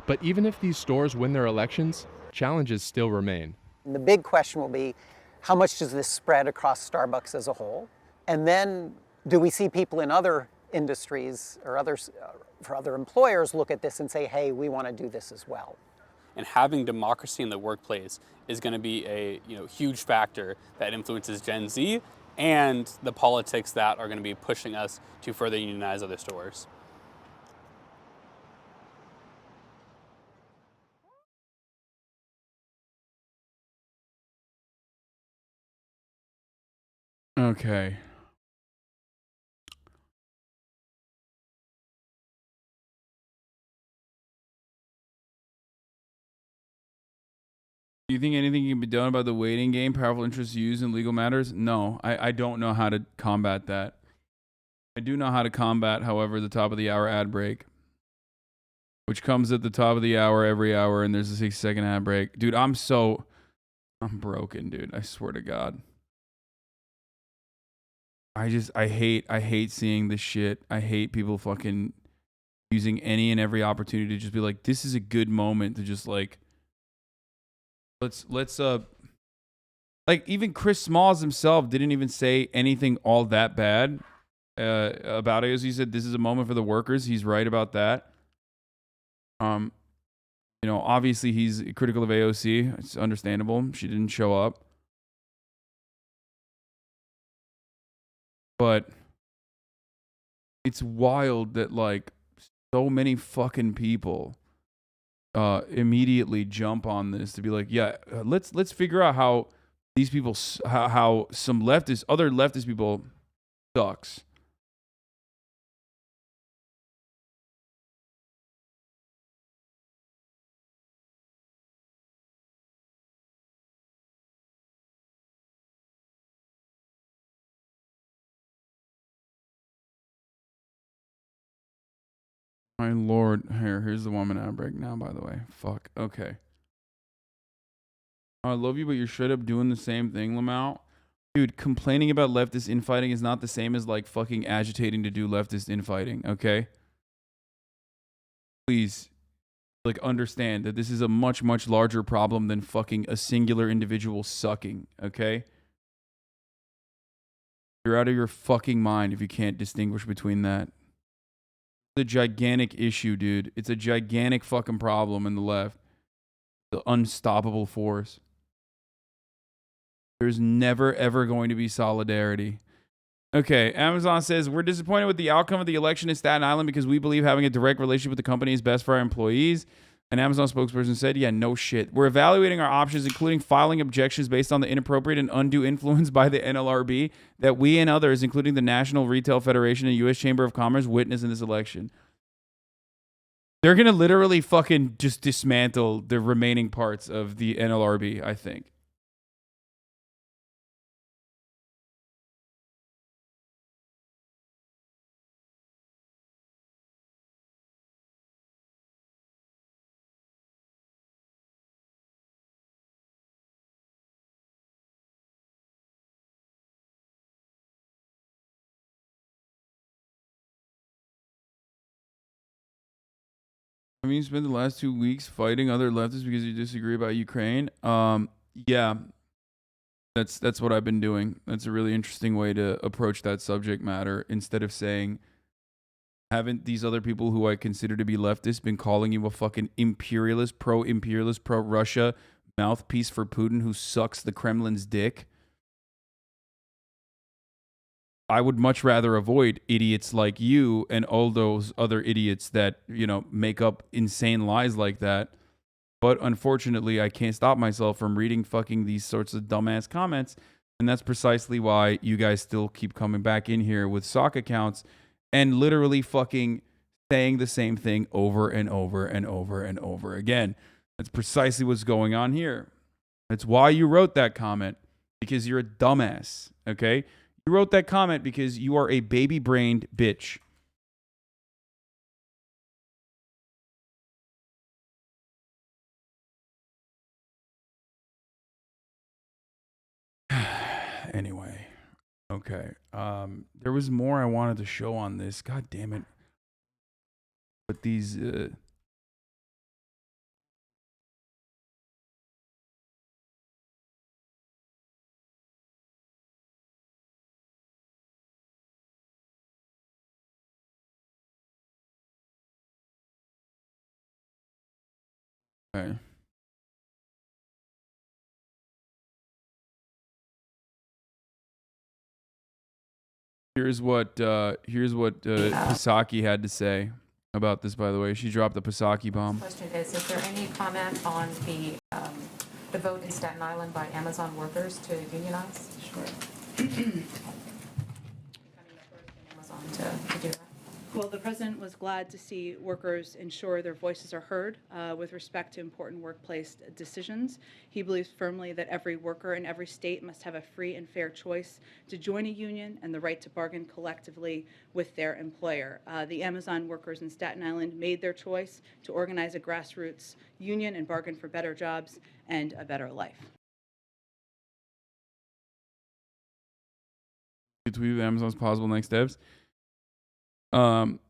But even if these stores win their elections, challenges still remain. And the big question will be, how much does this spread across Starbucks as a whole? And then do we see people in other industries or for other employers look at this and say, hey, we want to do this as well? And having democracy in the workplace is going to be a huge factor that influences Gen Z and the politics that are going to be pushing us to further unionize other stores. Okay. Do you think anything can be done about the waiting game powerful interests used in legal matters? No, I don't know how to combat that. I do know how to combat, however, the top of the hour ad break, which comes at the top of the hour every hour, and there's a 6-second ad break. Dude, I'm broken, dude. I swear to God. I hate seeing this shit. I hate people fucking using any and every opportunity to just be like, this is a good moment to just like, let's like even Chris Smalls himself didn't even say anything all that bad about it. As he said, this is a moment for the workers. He's right about that. Obviously he's critical of AOC. It's understandable. She didn't show up. But it's wild that like so many fucking people immediately jump on this to be like, yeah, let's figure out how these people, how some other leftist people sucks. My lord. Here's the woman outbreak now, by the way. Fuck. Okay. I love you, but you're straight up doing the same thing, Lamau. Dude, complaining about leftist infighting is not the same as like fucking agitating to do leftist infighting, okay? Please, like, understand that this is a much, much larger problem than fucking a singular individual sucking, okay? You're out of your fucking mind if you can't distinguish between that. It's a gigantic issue, dude. It's a gigantic fucking problem in the left. The unstoppable force. There's never, ever going to be solidarity. Okay, Amazon says, we're disappointed with the outcome of the election in Staten Island because we believe having a direct relationship with the company is best for our employees. An Amazon spokesperson said, yeah, no shit. We're evaluating our options, including filing objections based on the inappropriate and undue influence by the NLRB that we and others, including the National Retail Federation and U.S. Chamber of Commerce, witnessed in this election. They're going to literally fucking just dismantle the remaining parts of the NLRB, I think. I mean, you spent the last 2 weeks fighting other leftists because you disagree about Ukraine. Yeah, that's what I've been doing. That's a really interesting way to approach that subject matter. Instead of saying, haven't these other people who I consider to be leftists been calling you a fucking imperialist, pro-Russia, mouthpiece for Putin who sucks the Kremlin's dick. I would much rather avoid idiots like you and all those other idiots that, you know, make up insane lies like that. But unfortunately, I can't stop myself from reading fucking these sorts of dumbass comments. And that's precisely why you guys still keep coming back in here with sock accounts and literally fucking saying the same thing over and over and over and over again. That's precisely what's going on here. That's why you wrote that comment, because you're a dumbass, okay? You wrote that comment because you are a baby-brained bitch. Anyway, okay. There was more I wanted to show on this. God damn it. But these... Okay. Here's what Pisaki had to say about this, by the way. She dropped the Pisaki bomb. Question is there any comment on the vote in Staten Island by Amazon workers to unionize? Sure. Amazon to do that. Well, the president was glad to see workers ensure their voices are heard with respect to important workplace decisions. He believes firmly that every worker in every state must have a free and fair choice to join a union and the right to bargain collectively with their employer. The Amazon workers in Staten Island made their choice to organize a grassroots union and bargain for better jobs and a better life. Tweet Amazon's possible next steps.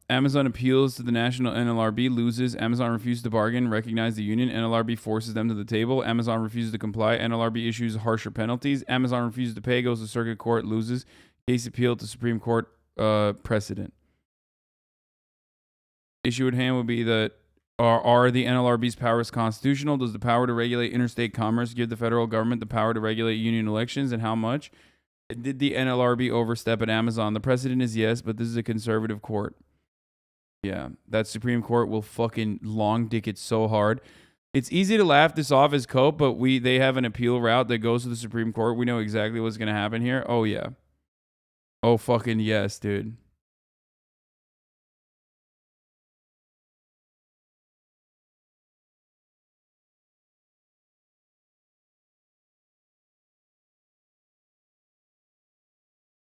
Amazon appeals to the national NLRB, loses. Amazon refuses to bargain, recognize the union. NLRB forces them to the table. Amazon refuses to comply. NLRB issues harsher penalties. Amazon refuses to pay, goes to circuit court, loses. Case appealed to Supreme Court precedent. Issue at hand would be that are the NLRB's powers constitutional? Does the power to regulate interstate commerce give the federal government the power to regulate union elections, and how much? Did the NLRB overstep at Amazon? The precedent is yes, but this is a conservative court. Yeah, that Supreme Court will fucking long dick it so hard. It's easy to laugh this off as cope, but they have an appeal route that goes to the Supreme Court. We know exactly what's going to happen here. Oh, yeah. Oh, fucking yes, dude.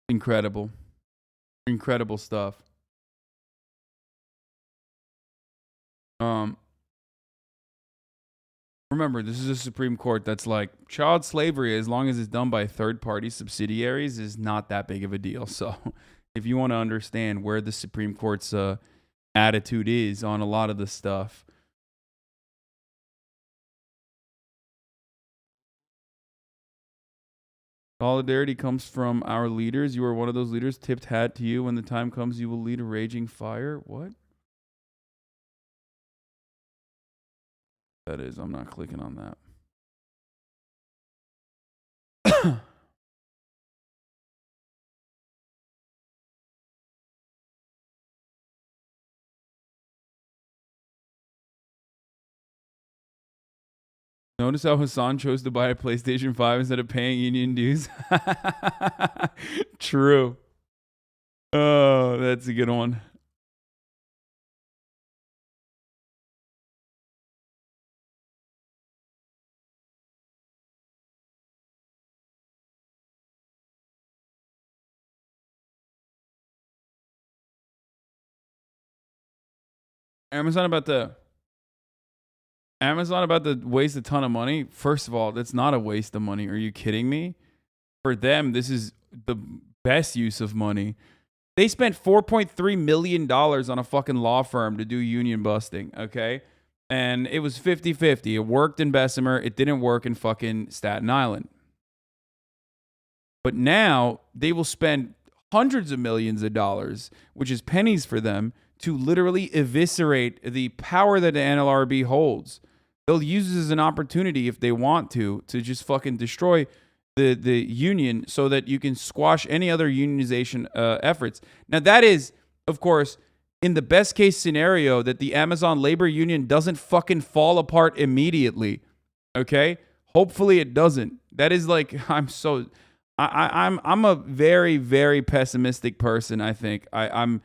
Incredible. Incredible stuff. Remember, this is a Supreme Court that's like, child slavery, as long as it's done by third-party subsidiaries, is not that big of a deal. So if you want to understand where the Supreme Court's attitude is on a lot of the stuff, solidarity comes from our leaders. You are one of those leaders. Tipped hat to you. When the time comes, you will lead a raging fire. What? That is, I'm not clicking on that. Notice how Hasan chose to buy a PlayStation 5 instead of paying union dues? True. Oh, that's a good one. Amazon about to waste a ton of money. First of all, that's not a waste of money. Are you kidding me? For them, this is the best use of money. They spent $4.3 million on a fucking law firm to do union busting, okay? And it was 50-50. It worked in Bessemer. It didn't work in fucking Staten Island. But now they will spend hundreds of millions of dollars, which is pennies for them, to literally eviscerate the power that the NLRB holds. They'll use this as an opportunity if they want to just fucking destroy the union so that you can squash any other unionization efforts. Now, that is, of course, in the best case scenario that the Amazon labor union doesn't fucking fall apart immediately. Okay? Hopefully it doesn't. That is like, I'm a very, very pessimistic person, I think. I'm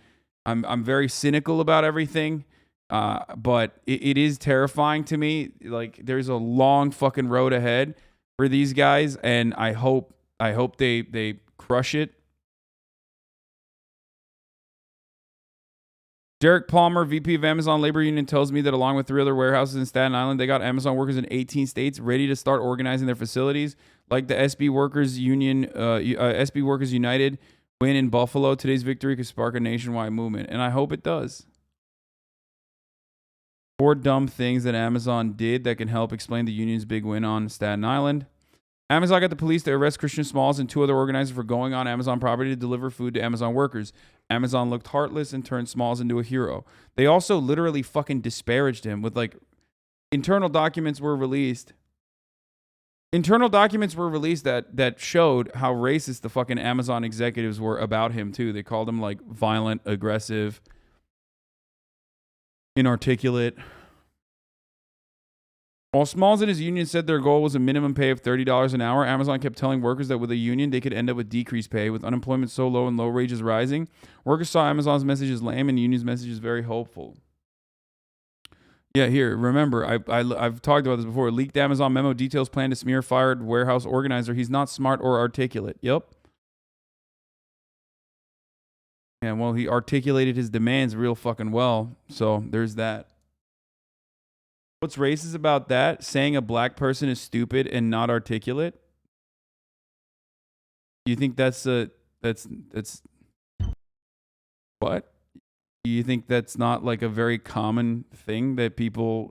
very cynical about everything. But it is terrifying to me. Like, there's a long fucking road ahead for these guys, and I hope they crush it. Derek Palmer, VP of Amazon Labor Union, tells me that along with 3 other warehouses in Staten Island, they got Amazon workers in 18 states ready to start organizing their facilities, like the SB Workers Union, SB Workers United win in Buffalo. Today's victory could spark a nationwide movement, and I hope it does. 4 dumb things that Amazon did that can help explain the union's big win on Staten Island. Amazon got the police to arrest Christian Smalls and 2 other organizers for going on Amazon property to deliver food to Amazon workers. Amazon looked heartless and turned Smalls into a hero. They also literally fucking disparaged him with, like, internal documents were released. Internal documents were released that showed how racist the fucking Amazon executives were about him, too. They called him, like, violent, aggressive, inarticulate. While Smalls and his union said their goal was a minimum pay of $30 an hour, Amazon kept telling workers that with a union, they could end up with decreased pay. With unemployment so low and low wages rising, workers saw Amazon's message as lame and the union's message as very hopeful. Yeah, here, remember, I've talked about this before. Leaked Amazon memo details plan to smear fired warehouse organizer. He's not smart or articulate. Yep. And well, he articulated his demands real fucking well. So there's that. What's racist about that? Saying a black person is stupid and not articulate? You think that's what? You think that's not like a very common thing that people,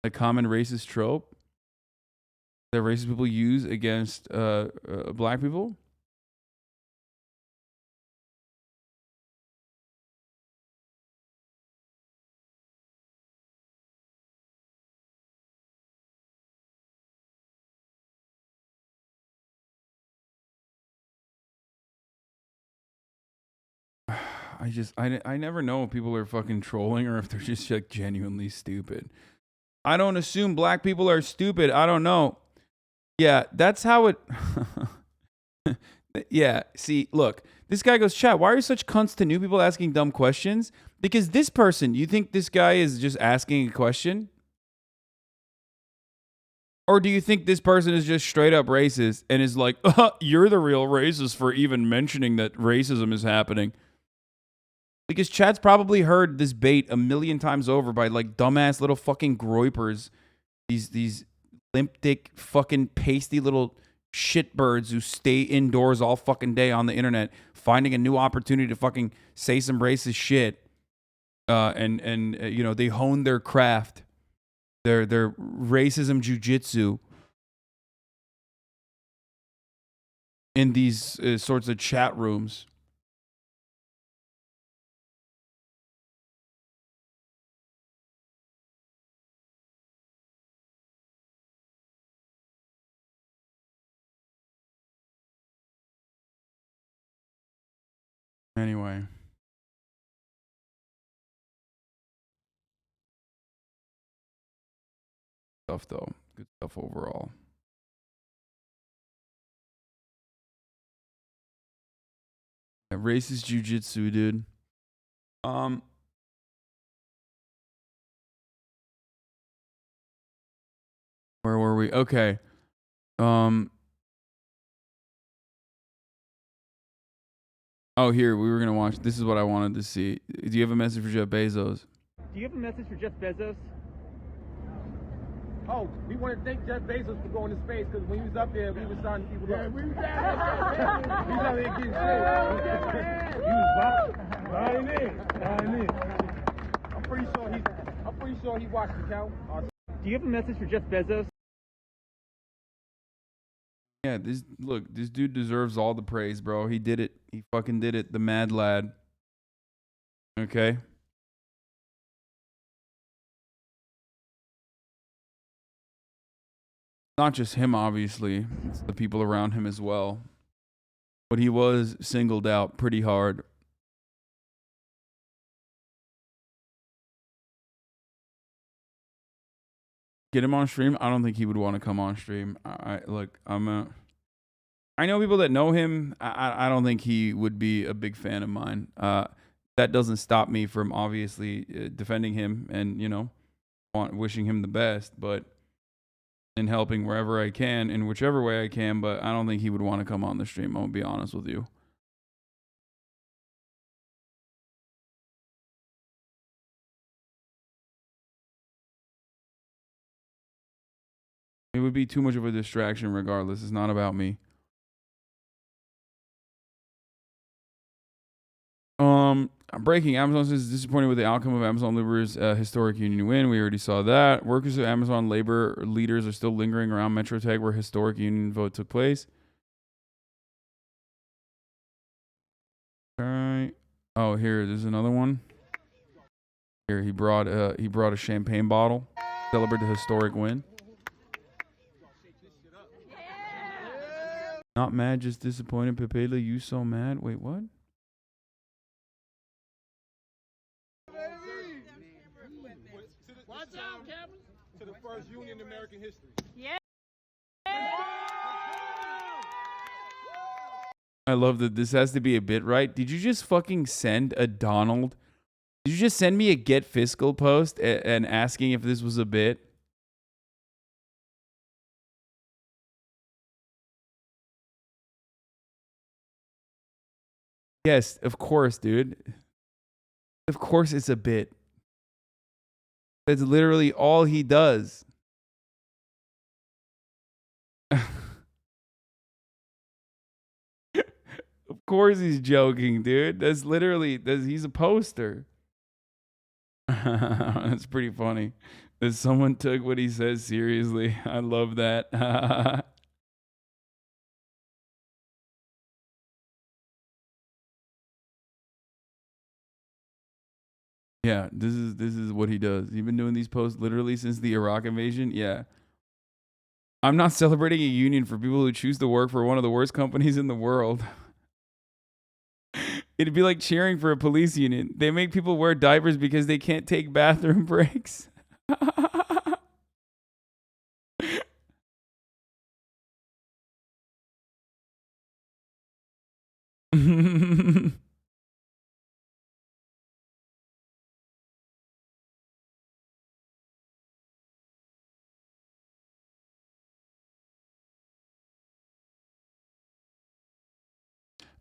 a common racist trope that racist people use against black people? I never know if people are fucking trolling or if they're just like genuinely stupid. I don't assume black people are stupid. I don't know. Yeah, that's how it. Yeah, see, look, this guy goes, chat, why are you such cunts to new people asking dumb questions? Because this person, you think this guy is just asking a question? Or do you think this person is just straight up racist and is like, you're the real racist for even mentioning that racism is happening? Because chat's probably heard this bait a million times over by like dumbass little fucking groypers. These limp dick fucking pasty little shitbirds who stay indoors all fucking day on the internet, finding a new opportunity to fucking say some racist shit. And you know, they hone their craft, their racism jujitsu in these sorts of chat rooms. Anyway. Stuff though. Good stuff overall. Yeah, racist jujitsu, dude. Where were we? Okay. Oh, here, we were going to watch. This is what I wanted to see. Do you have a message for Jeff Bezos? Do you have a message for Jeff Bezos? Oh, we want to thank Jeff Bezos for going to space, because when he was up there, we were starting people up. We was out there getting straight. He was flying in. I'm pretty sure he watched the count. Do you have a message for Jeff Bezos? Yeah, this dude deserves all the praise, bro. He did it. He fucking did it. The mad lad. Okay. Not just him, obviously. It's the people around him as well. But he was singled out pretty hard. Get him on stream? I don't think he would want to come on stream. I know people that know him. I don't think he would be a big fan of mine. That doesn't stop me from obviously defending him and, you know, wishing him the best, but and helping wherever I can in whichever way I can, but I don't think he would want to come on the stream. I'll be honest with you. It would be too much of a distraction regardless. It's not about me. Breaking. Amazon says disappointed with the outcome of Amazon Labor's historic union win. We already saw that. Workers of Amazon labor leaders are still lingering around Metro Tech where historic union vote took place. All right. Oh, there's another one. Here, he brought a champagne bottle. Celebrate the historic win. Not mad, just disappointed. Pepela, you so mad? Wait, what? Watch out, Captain. To the first union in American history. Yeah. I love that this has to be a bit, right? Did you just fucking send a Donald? Did you just send me a Get Fiscal post and asking if this was a bit? Yes, of course, dude. Of course it's a bit. That's literally all he does. Of course he's joking, dude. That's literally, he's a poster. That's pretty funny. That someone took what he says seriously. I love that. Yeah, this is what he does. He's been doing these posts literally since the Iraq invasion. Yeah. I'm not celebrating a union for people who choose to work for one of the worst companies in the world. It'd be like cheering for a police union. They make people wear diapers because they can't take bathroom breaks.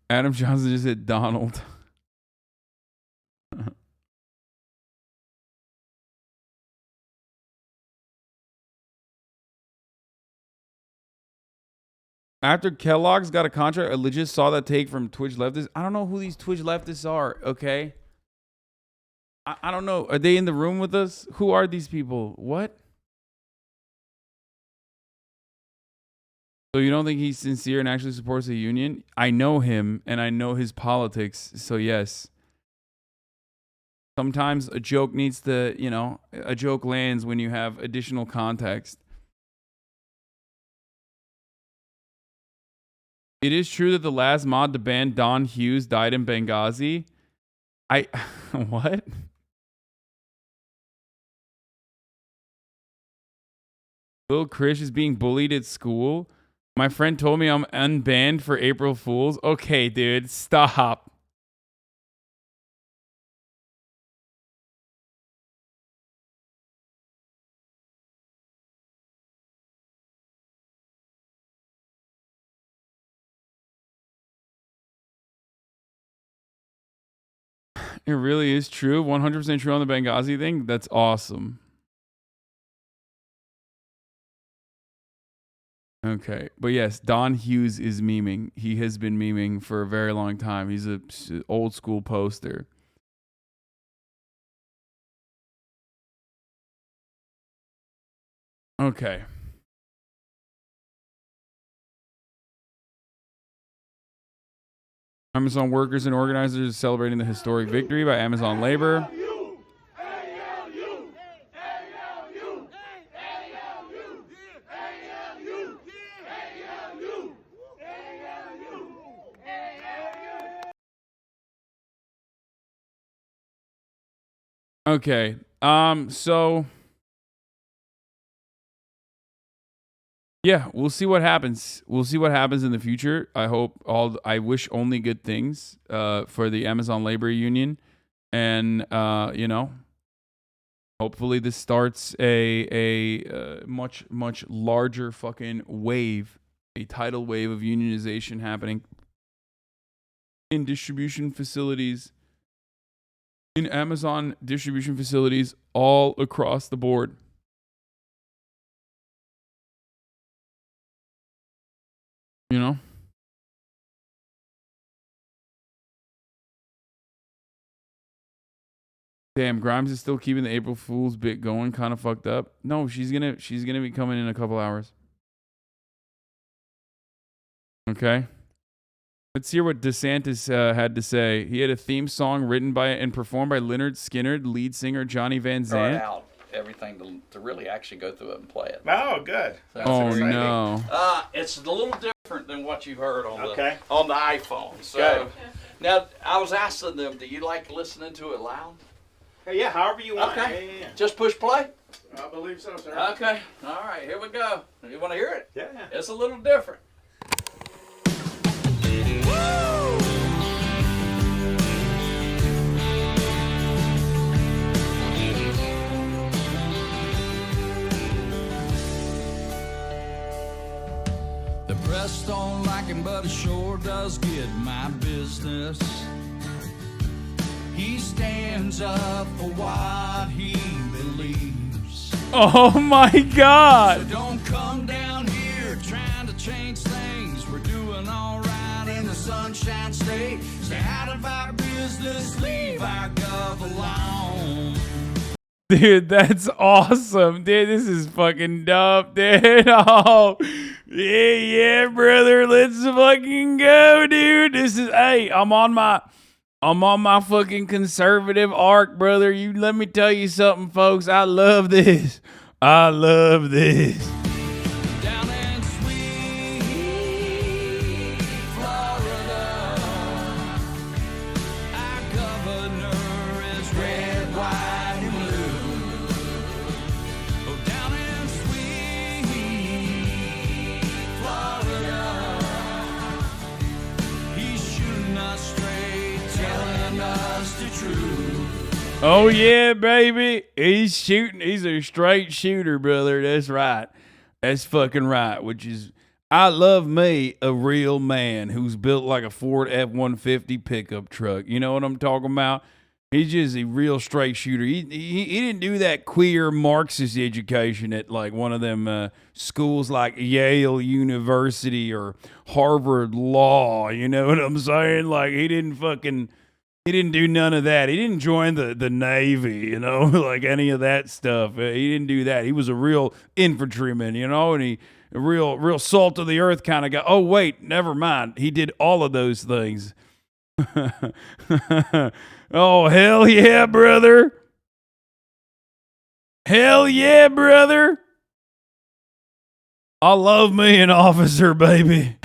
Adam Johnson just hit Donald. After Kellogg's got a contract, I legit saw that take from Twitch leftists. I don't know who these Twitch leftists are, okay? I don't know. Are they in the room with us? Who are these people? What? So you don't think he's sincere and actually supports the union? I know him and I know his politics, so yes. Sometimes a joke needs to, you know, a joke lands when you have additional context. It is true that the last mod to ban Don Hughes died in Benghazi. What? Lil Krish is being bullied at school. My friend told me I'm unbanned for April Fools. Okay, dude, stop. It really is true. 100% true on the Benghazi thing. That's awesome. Okay. But yes, Don Hughes is memeing. He has been memeing for a very long time. He's an old school poster. Okay. Amazon workers and organizers celebrating the historic victory by Amazon labor. Okay. So yeah, we'll see what happens. We'll see what happens in the future. I wish only good things for the Amazon Labor Union, and hopefully this starts a much larger fucking wave, a tidal wave of unionization happening in distribution facilities, in Amazon distribution facilities all across the board. You know? Damn, Grimes is still keeping the April Fool's bit going, kind of fucked up. No, she's gonna be coming in a couple hours. Okay. Let's hear what DeSantis had to say. He had a theme song written by and performed by Leonard Skinner, lead singer Johnny Van Start Zandt. out everything to really actually go through it and play it. Oh, good. Oh no. It's a little different than what you've heard on the Okay. on the iPhone. So Good. now I was asking them, do you like listening to it loud? Yeah, however you want. Okay. Yeah. Just push play. I believe so, sir. Okay. All right. Here we go. You want to hear it? Yeah. It's a little different. The press don't like him, but it sure does get my business. He stands up for what he believes. Oh my God. So don't come down here trying to change things. We're doing all right in the Sunshine State. Stay out of our business, leave our gov alone. Dude, that's awesome. Dude, this is fucking dope, dude. Oh, yeah, brother. Let's fucking go, dude. Hey, I'm on my fucking conservative arc, brother. You let me tell you something, folks. I love this. I love this. Down in sweet Florida, our governor is red, white, and blue. Oh, down in sweet Florida, he's shooting us straight, telling us the truth. Oh yeah, baby. He's shooting. He's a straight shooter, brother. That's right. That's fucking right. Which is, I love me a real man who's built like a Ford F-150 pickup truck. You know what I'm talking about? He's just a real straight shooter. He didn't do that queer Marxist education at like one of them schools like Yale University or Harvard Law. You know what I'm saying? Like he didn't do none of that. He didn't join the Navy, you know, like any of that stuff. He didn't do that. He was a real infantryman, you know, and a real salt of the earth kind of guy. Oh, wait, never mind. He did all of those things. Oh, hell yeah, brother. Hell yeah, brother. I love me an officer, baby.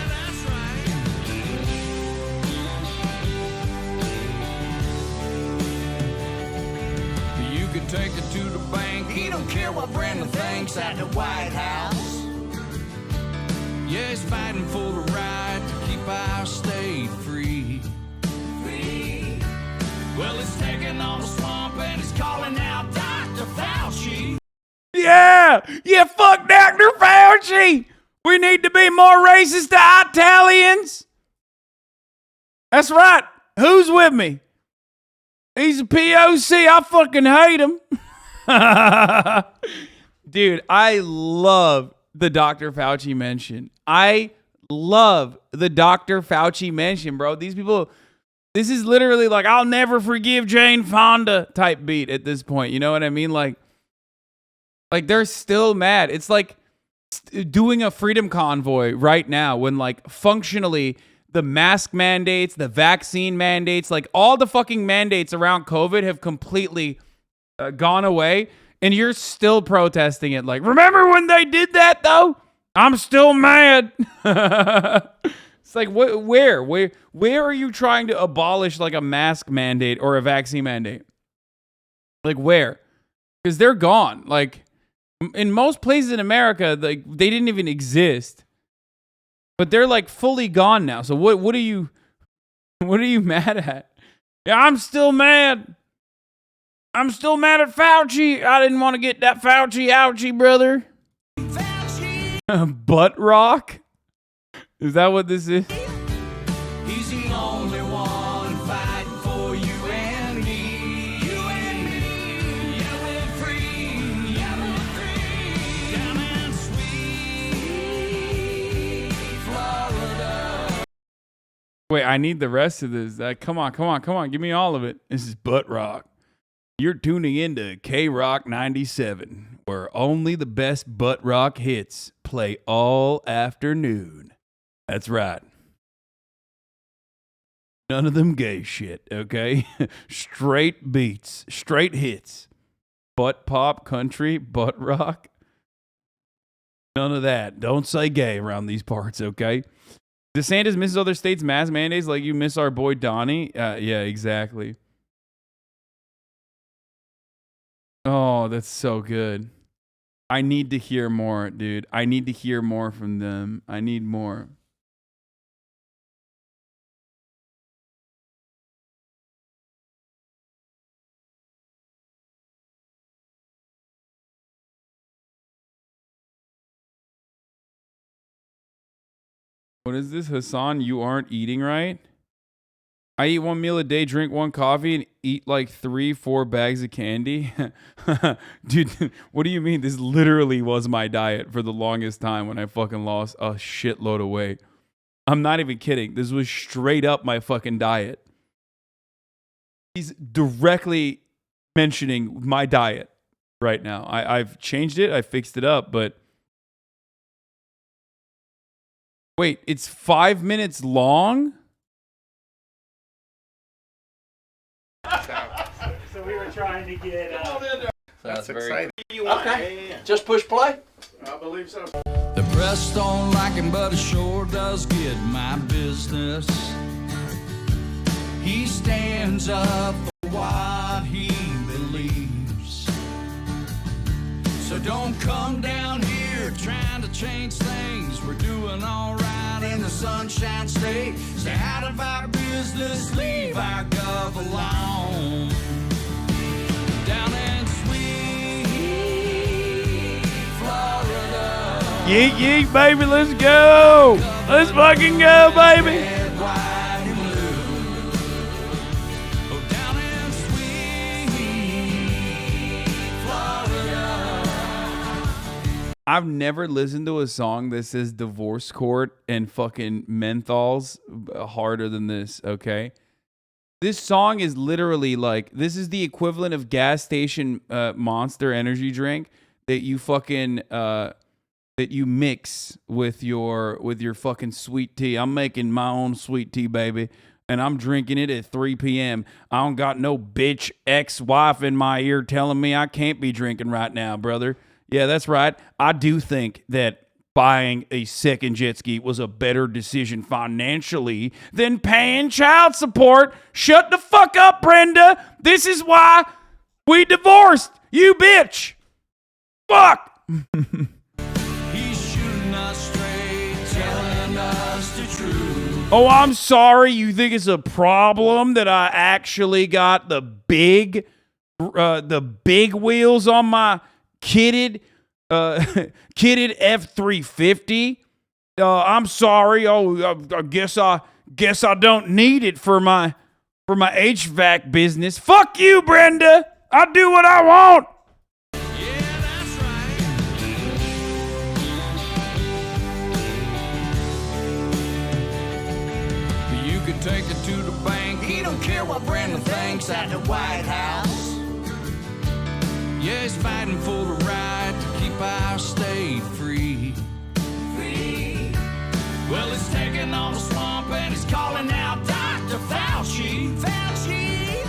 Take it to the bank. He don't care what Brandon thinks at the White House. Yeah, he's fighting for the right to keep our state free. Well, he's taking on the swamp and he's calling out Dr. Fauci. Yeah, fuck Dr. Fauci. We need to be more racist to Italians. That's right. Who's with me? He's a POC. I fucking hate him. Dude, I love the Dr. Fauci mention. I love the Dr. Fauci mention, bro. These people, this is literally like, I'll never forgive Jane Fonda type beat at this point. You know what I mean? Like they're still mad. It's like doing a freedom convoy right now when like functionally the mask mandates, the vaccine mandates, like all the fucking mandates around COVID have completely gone away. And you're still protesting it. Like, remember when they did that though? I'm still mad. It's like, where are you trying to abolish like a mask mandate or a vaccine mandate? Like where? Because they're gone. Like in most places in America, like they didn't even exist. But they're like fully gone now. So what are you mad at? Yeah, I'm still mad. I'm still mad at Fauci. I didn't want to get that Fauci ouchie, brother. Butt rock? Is that what this is? He's the only one fighting for you and me. You and me. Yelling free. Yelling free. Down in sweet Florida. Wait, I need the rest of this. Come on. Give me all of it. This is butt rock. You're tuning into K-Rock 97, where only the best butt rock hits play all afternoon. That's right. None of them gay shit, okay? Straight beats, straight hits. Butt pop, country, butt rock. None of that. Don't say gay around these parts, okay? DeSantis misses other states' mask mandates like you miss our boy Donnie. Yeah, exactly. Oh, that's so good. I need to hear more, dude. I need to hear more from them. I need more. What is this, Hasan? You aren't eating right? I eat 1 meal a day, drink 1 coffee, and eat like 3-4 bags of candy. Dude, what do you mean? This literally was my diet for the longest time when I fucking lost a shitload of weight. I'm not even kidding. This was straight up my fucking diet. He's directly mentioning my diet right now. I've changed it. I fixed it up, but wait, it's 5 minutes long? So we were trying to get. That's exciting. Okay, just push play. I believe so. The press don't like him, but it sure does get my business. He stands up for what he believes. So don't come down here trying to change things. We're doing all right in the Sunshine State. Stay out of our business, leave our gov alone. Down in sweet Florida. Yeet, yeet, baby, let's go. Let's fucking go, baby. I've never listened to a song that says divorce court and fucking menthols harder than this, okay? This song is literally like, this is the equivalent of gas station Monster energy drink that you fucking, that you mix with your fucking sweet tea. I'm making my own sweet tea, baby, and I'm drinking it at 3 p.m. I don't got no bitch ex-wife in my ear telling me I can't be drinking right now, brother. Yeah, that's right. I do think that buying a second jet ski was a better decision financially than paying child support. Shut the fuck up, Brenda. This is why we divorced. You bitch. Fuck. He's shooting us straight, telling us the truth. Oh, I'm sorry. You think it's a problem that I actually got the big wheels on my kitted F-350. I'm sorry. Oh, I guess I don't need it for my HVAC business. Fuck you, Brenda. I do what I want. Yeah, that's right. You could take it to the bank. He don't care what Brandon thinks at the White House. Yeah, he's fighting for the right to keep our state free. Free. Well, he's taking on the swamp and he's calling out Dr. Fauci. Fauci.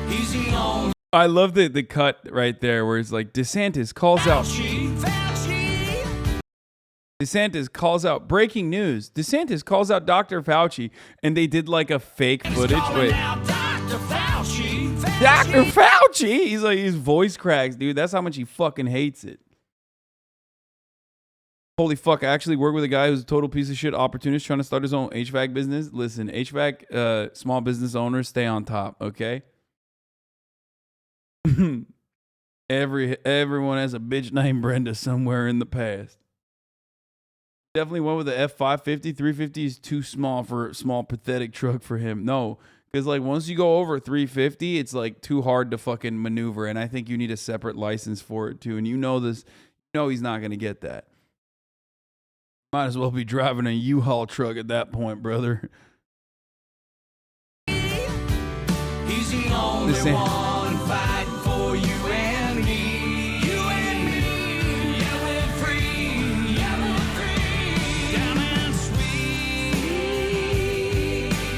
He's the only. I love the cut right there where it's like DeSantis calls out. DeSantis calls out breaking news. DeSantis calls out Dr. Fauci, and they did like a fake footage. Wait. Dr. Fauci. Dr. Fauci. He's like, his voice cracks, dude. That's how much he fucking hates it. Holy fuck, I actually work with a guy who's a total piece of shit opportunist trying to start his own HVAC business. Listen, HVAC small business owners, stay on top, okay? Everyone has a bitch named Brenda somewhere in the past. Definitely went with the F550. 350 is too small for a small pathetic truck for him. No, because like once you go over 350, it's like too hard to fucking maneuver, and I think you need a separate license for it too. And you know this, you know he's not gonna get that. Might as well be driving a U-Haul truck at that point, brother. He's the only one fighting for you and me. You and me. Yelling free. Yelling free. Down in sweet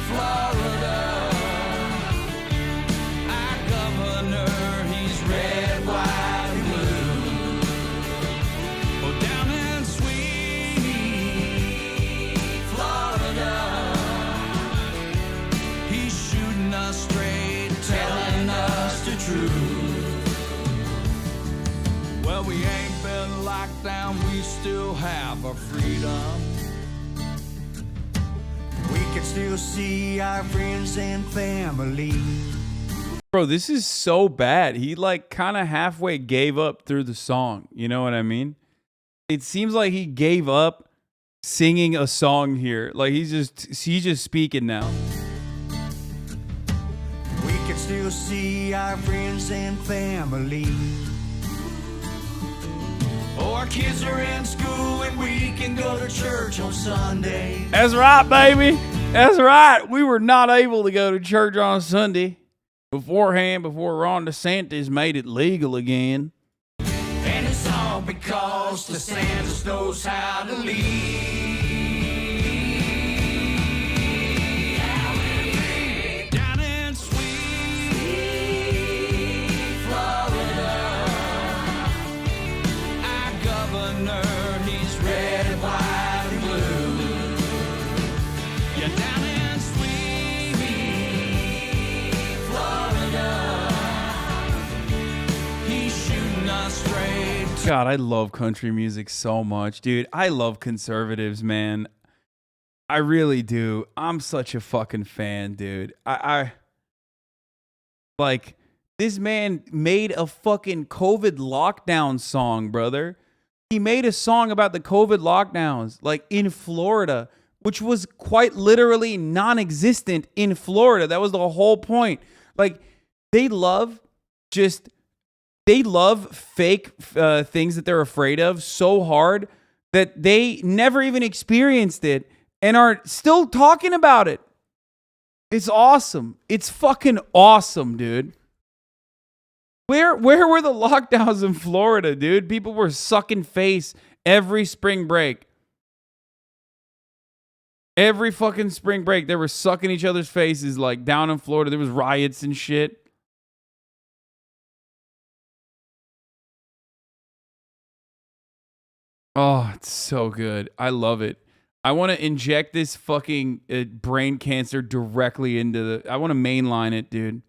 Florida. Our governor, he's red, white, and blue. Oh, down in sweet Florida. He's shooting us straight, telling us the truth. Well, we ain't been locked down, we still have our freedom. We can still see our friends and family. Bro, this is so bad. He like kind of halfway gave up through the song. You know what I mean? It seems like he gave up singing a song here. Like he's just speaking now. We can still see our friends and family. Oh, our kids are in school and we can go to church on Sunday. That's right, baby. That's right. We were not able to go to church on Sunday beforehand before Ron DeSantis made it legal again. And it's all because DeSantis knows how to lead. Down in sweet Florida, our governor, he's red, white, and blue. Yeah, down in sweet Florida, he's shooting us straight. God, I love country music so much, dude. I love conservatives, man. I really do. I'm such a fucking fan, dude. I like this man made a fucking COVID lockdown song, brother. He made a song about the COVID lockdowns, like in Florida, which was quite literally non-existent in Florida. That was the whole point. Like they love fake things that they're afraid of so hard that they never even experienced it and are still talking about it. It's awesome. It's fucking awesome, dude. Where were the lockdowns in Florida, dude? People were sucking face every spring break. Every fucking spring break, they were sucking each other's faces like down in Florida. There was riots and shit. Oh, it's so good. I love it. I want to inject this fucking brain cancer directly into the... I want to mainline it, dude.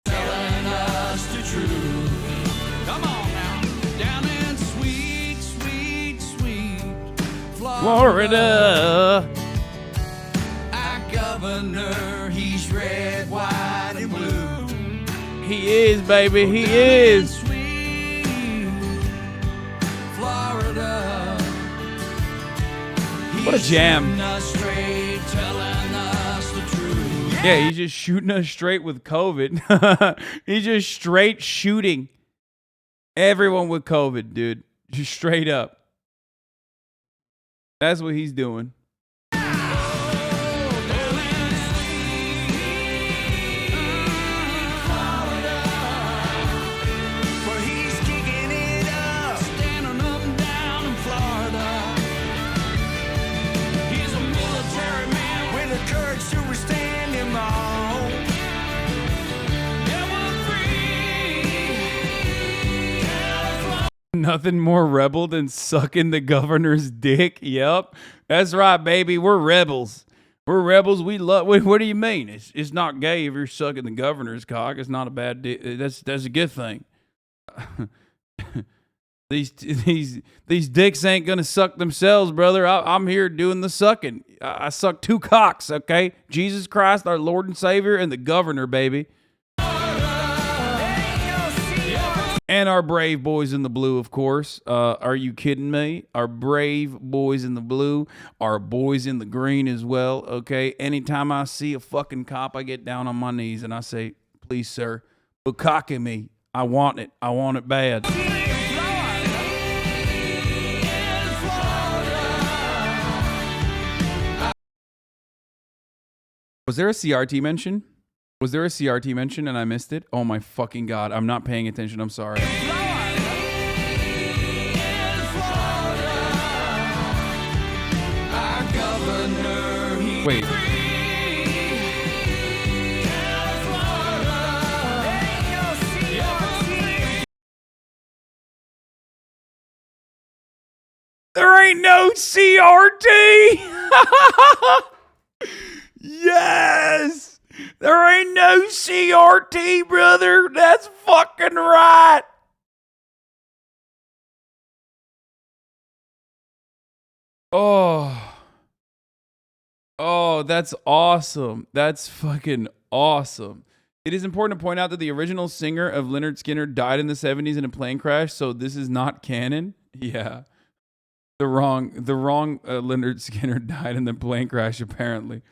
Telling us the truth. Come on now. Down in sweet, sweet, sweet Florida. Our governor, he's red, white, and blue. He is, baby. He is. Florida. What a jam. Yeah, he's just shooting us straight with COVID. He's just straight shooting everyone with COVID, dude. Just straight up. That's what he's doing. Nothing more rebel than sucking the governor's dick. Yep. That's right, baby. We're rebels. We're rebels. We love. What do you mean? It's not gay if you're sucking the governor's cock. It's not a bad. That's a good thing. These dicks ain't gonna suck themselves, brother. I'm here doing the sucking. I suck 2 cocks. Okay, Jesus Christ, our Lord and Savior, and the governor, baby. And our brave boys in the blue, of course. Are you kidding me? Our brave boys in the blue, our boys in the green as well, okay? Anytime I see a fucking cop, I get down on my knees and I say, please, sir, bukkake me. I want it. I want it bad. Was there a CRT mention? Was there a CRT mention and I missed it? Oh my fucking God. I'm not paying attention. I'm sorry. Wait. There ain't no CRT. Yes. There ain't no CRT, brother. That's fucking right. Oh, that's awesome. That's fucking awesome. It is important to point out that the original singer of Lynyrd Skynyrd died in the 70s in a plane crash, so this is not canon. Yeah. The wrong Lynyrd Skynyrd died in the plane crash, apparently.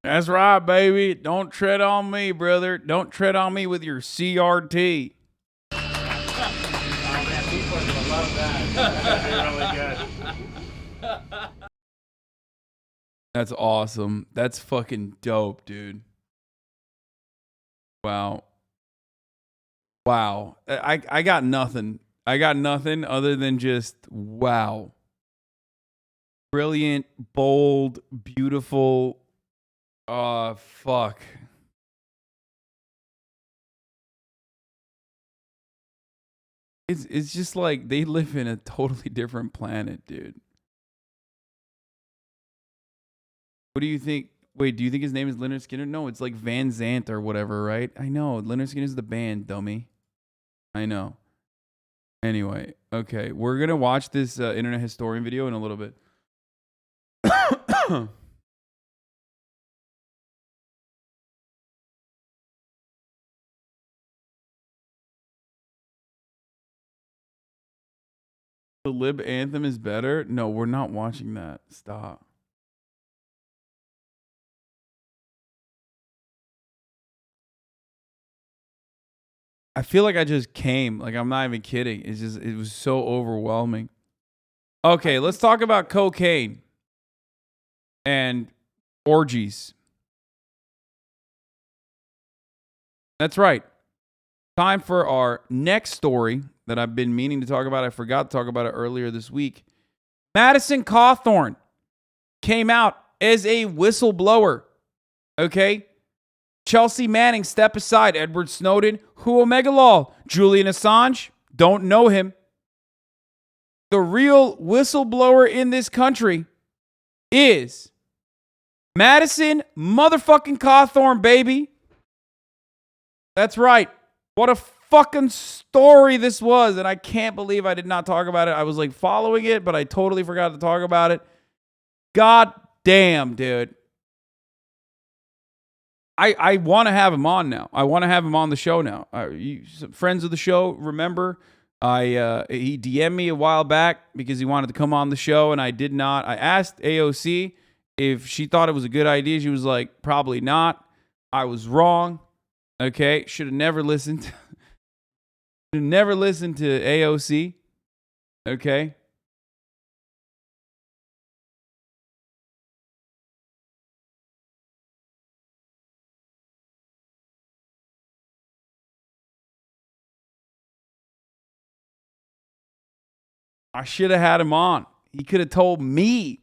That's right, baby. Don't tread on me, brother. Don't tread on me with your CRT. Oh, man, people are going to love that. That's really good. That's awesome. That's fucking dope, dude. Wow. Wow. I got nothing. I got nothing other than just wow. Brilliant, bold, beautiful. Fuck. It's just like they live in a totally different planet, dude. What do you think? Wait, do you think his name is Lynyrd Skynyrd? No, it's like Van Zant or whatever, right? I know. Lynyrd Skynyrd is the band, dummy. I know. Anyway, okay. We're going to watch this internet historian video in a little bit. The Lib Anthem is better? No, we're not watching that. Stop. I feel like I just came. Like, I'm not even kidding. It was so overwhelming. Okay, let's talk about cocaine and orgies. That's right. Time for our next story that I've been meaning to talk about. I forgot to talk about it earlier this week. Madison Cawthorn came out as a whistleblower. Okay? Chelsea Manning, step aside. Edward Snowden, who Omega Law. Julian Assange, don't know him. The real whistleblower in this country is Madison motherfucking Cawthorn, baby. That's right. What a fucking story this was. And I can't believe I did not talk about it. I was like following it, but I totally forgot to talk about it. God damn, dude. I want to have him on now. I want to have him on the show now. Friends of the show, remember, he DM'd me a while back because he wanted to come on the show, and I did not. I asked AOC if she thought it was a good idea. She was like, probably not. I was wrong. Okay, should have never listened. Should have never listened to AOC. Okay. I should have had him on. He could have told me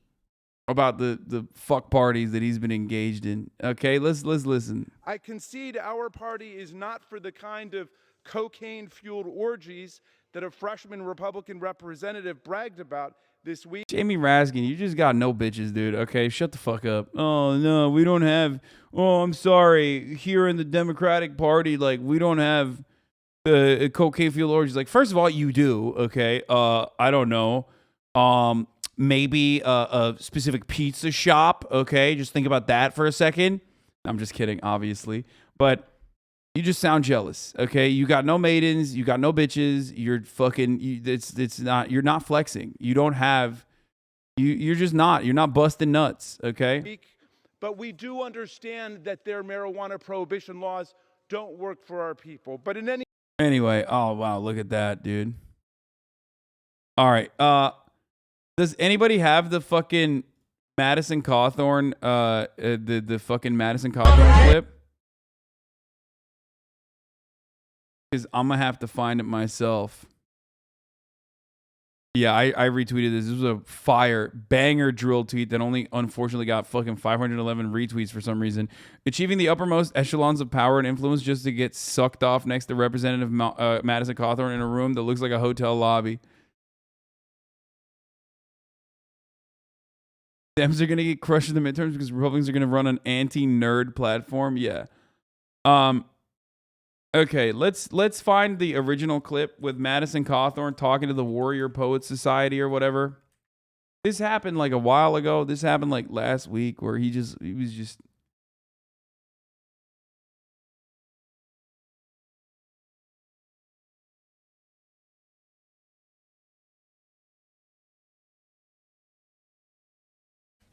about the fuck parties that he's been engaged in. Okay, let's listen. I concede our party is not for the kind of cocaine-fueled orgies that a freshman Republican representative bragged about this week. Jamie Raskin, you just got no bitches, dude. Okay, shut the fuck up. Oh, no, we don't have... Oh, I'm sorry. Here in the Democratic Party, like, we don't have cocaine-fueled orgies. Like, first of all, you do, okay? I don't know. Maybe a specific pizza shop, okay? Just think about that for a second. I'm just kidding, obviously. But you just sound jealous, okay? You got no maidens, you got no bitches. You're fucking... You're not flexing. You don't have... You're just not. You're not busting nuts, okay? But we do understand that their marijuana prohibition laws don't work for our people. But in any... Anyway, oh, wow, look at that, dude. All right, does anybody have the fucking Madison Cawthorn, the fucking Madison Cawthorn clip? Because I'm going to have to find it myself. Yeah, I retweeted this. This was a fire banger drill tweet that only unfortunately got fucking 511 retweets for some reason. Achieving the uppermost echelons of power and influence just to get sucked off next to Representative Madison Cawthorn in a room that looks like a hotel lobby. Dems are going to get crushed in the midterms because Republicans are going to run an anti-nerd platform. Yeah. Okay, let's find the original clip with Madison Cawthorn talking to the Warrior Poets Society or whatever. This happened like a while ago. This happened like last week where he was just...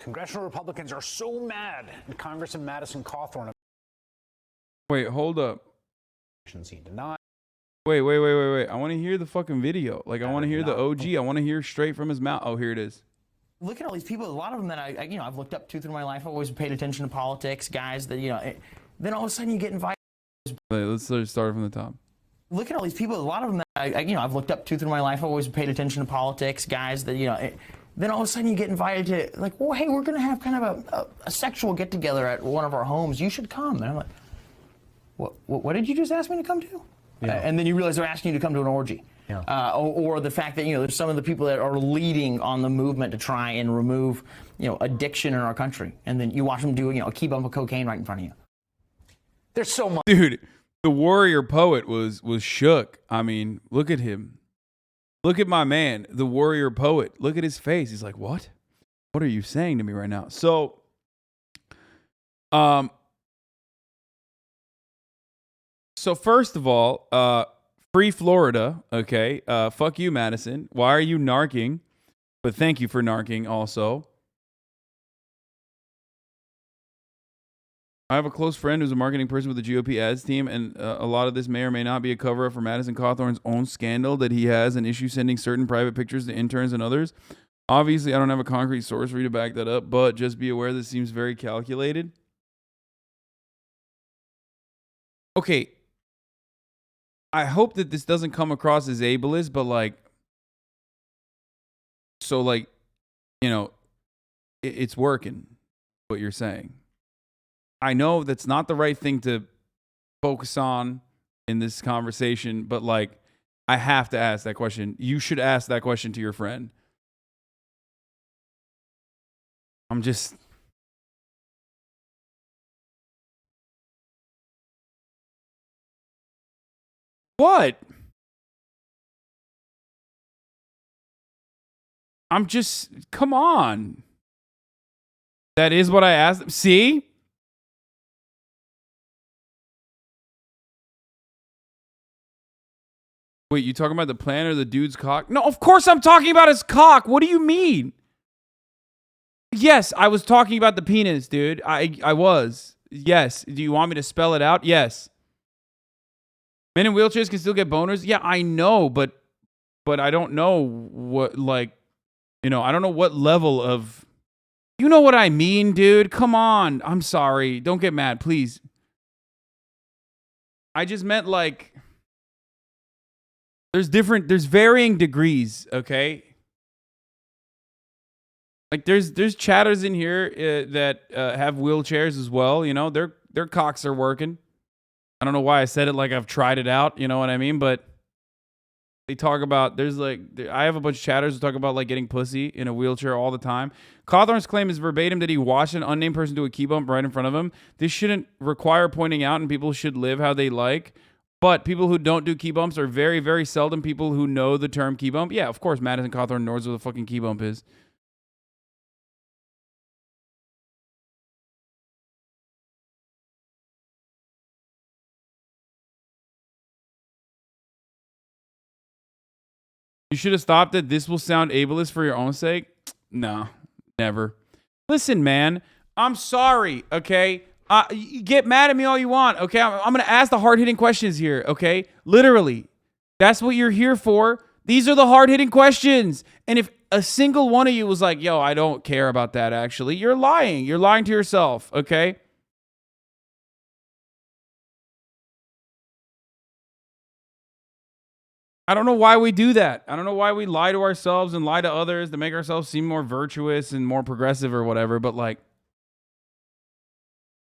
Congressional Republicans are so mad at Congressman Madison Cawthorn. Wait, hold up. He denied. Wait. I want to hear the fucking video. Like, I want to hear the OG. I want to hear straight from his mouth. Oh, here it is. Look at all these people. A lot of them that I've looked up to through my life. I've always paid attention to politics. Guys that, then all of a sudden you get invited. Wait, let's start from the top. Look at all these people. A lot of them that I've looked up to through my life. I've always paid attention to politics. Guys that, then all of a sudden you get invited to, like, well, hey, we're going to have kind of a sexual get-together at one of our homes. You should come. And I'm like, what did you just ask me to come to? Yeah. And then you realize they're asking you to come to an orgy. Yeah. Or the fact that, there's some of the people that are leading on the movement to try and remove, addiction in our country. And then you watch them do, a key bump of cocaine right in front of you. There's so much. Dude, the Warrior Poet was shook. I mean, look at him. Look at my man, the Warrior Poet. Look at his face. He's like, what? What are you saying to me right now? So, So first of all, free Florida, okay? Fuck you, Madison. Why are you narking? But thank you for narking also. I have a close friend who's a marketing person with the GOP ads team, and a lot of this may or may not be a cover-up for Madison Cawthorn's own scandal that he has an issue sending certain private pictures to interns and others. Obviously, I don't have a concrete source for you to back that up, but just be aware this seems very calculated. Okay. I hope that this doesn't come across as ableist, but like, so like, it's working, what you're saying. I know that's not the right thing to focus on in this conversation, but like, I have to ask that question. You should ask that question to your friend. I'm just... What? I'm just... Come on. That is what I asked. See? Wait, you talking about the plan or the dude's cock? No, of course I'm talking about his cock. What do you mean? Yes, I was talking about the penis, dude. I was. Yes. Do you want me to spell it out? Yes. Men in wheelchairs can still get boners? Yeah, I know, but I don't know what, like, I don't know what level of... You know what I mean, dude? Come on. I'm sorry. Don't get mad, please. I just meant, like... There's varying degrees, okay? Like there's chatters in here that have wheelchairs as well. You know, their cocks are working. I don't know why I said it like I've tried it out. You know what I mean? But they talk about I have a bunch of chatters who talk about like getting pussy in a wheelchair all the time. Cawthorn's claim is verbatim that he watched an unnamed person do a key bump right in front of him. This shouldn't require pointing out, and people should live how they like. But people who don't do key bumps are very, very seldom people who know the term key bump. Yeah, of course, Madison Cawthorn knows what the fucking key bump is. You should have stopped it. This will sound ableist for your own sake. No, never. Listen, man, I'm sorry, okay? You get mad at me all you want, okay? I'm going to ask the hard-hitting questions here, okay? Literally. That's what you're here for. These are the hard-hitting questions. And if a single one of you was like, yo, I don't care about that, actually, you're lying. You're lying to yourself, okay? I don't know why we do that. I don't know why we lie to ourselves and lie to others to make ourselves seem more virtuous and more progressive or whatever. But like,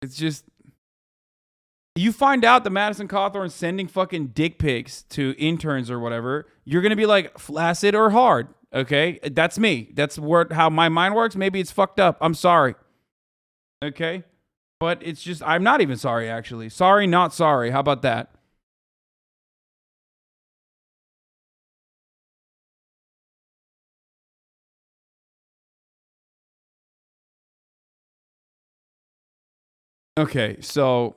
it's just, you find out that Madison Cawthorn's sending fucking dick pics to interns or whatever, you're going to be like flaccid or hard. Okay. That's me. That's how my mind works. Maybe it's fucked up. I'm sorry. Okay. But it's just, I'm not even sorry, actually. Sorry, not sorry. How about that? Okay, so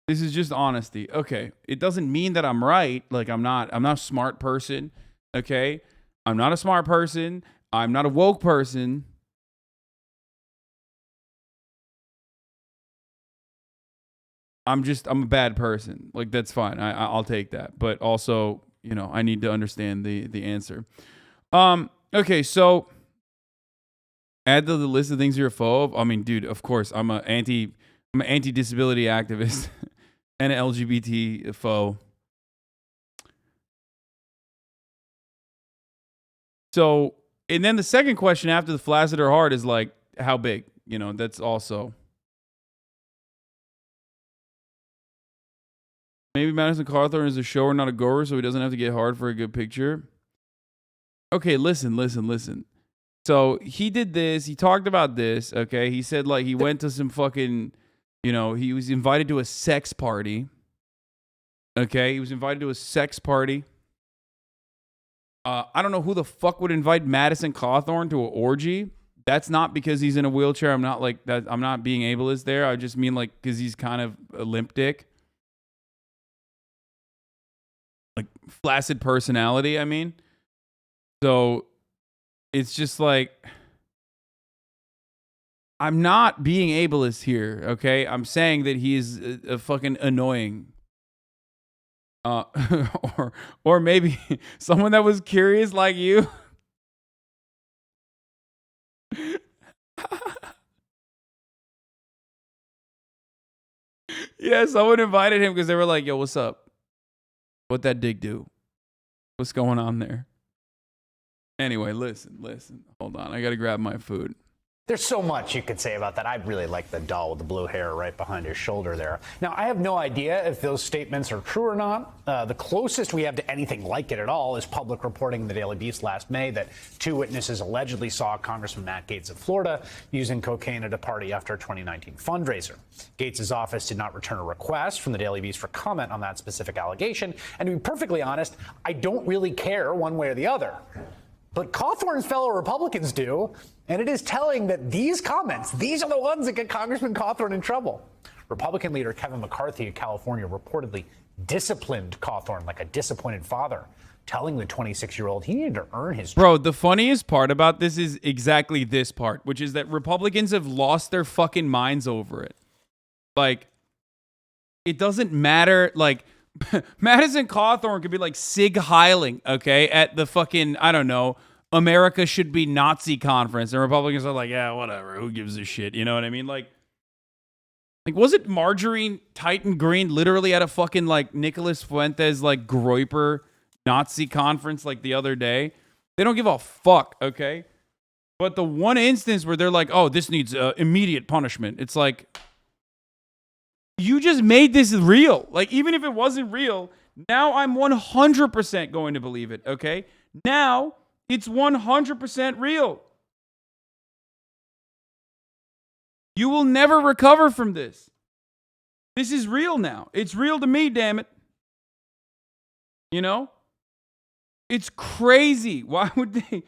this is just honesty. Okay, it doesn't mean that I'm right. Like I'm not a smart person. Okay, I'm not a smart person. I'm not a woke person. I'm a bad person. Like that's fine. I'll take that. But also, you know, I need to understand the answer. Okay, so. Add to the list of things you're a foe of. I mean, dude, of course, I'm an anti-disability activist and an LGBT foe. So, and then the second question after the flaccid or hard is like, how big? You know, that's also. Maybe Madison Cawthorn is a shower, not a goer, so he doesn't have to get hard for a good picture. Okay, listen. So he did this. He talked about this. Okay. He said like he went to some fucking, you know, he was invited to a sex party. Okay. He was invited to a sex party. I don't know who the fuck would invite Madison Cawthorn to an orgy. That's not because he's in a wheelchair. I'm not like that. I'm not being ableist there. I just mean like because he's kind of a limp dick. Like flaccid personality, I mean. So it's just like, I'm not being ableist here, okay? I'm saying that he's a fucking annoying. Or maybe someone that was curious like you. Yeah, someone invited him because they were like, yo, what's up? What'd that dick do? What's going on there? Anyway, listen. Hold on. I got to grab my food. There's so much you could say about that. I really like the doll with the blue hair right behind his shoulder there. Now, I have no idea if those statements are true or not. The closest we have to anything like it at all is public reporting in the Daily Beast last May that 2 witnesses allegedly saw Congressman Matt Gaetz of Florida using cocaine at a party after a 2019 fundraiser. Gaetz's office did not return a request from the Daily Beast for comment on that specific allegation. And to be perfectly honest, I don't really care one way or the other. But Cawthorn's fellow Republicans do, and it is telling that these comments, these are the ones that get Congressman Cawthorn in trouble. Republican leader Kevin McCarthy of California reportedly disciplined Cawthorn like a disappointed father, telling the 26-year-old he needed to earn his... Bro, the funniest part about this is exactly this part, which is that Republicans have lost their fucking minds over it. Like, it doesn't matter, like... Madison Cawthorn could be like Sig Heiling, okay, at the fucking, I don't know, America Should Be Nazi conference. And Republicans are like, yeah, whatever. Who gives a shit? You know what I mean? Like was it Marjorie Titan Green literally at a fucking like Nicholas Fuentes like Groiper Nazi conference like the other day. They don't give a fuck, okay? But the one instance where they're like, oh, this needs immediate punishment. It's like, you just made this real. Like, even if it wasn't real, now I'm 100% going to believe it, okay? Now it's 100% real. You will never recover from this. This is real now. It's real to me, damn it. You know? It's crazy. Why would they...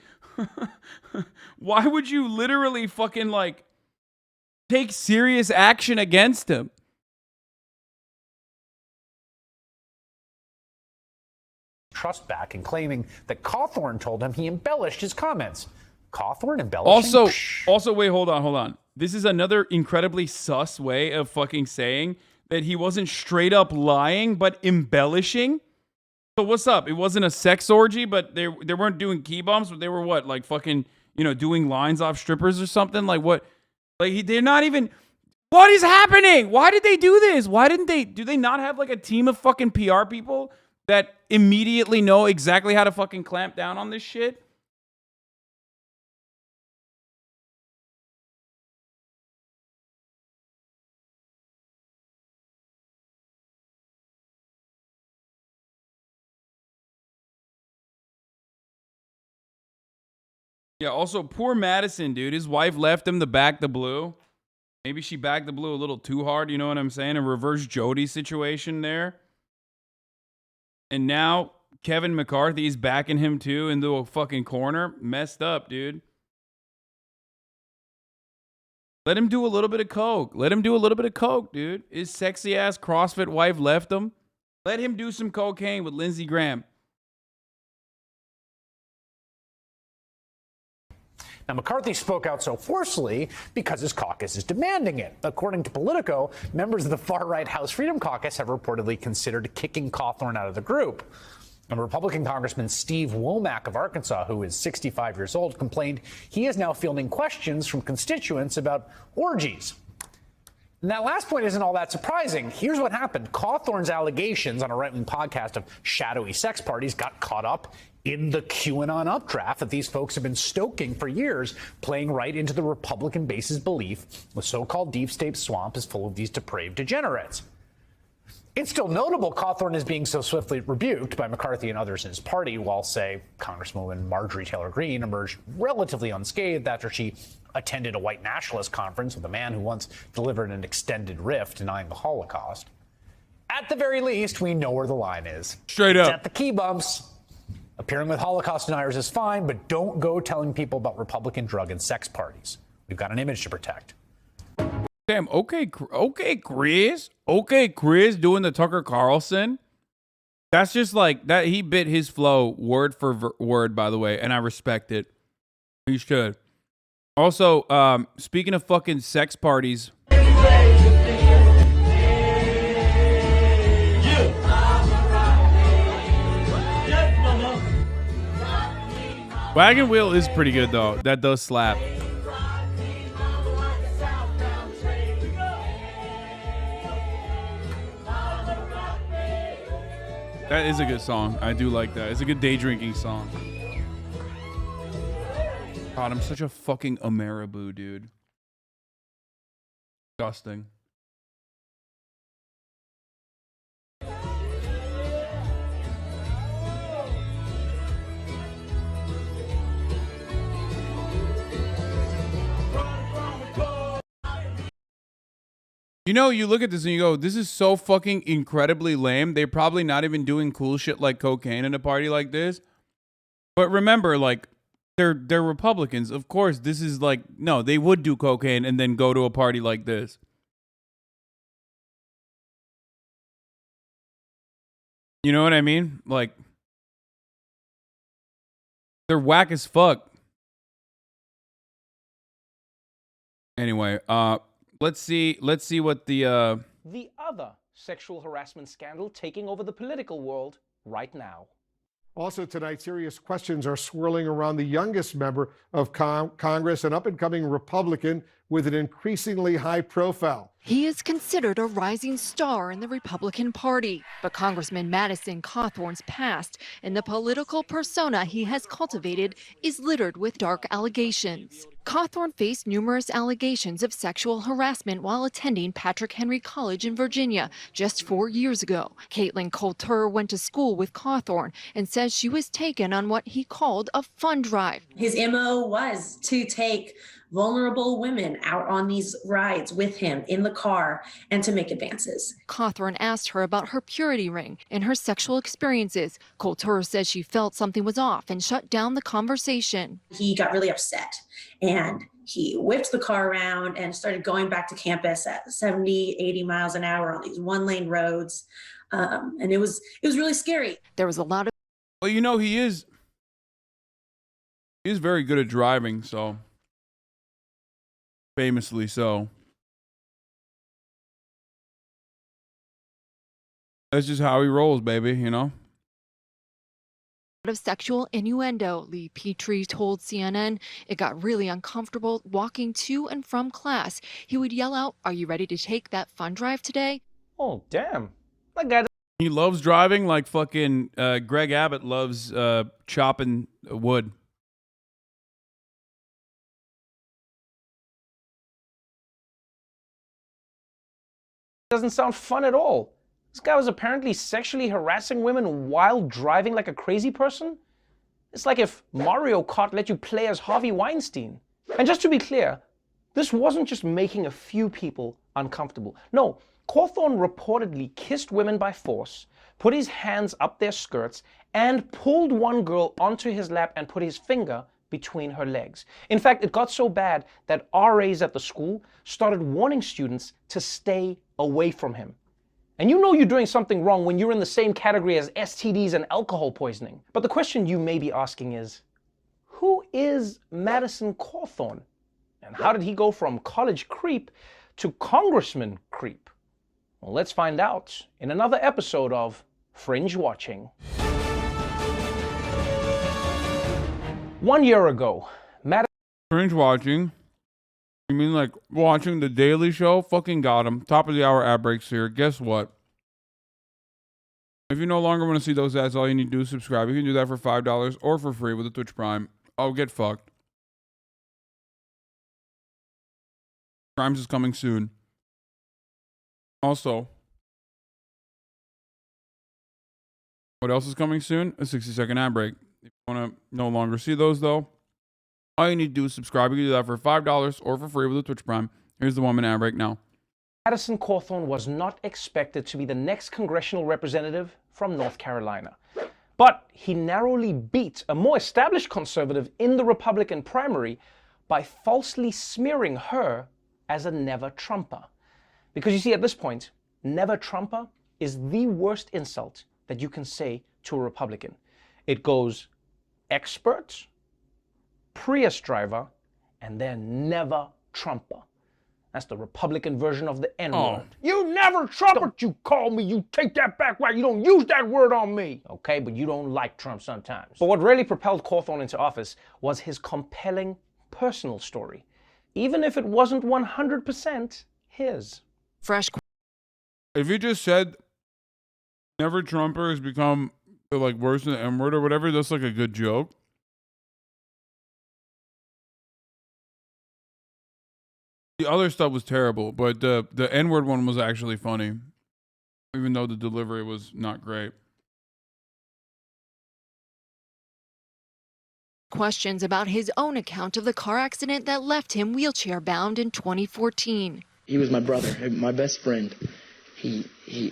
Why would you literally fucking, like, take serious action against him? Trust back and claiming that Cawthorn told him he embellished his comments. Cawthorn embellishing? Also, wait, hold on. This is another incredibly sus way of fucking saying that he wasn't straight up lying, but embellishing. So what's up? It wasn't a sex orgy, but they weren't doing key bumps, but they were what? Like fucking, you know, doing lines off strippers or something? Like what? Like they're not even... What is happening? Why did they do this? Why didn't they... Do they not have like a team of fucking PR people that immediately know exactly how to fucking clamp down on this shit? Yeah, also, poor Madison, dude. His wife left him to back the blue. Maybe she backed the blue a little too hard, you know what I'm saying? A reverse Jody situation there. And now Kevin McCarthy's backing him too into a fucking corner. Messed up, dude. Let him do a little bit of coke. Let him do a little bit of coke, dude. His sexy ass CrossFit wife left him. Let him do some cocaine with Lindsey Graham. Now, McCarthy spoke out so forcefully because his caucus is demanding it. According to Politico, members of the far-right House Freedom Caucus have reportedly considered kicking Cawthorn out of the group. And Republican Congressman Steve Womack of Arkansas, who is 65 years old, complained he is now fielding questions from constituents about orgies. And that last point isn't all that surprising. Here's what happened. Cawthorn's allegations on a right-wing podcast of shadowy sex parties got caught up in the QAnon updraft that these folks have been stoking for years, playing right into the Republican base's belief the so-called deep state swamp is full of these depraved degenerates. It's still notable Cawthorn is being so swiftly rebuked by McCarthy and others in his party, while, say, Congresswoman Marjorie Taylor Greene emerged relatively unscathed after she attended a white nationalist conference with a man who once delivered an extended riff denying the Holocaust. At the very least, we know where the line is. Straight up. It's at the key bumps. Appearing with Holocaust deniers is fine, but don't go telling people about Republican drug and sex parties. We've got an image to protect. Damn, okay, Chris. Okay, Chris doing the Tucker Carlson. That's just like that. He bit his flow word for word, by the way, and I respect it. He should. Also, speaking of fucking sex parties. Wagon Wheel is pretty good, though. That does slap. That is a good song. I do like that. It's a good day drinking song. God, I'm such a fucking Ameriboo, dude. Disgusting. You know, you look at this and you go, this is so fucking incredibly lame. They're probably not even doing cool shit like cocaine in a party like this. But remember, like, they're Republicans. Of course, this is like, no, they would do cocaine and then go to a party like this. You know what I mean? Like, they're whack as fuck. Anyway, let's see what the other sexual harassment scandal taking over the political world right now. Also tonight, serious questions are swirling around the youngest member of Congress, an up-and-coming Republican with an increasingly high profile. He is considered a rising star in the Republican Party, but Congressman Madison Cawthorn's past and the political persona he has cultivated is littered with dark allegations. Cawthorn faced numerous allegations of sexual harassment while attending Patrick Henry College in Virginia just 4 years ago. Caitlin Coulter went to school with Cawthorn and says she was taken on what he called a fun drive. His MO was to take vulnerable women out on these rides with him in the car and to make advances. Cawthorn asked her about her purity ring and her sexual experiences. Coulter says she felt something was off and shut down the conversation. He got really upset and he whipped the car around and started going back to campus at 70, 80 miles an hour on these one-lane roads. And it was really scary. There was a lot of... Well, you know, he is very good at driving, so... famously so. That's just how he rolls, baby, you know? Of sexual innuendo, Lee Petrie told CNN. It got really uncomfortable walking to and from class. He would yell out, "Are you ready to take that fun drive today?" Oh, damn. That guy... He loves driving like fucking Greg Abbott loves chopping wood. Doesn't sound fun at all. This guy was apparently sexually harassing women while driving like a crazy person. It's like if Mario Kart let you play as Harvey Weinstein. And just to be clear, this wasn't just making a few people uncomfortable. No, Cawthorn reportedly kissed women by force, put his hands up their skirts, and pulled one girl onto his lap and put his finger between her legs. In fact, it got so bad that RAs at the school started warning students to stay away from him. And you know you're doing something wrong when you're in the same category as STDs and alcohol poisoning. But the question you may be asking is, who is Madison Cawthorn? And how did he go from college creep to congressman creep? Well, let's find out in another episode of Fringe Watching. 1 year ago, Fringe watching? You mean like watching The Daily Show? Fucking got him. Top of the hour ad breaks here. Guess what? If you no longer want to see those ads, all you need to do is subscribe. You can do that for $5 or for free with a Twitch Prime. Oh, get fucked. Crimes is coming soon. Also, what else is coming soon? A 60-second ad break. If you want to no longer see those, though, all you need to do is subscribe. You can do that for $5 or for free with a Twitch Prime. Here's the 1 minute ad break now. Madison Cawthorn was not expected to be the next congressional representative from North Carolina. But he narrowly beat a more established conservative in the Republican primary by falsely smearing her as a never-Trumper. Because you see, at this point, never-Trumper is the worst insult that you can say to a Republican. It goes expert, Prius driver, and then never-Trumper. That's the Republican version of the N-word. Oh. You never Trumper, you call me. You take that back right. You don't use that word on me. Okay, but you don't like Trump sometimes. But what really propelled Cawthorn into office was his compelling personal story, even if it wasn't 100% his. Fresh. If you just said never Trumper has become like worse than the N-word or whatever, that's like a good joke. The other stuff was terrible, but the N-word one was actually funny, even though the delivery was not great. Questions about his own account of the car accident that left him wheelchair-bound in 2014. He was my brother, my best friend. He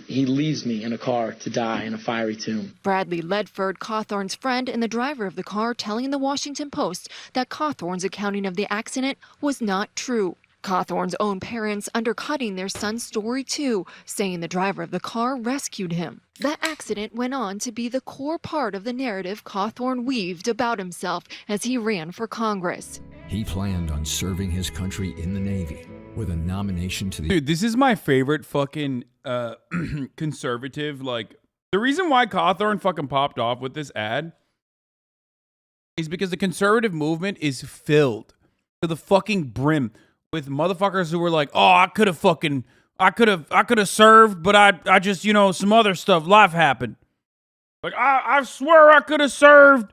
leaves me in a car to die in a fiery tomb. Bradley Ledford, Cawthorn's friend and the driver of the car, telling the Washington Post that Cawthorn's accounting of the accident was not true. Cawthorn's own parents undercutting their son's story too, saying the driver of the car rescued him. That accident went on to be the core part of the narrative Cawthorn weaved about himself as he ran for Congress. He planned on serving his country in the Navy with a nomination to the... Dude, this is my favorite fucking conservative, like, The reason why Cawthorn fucking popped off with this ad is because the conservative movement is filled to the fucking brim with motherfuckers who were like, oh, I could have served, but I just, you know, some other stuff, life happened. Like, I swear I could have served,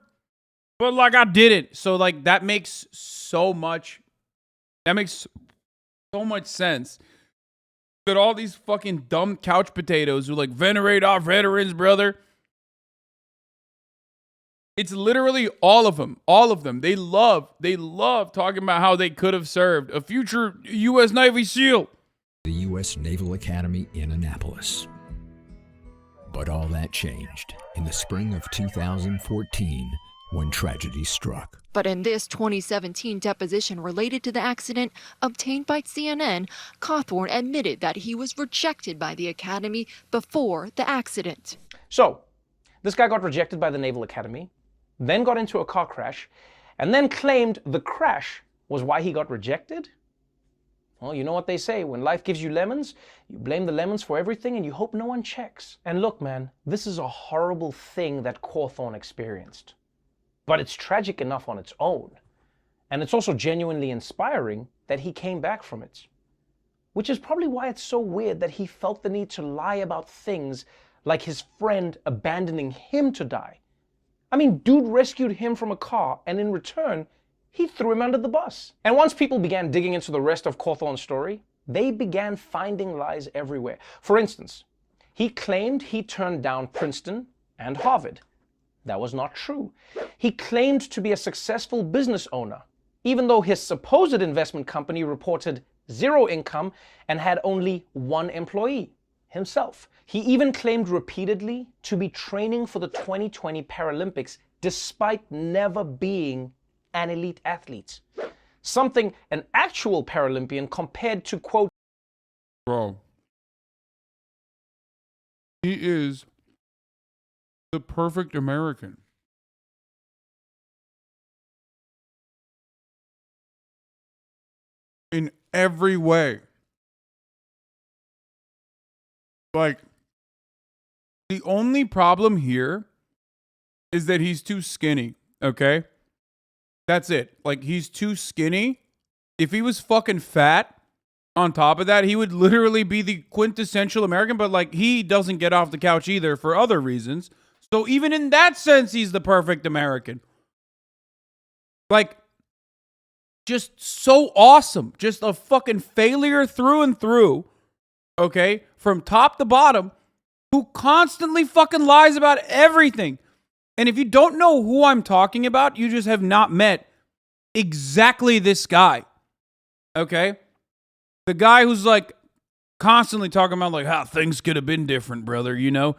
but like I didn't. So like that makes so much sense. That all these fucking dumb couch potatoes who like venerate our veterans, brother. It's literally all of them. All of them. They love talking about how they could have served. A future U.S. Navy SEAL. The U.S. Naval Academy in Annapolis. But all that changed in the spring of 2014 when tragedy struck. But in this 2017 deposition related to the accident obtained by CNN, Cawthorn admitted that he was rejected by the Academy before the accident. So, this guy got rejected by the Naval Academy, then got into a car crash, and then claimed the crash was why he got rejected? Well, you know what they say, when life gives you lemons, you blame the lemons for everything and you hope no one checks. And look, man, this is a horrible thing that Cawthorn experienced. But it's tragic enough on its own. And it's also genuinely inspiring that he came back from it. Which is probably why it's so weird that he felt the need to lie about things like his friend abandoning him to die. I mean, dude rescued him from a car, and in return, he threw him under the bus. And once people began digging into the rest of Cawthorn's story, they began finding lies everywhere. For instance, he claimed he turned down Princeton and Harvard. That was not true. He claimed to be a successful business owner, even though his supposed investment company reported zero income and had only one employee, himself. He even claimed repeatedly to be training for the 2020 Paralympics despite never being an elite athlete. Something an actual Paralympian compared to, quote, bro, he is the perfect American. In every way. Like, the only problem here is that he's too skinny, okay? That's it. Like, he's too skinny. If he was fucking fat, on top of that, he would literally be the quintessential American, but like, he doesn't get off the couch either for other reasons. So even in that sense, he's the perfect American. Like, just so awesome. Just a fucking failure through and through, okay? From top to bottom, who constantly fucking lies about everything. And if you don't know who I'm talking about, you just have not met exactly this guy, okay? The guy who's like constantly talking about like how things could have been different, brother, you know?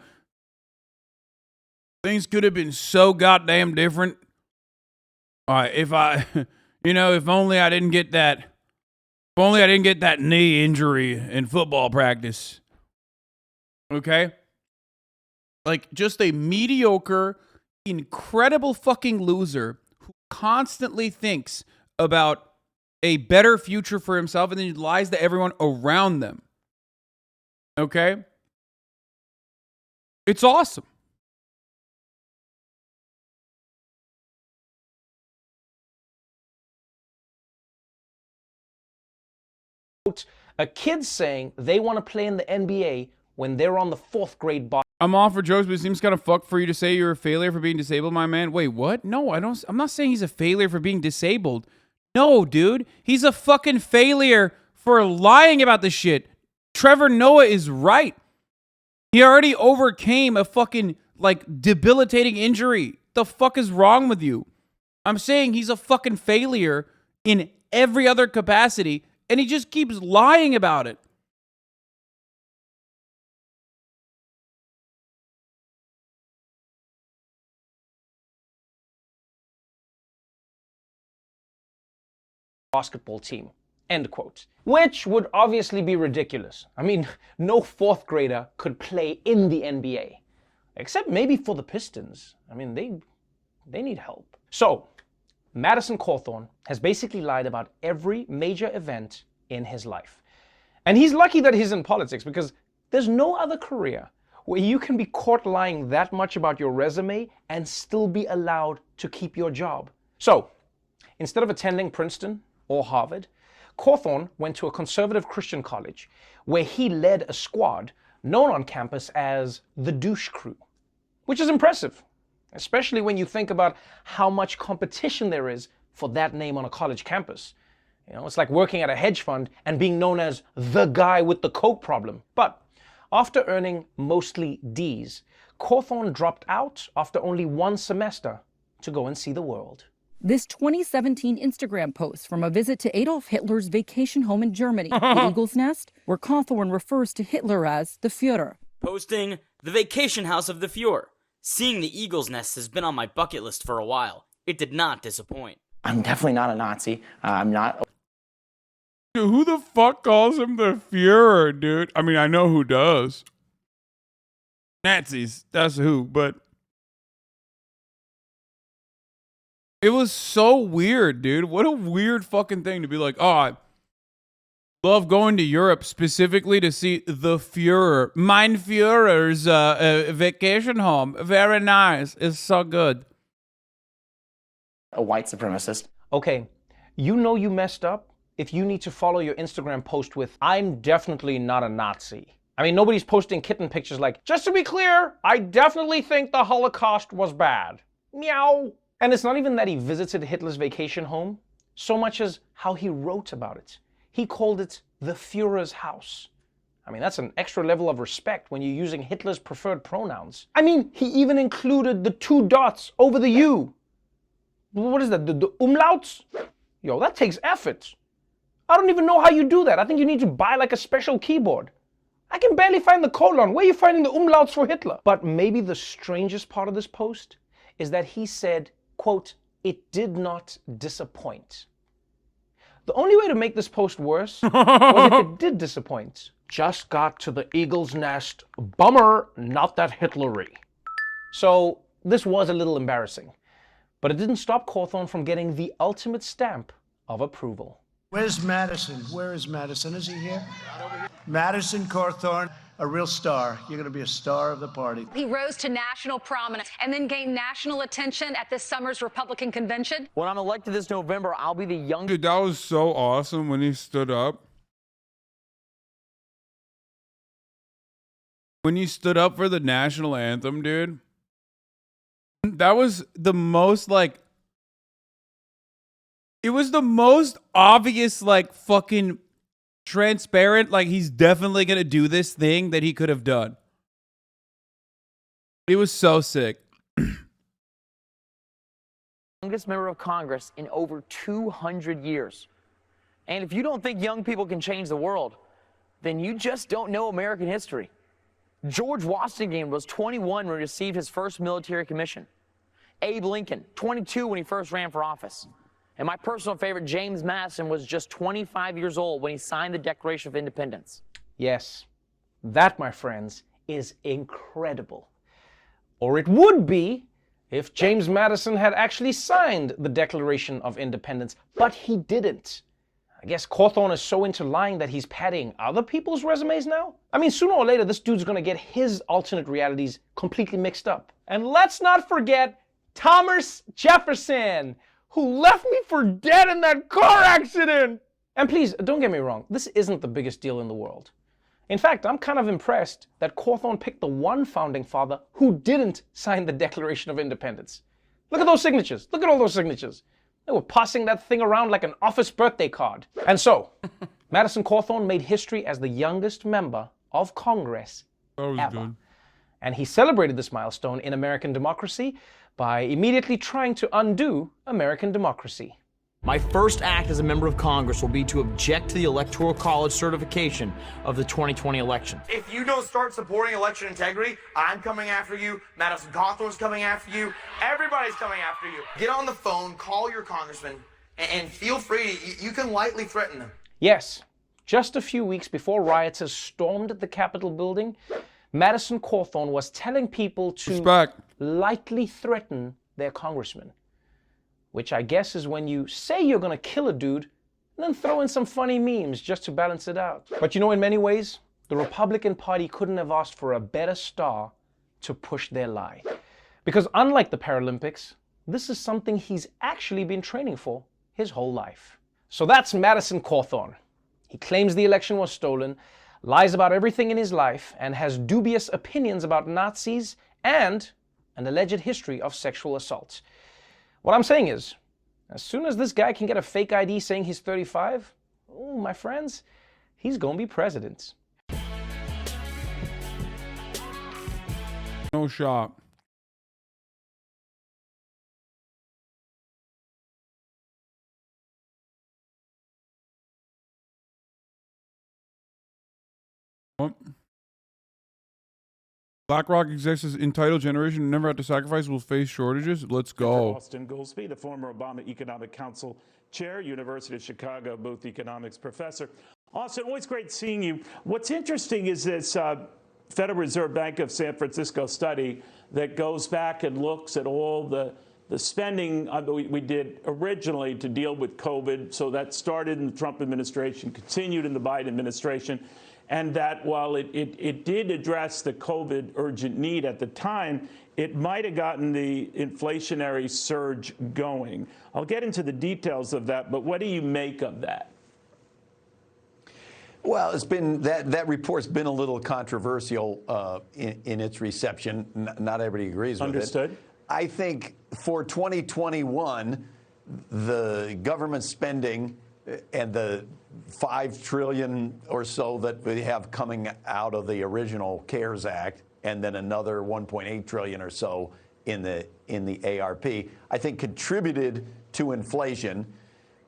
Things could have been so goddamn different. If only I didn't get that knee injury in football practice. Okay? Like, just a mediocre, incredible fucking loser who constantly thinks about a better future for himself and then lies to everyone around them. Okay? It's awesome. A kid saying they want to play in the NBA when they're on the 4th grade bar. I'm all for jokes, but it seems kind of fucked for you to say you're a failure for being disabled, my man. Wait, what? No, I'm not saying he's a failure for being disabled. No, dude. He's a fucking failure for lying about this shit. Trevor Noah is right. He already overcame a fucking, like, debilitating injury. The fuck is wrong with you? I'm saying he's a fucking failure in every other capacity, and he just keeps lying about it. Basketball team, end quote. Which would obviously be ridiculous. I mean, no 4th grader could play in the NBA. Except maybe for the Pistons. I mean, they need help. So, Madison Cawthorn has basically lied about every major event in his life. And he's lucky that he's in politics because there's no other career where you can be caught lying that much about your resume and still be allowed to keep your job. So, instead of attending Princeton or Harvard, Cawthorn went to a conservative Christian college where he led a squad known on campus as the Douche Crew, which is impressive, especially when you think about how much competition there is for that name on a college campus. You know, it's like working at a hedge fund and being known as the guy with the coke problem. But after earning mostly D's, Cawthorn dropped out after only one semester to go and see the world. This 2017 Instagram post from a visit to Adolf Hitler's vacation home in Germany, the Eagle's Nest, where Cawthorn refers to Hitler as the Führer. Posting the vacation house of the Führer. Seeing the Eagle's Nest has been on my bucket list for a while. It did not disappoint. I'm definitely not a Nazi. I'm not. Dude, who the fuck calls him the Führer, dude? I mean, I know who does. Nazis, that's who, but it was so weird, dude. What a weird fucking thing to be like, oh, I love going to Europe specifically to see the Führer. Mein Führer's vacation home. Very nice. It's so good. A white supremacist. Okay, you know you messed up if you need to follow your Instagram post with, I'm definitely not a Nazi. I mean, nobody's posting kitten pictures like, just to be clear, I definitely think the Holocaust was bad. Meow. And it's not even that he visited Hitler's vacation home, so much as how he wrote about it. He called it the Führer's house. I mean, that's an extra level of respect when you're using Hitler's preferred pronouns. I mean, he even included the 2 dots over the U. What is that, the umlauts? Yo, that takes effort. I don't even know how you do that. I think you need to buy like a special keyboard. I can barely find the colon. Where are you finding the umlauts for Hitler? But maybe the strangest part of this post is that he said, quote, it did not disappoint. The only way to make this post worse was if it did disappoint. Just got to the Eagle's Nest. Bummer, not that Hitlery. So this was a little embarrassing, but it didn't stop Cawthorn from getting the ultimate stamp of approval. Where's Madison? Where is Madison? Is he here? Madison Cawthorn, a real star. You're going to be a star of the party. He rose to national prominence and then gained national attention at this summer's Republican convention. When I'm elected this November, I'll be the youngest. Dude, that was so awesome when he stood up. When you stood up for the national anthem, dude. That was the most like, it was the most obvious, like, fucking transparent, like, he's definitely gonna do this thing that he could have done. It was so sick. Youngest member of Congress in over 200 years. And if you don't think young people can change the world, then you just don't know American history. George Washington was 21 when he received his first military commission. Abe Lincoln, 22 when he first ran for office. And my personal favorite, James Madison, was just 25 years old when he signed the Declaration of Independence. Yes, that, my friends, is incredible. Or it would be if James Madison had actually signed the Declaration of Independence, but he didn't. I guess Cawthorn is so into lying that he's padding other people's resumes now? I mean, sooner or later, this dude's gonna get his alternate realities completely mixed up. And let's not forget Thomas Jefferson, who left me for dead in that car accident. And please, don't get me wrong, this isn't the biggest deal in the world. In fact, I'm kind of impressed that Cawthorn picked the one founding father who didn't sign the Declaration of Independence. Look at those signatures. Look at all those signatures. They were passing that thing around like an office birthday card. And so, Madison Cawthorn made history as the youngest member of Congress ever. Good. And he celebrated this milestone in American democracy by immediately trying to undo American democracy. My first act as a member of Congress will be to object to the Electoral College certification of the 2020 election. If you don't start supporting election integrity, I'm coming after you, Madison Cawthorn's coming after you, everybody's coming after you. Get on the phone, call your congressman, and feel free, you can lightly threaten them. Yes, just a few weeks before rioters stormed the Capitol building, Madison Cawthorn was telling people to lightly threaten their congressman. Which I guess is when you say you're gonna kill a dude, and then throw in some funny memes just to balance it out. But you know, in many ways, The Republican Party couldn't have asked for a better star to push their lie. Because unlike the Paralympics, this is something he's actually been training for his whole life. So that's Madison Cawthorn. He claims the election was stolen, lies about everything in his life, and has dubious opinions about Nazis and an alleged history of sexual assaults. What I'm saying is, as soon as this guy can get a fake ID saying he's 35, oh, my friends, he's gonna be president. No shot. What? BlackRock execs entitled generation who never had to sacrifice will face shortages. Let's go. Austin Goolsbee, the former Obama Economic Council Chair, University of Chicago Booth Economics Professor. Austin, always great seeing you. What's interesting is this Federal Reserve Bank of San Francisco study that goes back and looks at all the spending we did originally to deal with COVID. So that started in the Trump administration, continued in the Biden administration. And that while it did address the COVID urgent need at the time, it might have gotten the inflationary surge going. I'll get into the details of that, but what do you make of that? Well, it's been that report's been a little controversial in its reception. Not everybody agrees with it. Understood. I think for 2021, the government spending and the $5 trillion or so that we have coming out of the original CARES Act, and then another $1.8 trillion or so in the ARP, I think contributed to inflation.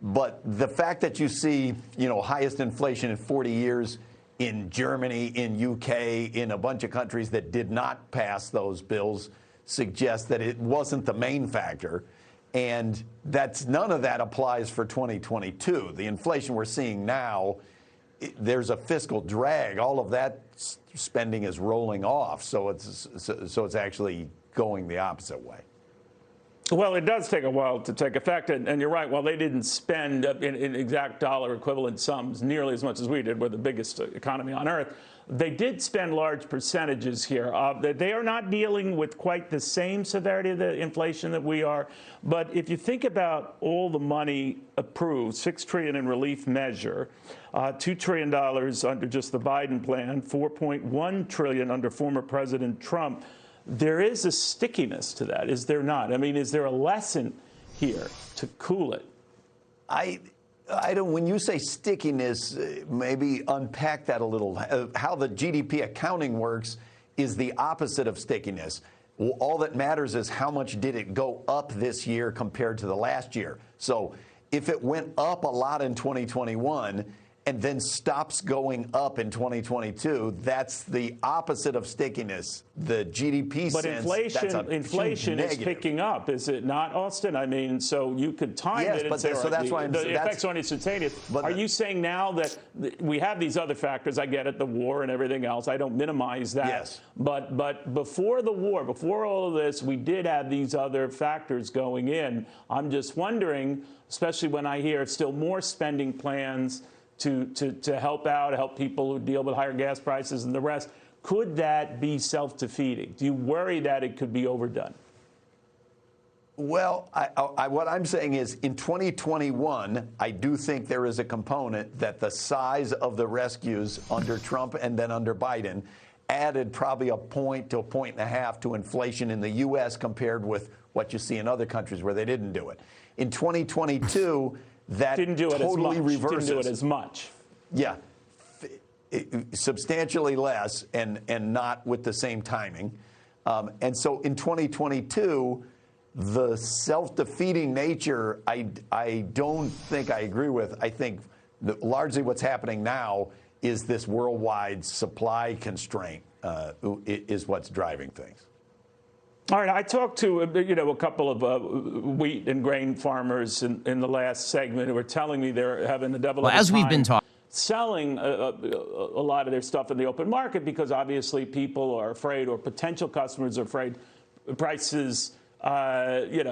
But the fact that you see, highest inflation in 40 years in Germany, in UK, in a bunch of countries that did not pass those bills suggests that it wasn't the main factor. And none of that applies for 2022. The inflation we're seeing now, there's a fiscal drag. All of that spending is rolling off, so it's actually going the opposite way. Well, it does take a while to take effect, and you're right. While they didn't spend in exact dollar equivalent sums nearly as much as we did, we're the biggest economy on earth, they did spend large percentages here. They are not dealing with quite the same severity of the inflation that we are. But if you think about all the money approved, $6 trillion in relief measure, $2 trillion under just the Biden plan, $4.1 trillion under former President Trump, there is a stickiness to that, is there not? I mean, is there a lesson here to cool it? I don't. When you say stickiness, maybe unpack that a little. How the GDP accounting works is the opposite of stickiness. All that matters is how much did it go up this year compared to the last year. So if it went up a lot in 2021 and then stops going up in 2022, that's the opposite of stickiness. The GDP but sense, inflation is picking up, is it not, Austin? I mean, so you could time it and say, so that's why the effects aren't instantaneous. Are you saying now that we have these other factors? I get it, the war and everything else. I don't minimize that. Yes. But before the war, before all of this, we did have these other factors going in. I'm just wondering, especially when I hear still more spending plans to help people who deal with higher gas prices and the rest. Could that be self-defeating? Do you worry that it could be overdone? Well, what I'm saying is in 2021, I do think there is a component that the size of the rescues under Trump and then under Biden added probably a point to a point and a half to inflation in the U.S. compared with what you see in other countries where they didn't do it. In 2022, that didn't do it totally as much. reverses. Didn't do it as much. Yeah, substantially less, and not with the same timing. And so in 2022, the self-defeating nature, I don't think I agree with. I think that largely what's happening now is this worldwide supply constraint is what's driving things. All right, I talked to a couple of wheat and grain farmers in the last segment who were telling me they're having the devil of a time. As we've been talking, selling a lot of their stuff in the open market because obviously people are afraid, or potential customers are afraid prices could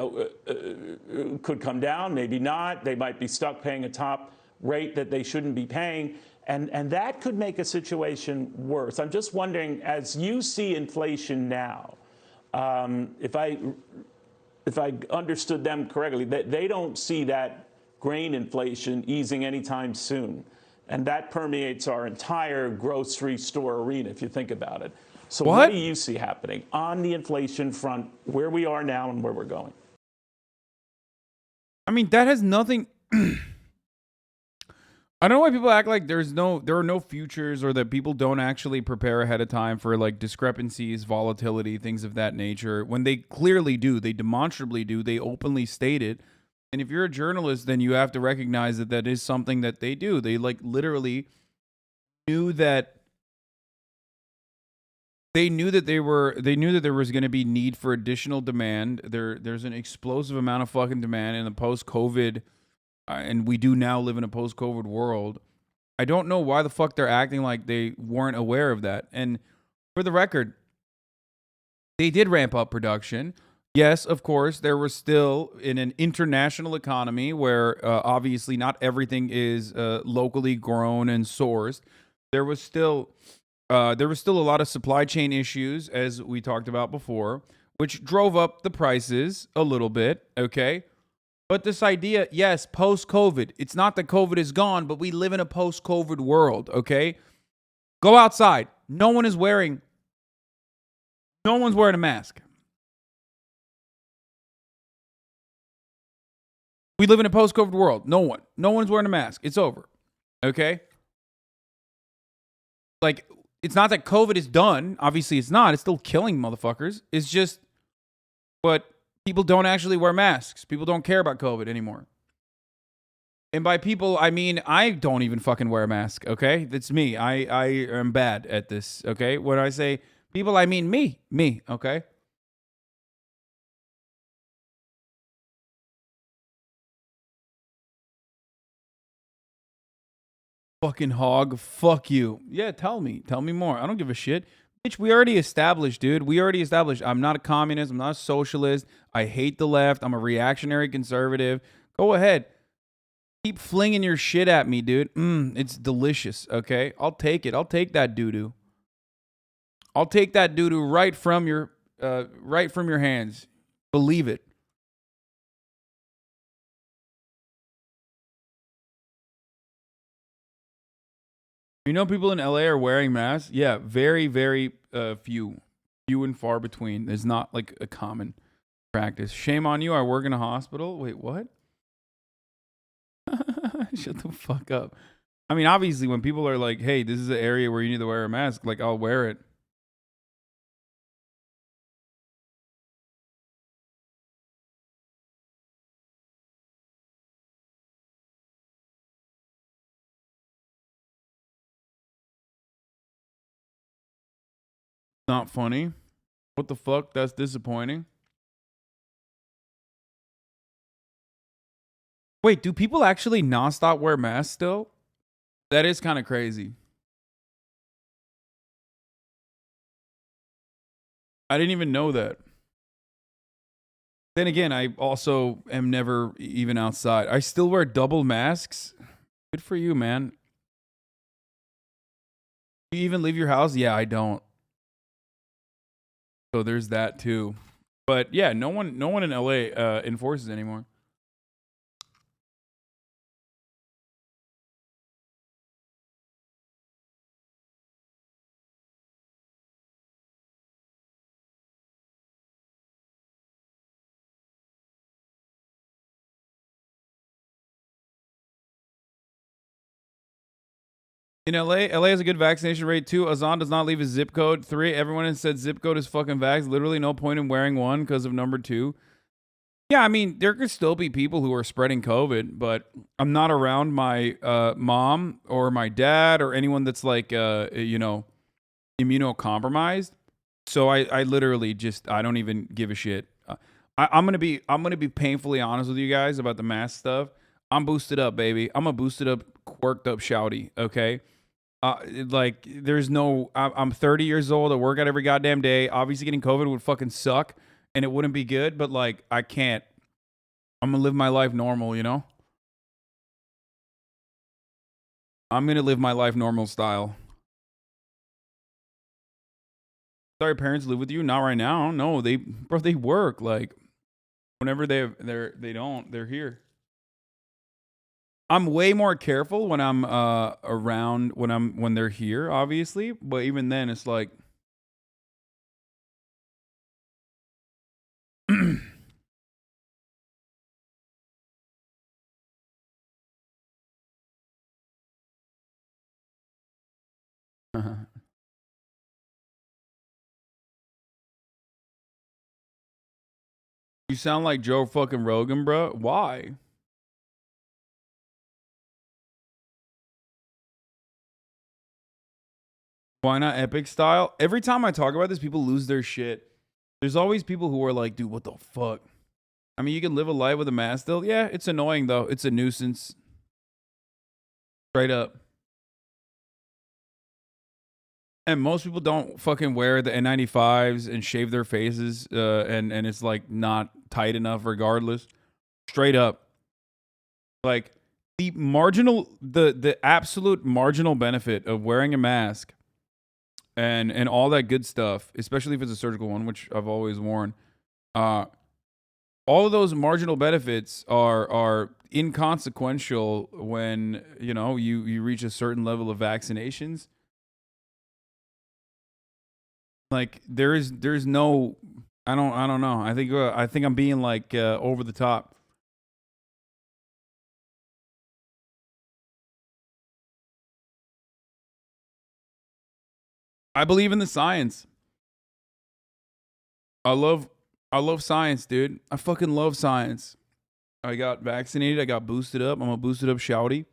come down, maybe not. They might be stuck paying a top rate that they shouldn't be paying. And that could make a situation worse. I'm just wondering, as you see inflation now, if I understood them correctly, they don't see that grain inflation easing anytime soon. And that permeates our entire grocery store arena, if you think about it. So what do you see happening on the inflation front, where we are now and where we're going? I mean, that has nothing... I don't know why people act like there are no futures, or that people don't actually prepare ahead of time for like discrepancies, volatility, things of that nature, when they clearly do. They demonstrably do. They openly state it. And if you're a journalist, then you have to recognize that that is something that they do. They like literally knew that they knew that there was going to be need for additional demand. There's an explosive amount of fucking demand in the post-COVID, and we do now live in a post-COVID world. I don't know why the fuck they're acting like they weren't aware of that. And for the record, they did ramp up production. Yes, of course, there was still in an international economy where obviously not everything is locally grown and sourced. There was still a lot of supply chain issues, as we talked about before, which drove up the prices a little bit, okay? But this idea, yes, post-COVID, it's not that COVID is gone, but we live in a post-COVID world, okay? Go outside. No one's wearing a mask. We live in a post-COVID world. No one's wearing a mask. It's over, okay? Like, it's not that COVID is done. Obviously, it's not. It's still killing motherfuckers. It's just, but people don't actually wear masks. People don't care about COVID anymore. And by people, I mean, I don't even fucking wear a mask, okay? That's me. I am bad at this, okay? When I say people, I mean me, okay? Fucking hog, fuck you. Yeah, tell me more. I don't give a shit. Bitch, we already established, dude. I'm not a communist. I'm not a socialist. I hate the left. I'm a reactionary conservative. Go ahead. Keep flinging your shit at me, dude. It's delicious, okay? I'll take it. I'll take that doo-doo. I'll take that doo-doo right from your hands. Believe it. You know, people in LA are wearing masks. Yeah, very, very few and far between. It's not like a common practice. Shame on you. I work in a hospital. Wait, what? Shut the fuck up. I mean, obviously, when people are like, "Hey, this is an area where you need to wear a mask," like, I'll wear it. Not funny. What the fuck? That's disappointing. Wait, do people actually nonstop wear masks still? That is kind of crazy. I didn't even know that. Then again, I also am never even outside. I still wear double masks. Good for you, man. Do you even leave your house? Yeah, I don't. So there's that too. But yeah, no one in LA enforces anymore. In LA has a good vaccination rate. 2, Hasan does not leave his zip code. 3, everyone has said zip code is fucking vax. Literally no point in wearing one because of number 2. Yeah, I mean, there could still be people who are spreading COVID, but I'm not around my mom or my dad or anyone that's like, immunocompromised. So I literally just, I don't even give a shit. I'm gonna be painfully honest with you guys about the mask stuff. I'm boosted up, baby. I'm a boosted up, quirked up shouty, okay? Like, there's no... I'm 30 years old. I work out every goddamn day. Obviously, getting COVID would fucking suck, and it wouldn't be good, but, like, I can't. I'm gonna live my life normal, you know? I'm gonna live my life normal style. Sorry, parents live with you? Not right now. No, they work. Like, whenever they're here. I'm way more careful when I'm around when they're here, obviously. But even then, it's like. You sound like Joe fucking Rogan, bro. Why? Why not epic style? Every time I talk about this, people lose their shit. There's always people who are like, dude, what the fuck? I mean, you can live a life with a mask still. Yeah, it's annoying, though. It's a nuisance. Straight up. And most people don't fucking wear the N95s and shave their faces, and it's like not tight enough regardless. Straight up. Like the absolute marginal benefit of wearing a mask and all that good stuff, especially if it's a surgical one, which I've always worn, all of those marginal benefits are inconsequential when, you know, you reach a certain level of vaccinations. Like there's no, I don't know. I think I'm being like over the top. I believe in the science. I love science, dude. I fucking love science. I got vaccinated. I got boosted up. I'm a boosted up shouty.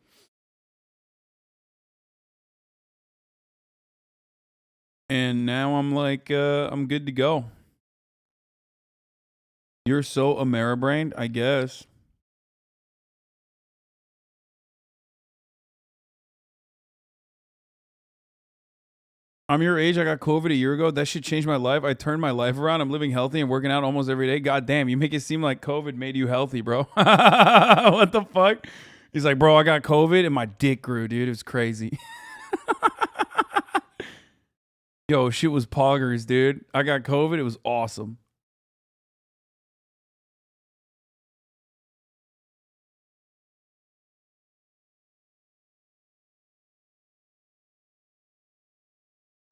And now I'm like, I'm good to go. You're so Ameribrained, I guess. I'm your age. I got COVID a year ago. That shit changed my life. I turned my life around. I'm living healthy and working out almost every day. God damn, you make it seem like COVID made you healthy, bro. What the fuck? He's like, bro, I got COVID and my dick grew, dude. It was crazy. Yo, shit was poggers, dude. I got COVID. It was awesome.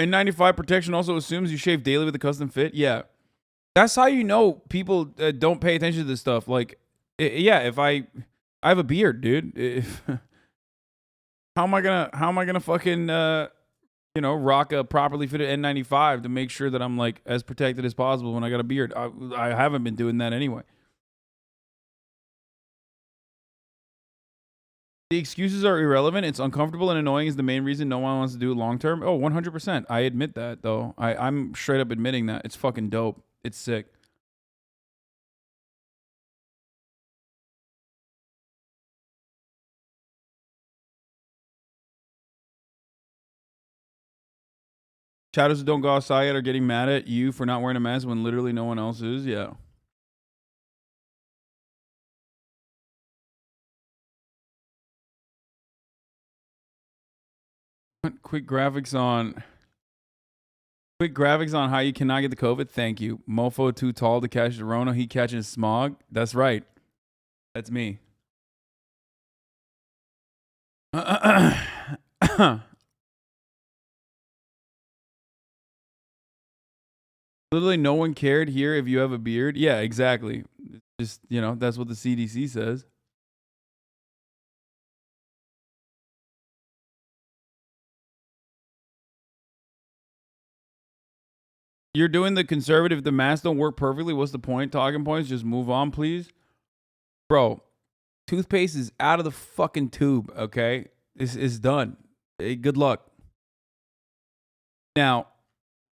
N95 protection also assumes you shave daily with a custom fit. Yeah. That's how you know people don't pay attention to this stuff. Like, yeah, if I have a beard, dude. How am I gonna fucking you know, rock a properly fitted N95 to make sure that I'm like as protected as possible when I got a beard? I haven't been doing that anyway. The excuses are irrelevant. It's uncomfortable and annoying is the main reason no one wants to do it long term. Oh, 100%. I admit that, though. I'm straight up admitting that. It's fucking dope. It's sick. Shadows who don't go outside are getting mad at you for not wearing a mask when literally no one else is. Yeah. Quick graphics on how you cannot get the COVID. Thank you. Mofo too tall to catch the Rona. He catches smog. That's right. That's me. Literally no one cared here if you have a beard. Yeah, exactly. Just, you know, that's what the CDC says. You're doing the conservative. The masks don't work perfectly. What's the point? Talking points. Just move on, please. Bro, toothpaste is out of the fucking tube, okay? It's done. Hey, good luck. Now,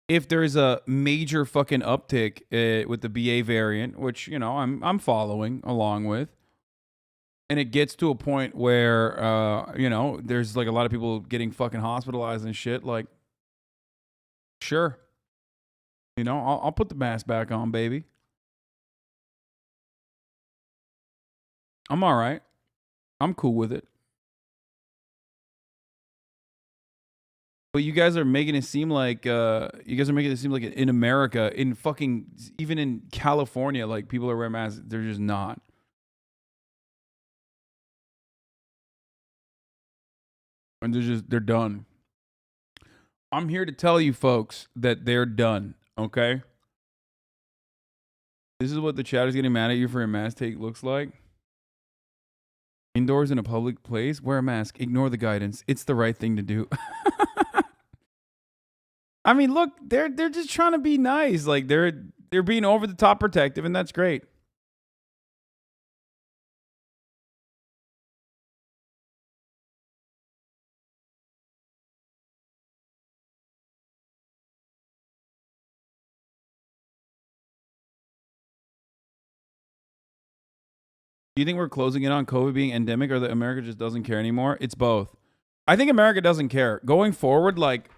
if there's a major fucking uptick with the BA variant, which, you know, I'm following along with, and it gets to a point where, you know, there's like a lot of people getting fucking hospitalized and shit, like, sure. You know, I'll put the mask back on, baby. I'm all right. I'm cool with it. But you guys are making it seem like in America, in fucking, even in California, like people are wearing masks. They're just not. And they're done. I'm here to tell you folks that they're done. Okay. This is what the chat is getting mad at you for a mask take looks like. Indoors in a public place, wear a mask. Ignore the guidance. It's the right thing to do. I mean, look, they're just trying to be nice. Like they're being over the top protective, and that's great. Do you think we're closing in on COVID being endemic, or that America just doesn't care anymore? It's both. I think America doesn't care. Going forward, like,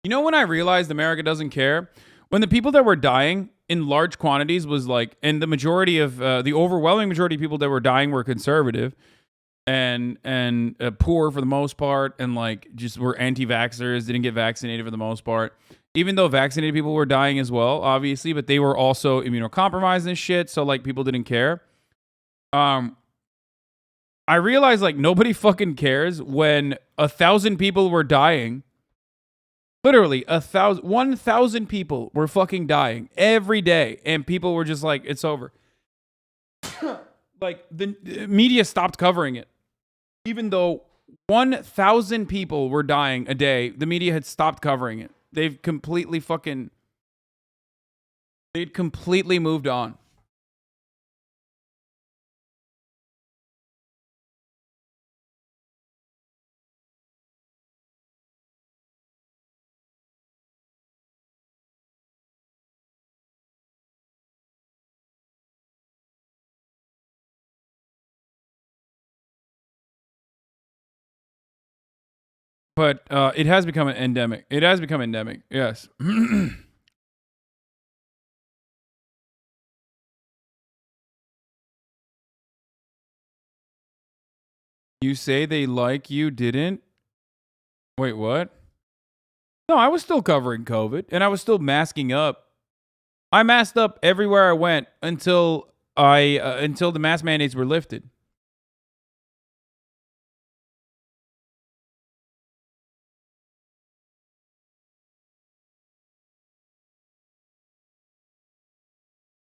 you know when I realized America doesn't care? When the people that were dying in large quantities was like, and the majority of, the overwhelming majority of people that were dying were conservative and poor for the most part, and like just were anti-vaxxers, didn't get vaccinated for the most part. Even though vaccinated people were dying as well, obviously, but they were also immunocompromised and shit, so like people didn't care. I realized like nobody fucking cares when 1,000 people were dying. Literally 1,000 people were fucking dying every day, and people were just like, it's over. Like the media stopped covering it. Even though 1,000 people were dying a day, the media had stopped covering it. They'd completely moved on. But it has become an endemic. It has become endemic. Yes. You say they like you didn't? Wait, what? No, I was still covering COVID, and I was still masking up. I masked up everywhere I went until the mask mandates were lifted.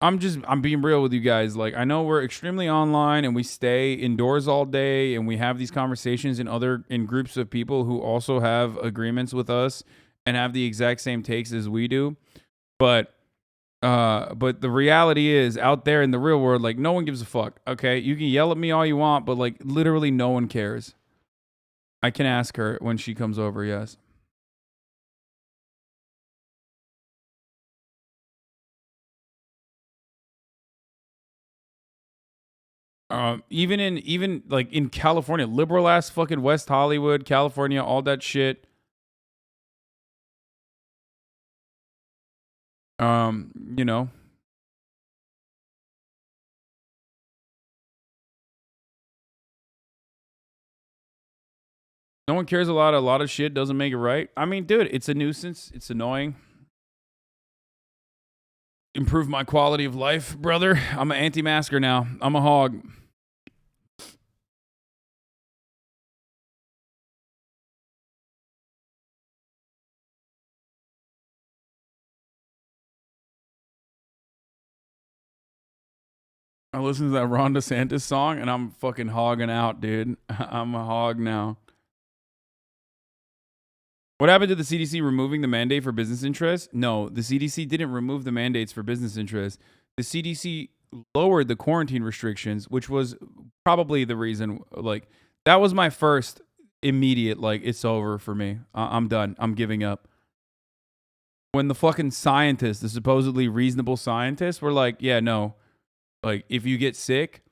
I'm being real with you guys. Like, I know we're extremely online and we stay indoors all day and we have these conversations in groups of people who also have agreements with us and have the exact same takes as we do. But the reality is, out there in the real world, like, no one gives a fuck. Okay, you can yell at me all you want, but like literally no one cares. I can ask her when she comes over. Yes. Even like in California, liberal ass fucking West Hollywood, California, all that shit. You know. No one cares a lot of shit doesn't make it right. I mean, dude, it's a nuisance. It's annoying. Improve my quality of life, brother. I'm an anti-masker now. I'm a hog. I listened to that Ron DeSantis song and I'm fucking hogging out, dude. I'm a hog now. What happened to the CDC removing the mandate for business interests? No, the CDC didn't remove the mandates for business interests. The CDC lowered the quarantine restrictions, which was probably the reason. Like, that was my first immediate, like, it's over for me. I'm done. I'm giving up. When the fucking scientists, the supposedly reasonable scientists, were like, yeah, no. Like, if you get sick,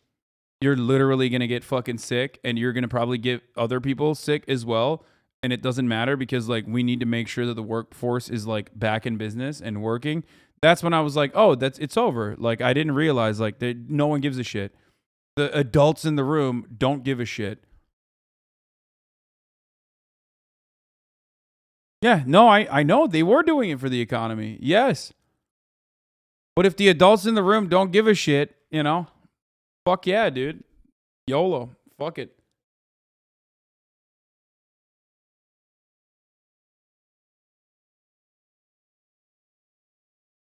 you're literally going to get fucking sick, and you're going to probably get other people sick as well. And it doesn't matter because, like, we need to make sure that the workforce is, like, back in business and working. That's when I was like, oh, it's over. Like, I didn't realize, like, no one gives a shit. The adults in the room don't give a shit. Yeah, no, I know they were doing it for the economy. Yes. But if the adults in the room don't give a shit, you know, fuck yeah, dude. YOLO. Fuck it.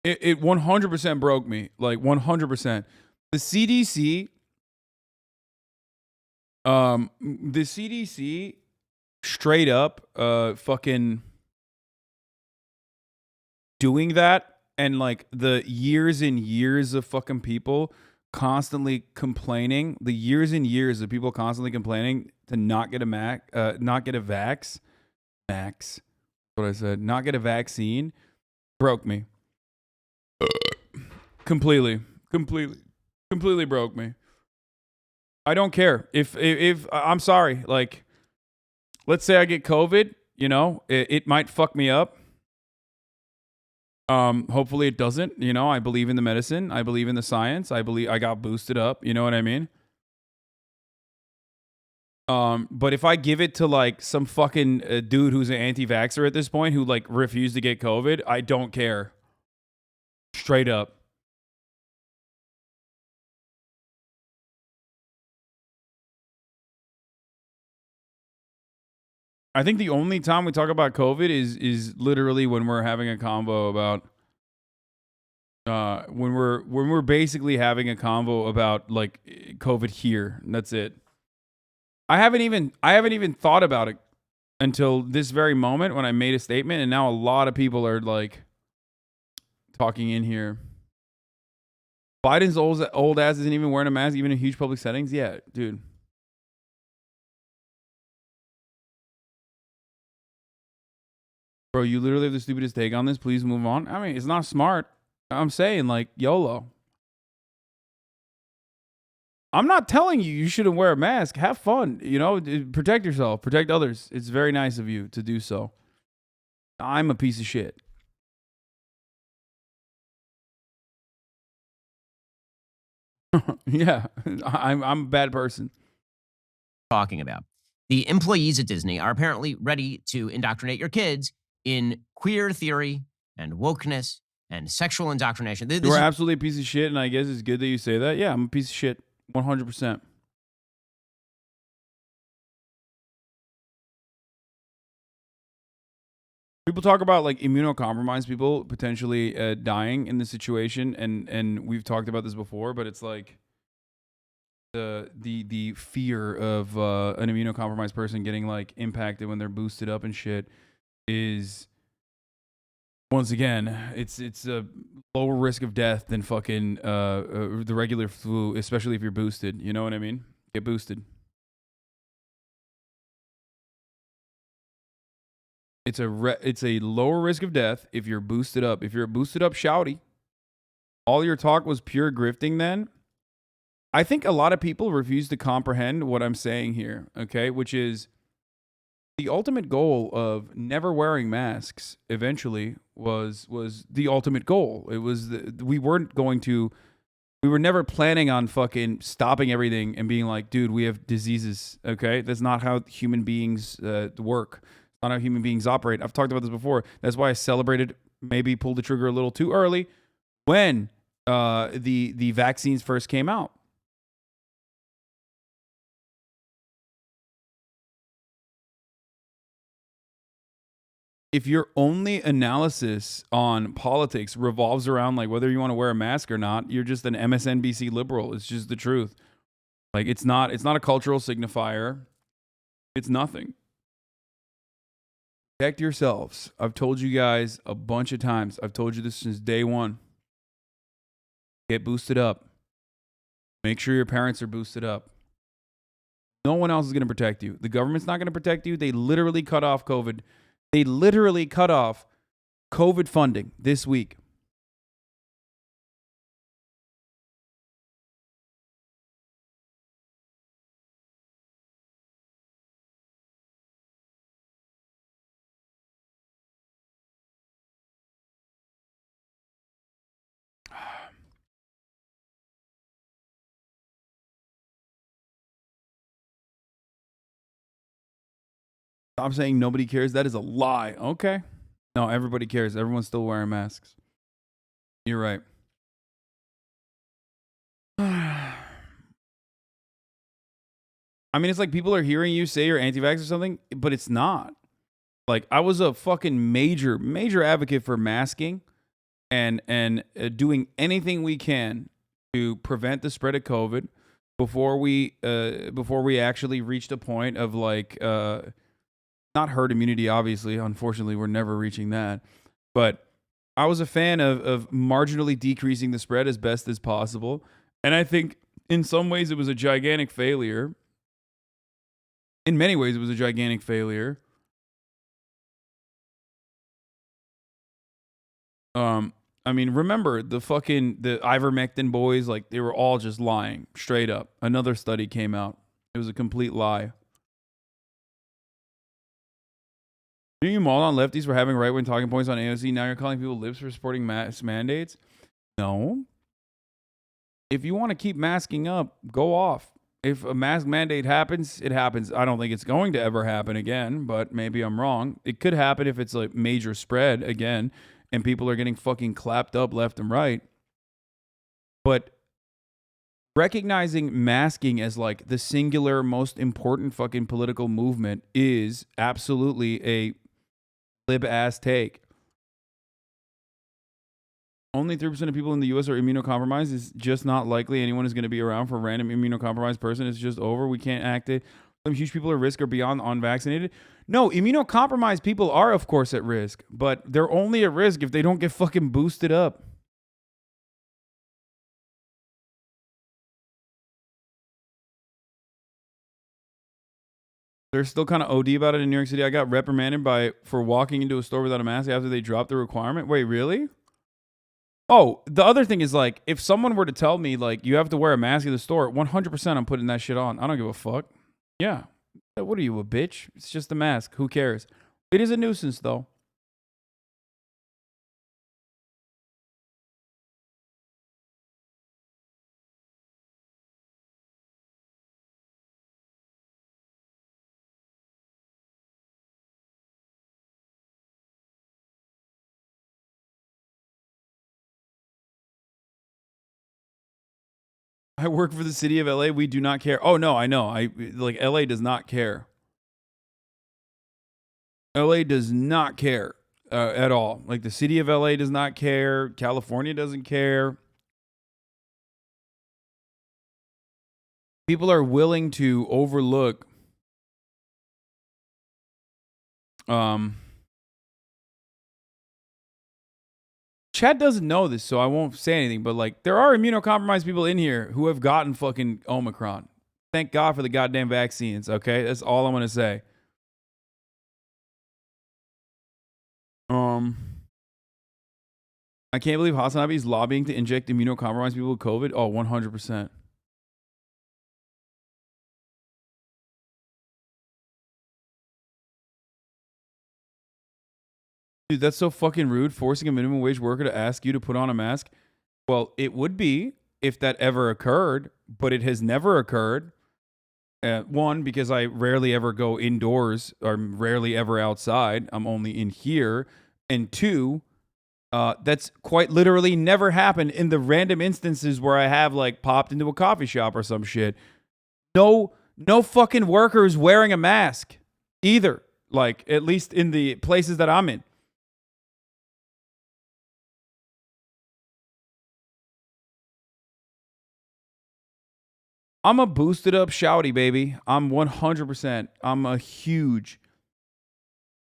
It 100% broke me. Like 100%. The CDC, straight up fucking doing that, and like the years and years of fucking people constantly complaining, the years and years of people constantly complaining to not get a not get a what I said, not get a vaccine, broke me. Completely broke me. I don't care if I'm sorry, like, let's say I get COVID, you know, it might fuck me up. Hopefully it doesn't, you know. I believe in the medicine, I believe in the science, I believe I got boosted up, you know what I mean? But if I give it to like some fucking dude who's an anti-vaxxer at this point who like refused to get COVID, I don't care. Straight up. I think the only time we talk about COVID is literally when we're having a convo about when we're basically having a convo about like COVID here. And that's it. I haven't even thought about it until this very moment when I made a statement, and now a lot of people are like talking in here. Biden's old ass isn't even wearing a mask, even in huge public settings. Yeah, dude. Bro, you literally have the stupidest take on this. Please move on. I mean, it's not smart. I'm saying, like, YOLO. I'm not telling you you shouldn't wear a mask. Have fun. You know, protect yourself. Protect others. It's very nice of you to do so. I'm a piece of shit. Yeah, I'm a bad person. Talking about. The employees at Disney are apparently ready to indoctrinate your kids in queer theory and wokeness and sexual indoctrination. You're absolutely a piece of shit, and I guess it's good that you say that. Yeah, I'm a piece of shit. 100%. People talk about like immunocompromised people potentially dying in this situation, and we've talked about this before, but it's like the fear of an immunocompromised person getting like impacted when they're boosted up and shit is, once again, it's a lower risk of death than fucking the regular flu, especially if you're boosted. You know what I mean? Get boosted. It's a lower risk of death if you're boosted up. If you're a boosted up shouty, all your talk was pure grifting then. I think a lot of people refuse to comprehend what I'm saying here, okay? Which is the ultimate goal of never wearing masks eventually was the ultimate goal. It was we were never planning on fucking stopping everything and being like, dude, we have diseases, okay? That's not how human beings work. Not how human beings operate. I've talked about this before. That's why I celebrated, maybe pulled the trigger a little too early when the vaccines first came out. If your only analysis on politics revolves around like whether you want to wear a mask or not, you're just an MSNBC liberal. It's just the truth. Like it's not a cultural signifier. It's nothing. Protect yourselves. I've told you guys a bunch of times. I've told you this since day one. Get boosted up. Make sure your parents are boosted up. No one else is going to protect you. The government's not going to protect you. They literally cut off COVID. They literally cut off COVID funding this week. Stop saying nobody cares. That is a lie. Okay. No, everybody cares. Everyone's still wearing masks. You're right. I mean, it's like people are hearing you say you're anti-vax or something, but it's not. Like, I was a fucking major advocate for masking and doing anything we can to prevent the spread of COVID before we actually reached a point of like not herd immunity. Obviously, unfortunately, we're never reaching that. But I was a fan of marginally decreasing the spread as best as possible, and I think in some ways it was a gigantic failure. In many ways, it was a gigantic failure. I mean, remember the ivermectin boys, like they were all just lying straight up. Another study came out. It was a complete lie. Knew you mauled on lefties for having right-wing talking points on AOC. Now you're calling people libs for supporting mask mandates? No. If you want to keep masking up, go off. If a mask mandate happens, it happens. I don't think it's going to ever happen again, but maybe I'm wrong. It could happen if it's a major spread again and people are getting fucking clapped up left and right. But recognizing masking as like the singular most important fucking political movement is absolutely a lib-ass take. Only 3% of people in the U.S. are immunocompromised. It's just not likely anyone is going to be around for a random immunocompromised person. It's just over. We can't act it. Some huge people at risk are beyond unvaccinated. No, immunocompromised people are, of course, at risk. But they're only at risk if they don't get fucking boosted up. They're still kind of OD about it in New York City. I got reprimanded for walking into a store without a mask after they dropped the requirement. Wait, really? Oh, the other thing is, like, if someone were to tell me, like, you have to wear a mask in the store, 100% I'm putting that shit on. I don't give a fuck. Yeah. What are you, a bitch? It's just a mask. Who cares? It is a nuisance, though. I work for the city of LA. We do not care. Oh, no, I know. Like, LA does not care. LA does not care at all. Like, the city of LA does not care. California doesn't care. People are willing to overlook Chad doesn't know this, so I won't say anything, but like there are immunocompromised people in here who have gotten fucking Omicron. Thank God for the goddamn vaccines, okay? That's all I'm going to say. I can't believe HasanAbi is lobbying to inject immunocompromised people with COVID. Oh, 100%. Dude, that's so fucking rude, forcing a minimum wage worker to ask you to put on a mask. Well, it would be if that ever occurred, but it has never occurred. One, because I rarely ever go indoors or rarely ever outside. I'm only in here. And two, that's quite literally never happened in the random instances where I have like popped into a coffee shop or some shit. No fucking workers wearing a mask either. Like, at least in the places that I'm in. I'm a boosted up shouty, baby. I'm 100%. I'm a huge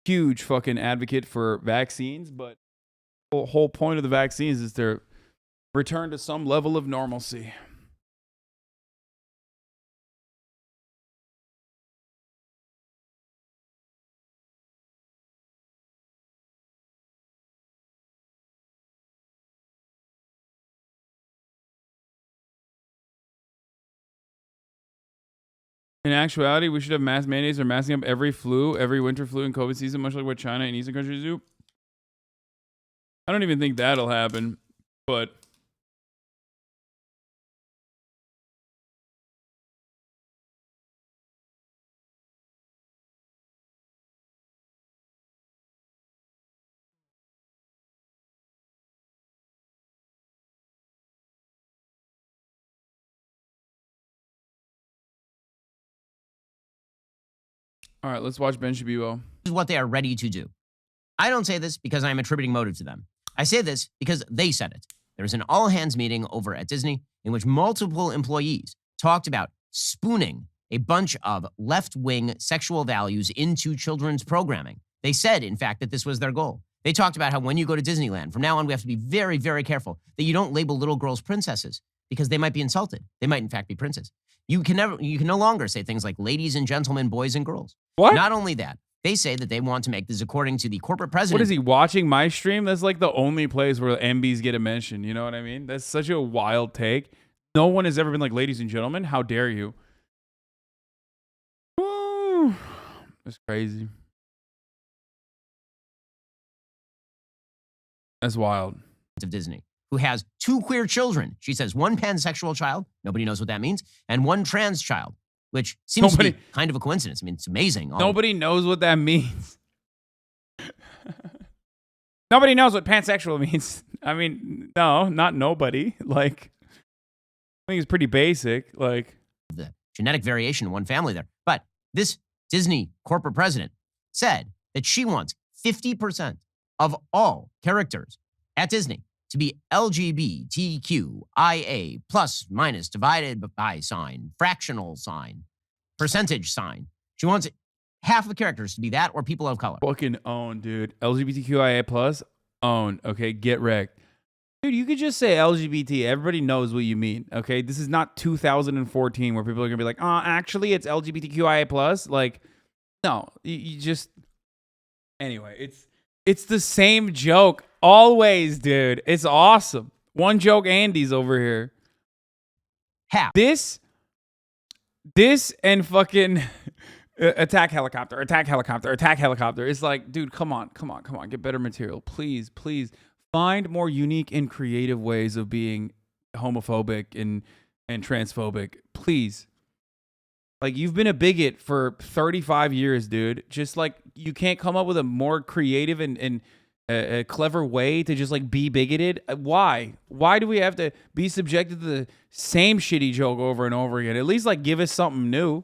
fucking advocate for vaccines, but the whole point of the vaccines is to return to some level of normalcy. In actuality, we should have mask mandates or masking up every winter flu and COVID season, much like what China and Eastern countries do. I don't even think that'll happen, but All right, let's watch Ben Shabibo. This is what they are ready to do. I don't say this because I'm attributing motive to them. I say this because they said it. There was an all-hands meeting over at Disney in which multiple employees talked about spooning a bunch of left-wing sexual values into children's programming. They said, in fact, that this was their goal. They talked about how when you go to Disneyland, from now on, we have to be very, very careful that you don't label little girls princesses because they might be insulted. They might, in fact, be princes. You can no longer say things like ladies and gentlemen, boys and girls. What? Not only that, they say that they want to make this according to the corporate president. What is he watching my stream? That's like the only place where MBs get a mention. You know what I mean? That's such a wild take. No one has ever been like, ladies and gentlemen, how dare you? Woo. That's crazy. That's wild. Of Disney, who has 2 queer children. She says 1 pansexual child, nobody knows what that means, and 1 trans child, which seems to be kind of a coincidence. I mean, it's amazing. Nobody knows what that means. Nobody knows what pansexual means. I mean, no, not nobody. Like, I think it's pretty basic. Like, the genetic variation in one family there. But this Disney corporate president said that she wants 50% of all characters at Disney to be LGBTQIA plus minus divided by sign, fractional sign, percentage sign. She wants half of the characters to be that or people of color. Fucking own, dude. LGBTQIA plus, own. Okay, get wrecked. Dude, you could just say LGBT. Everybody knows what you mean. Okay, this is not 2014 where people are gonna be like, actually, it's LGBTQIA plus. Like, no, you just. Anyway, it's the same joke always, dude. It's awesome. One joke, Andy's over here. Half. This and fucking attack helicopter. It's like, dude, come on. Get better material. Please. Find more unique and creative ways of being homophobic and transphobic. Please. Like, you've been a bigot for 35 years, dude. Just like, you can't come up with a more creative and a clever way to just like be bigoted. Why do we have to be subjected to the same shitty joke over and over again? At least like give us something new.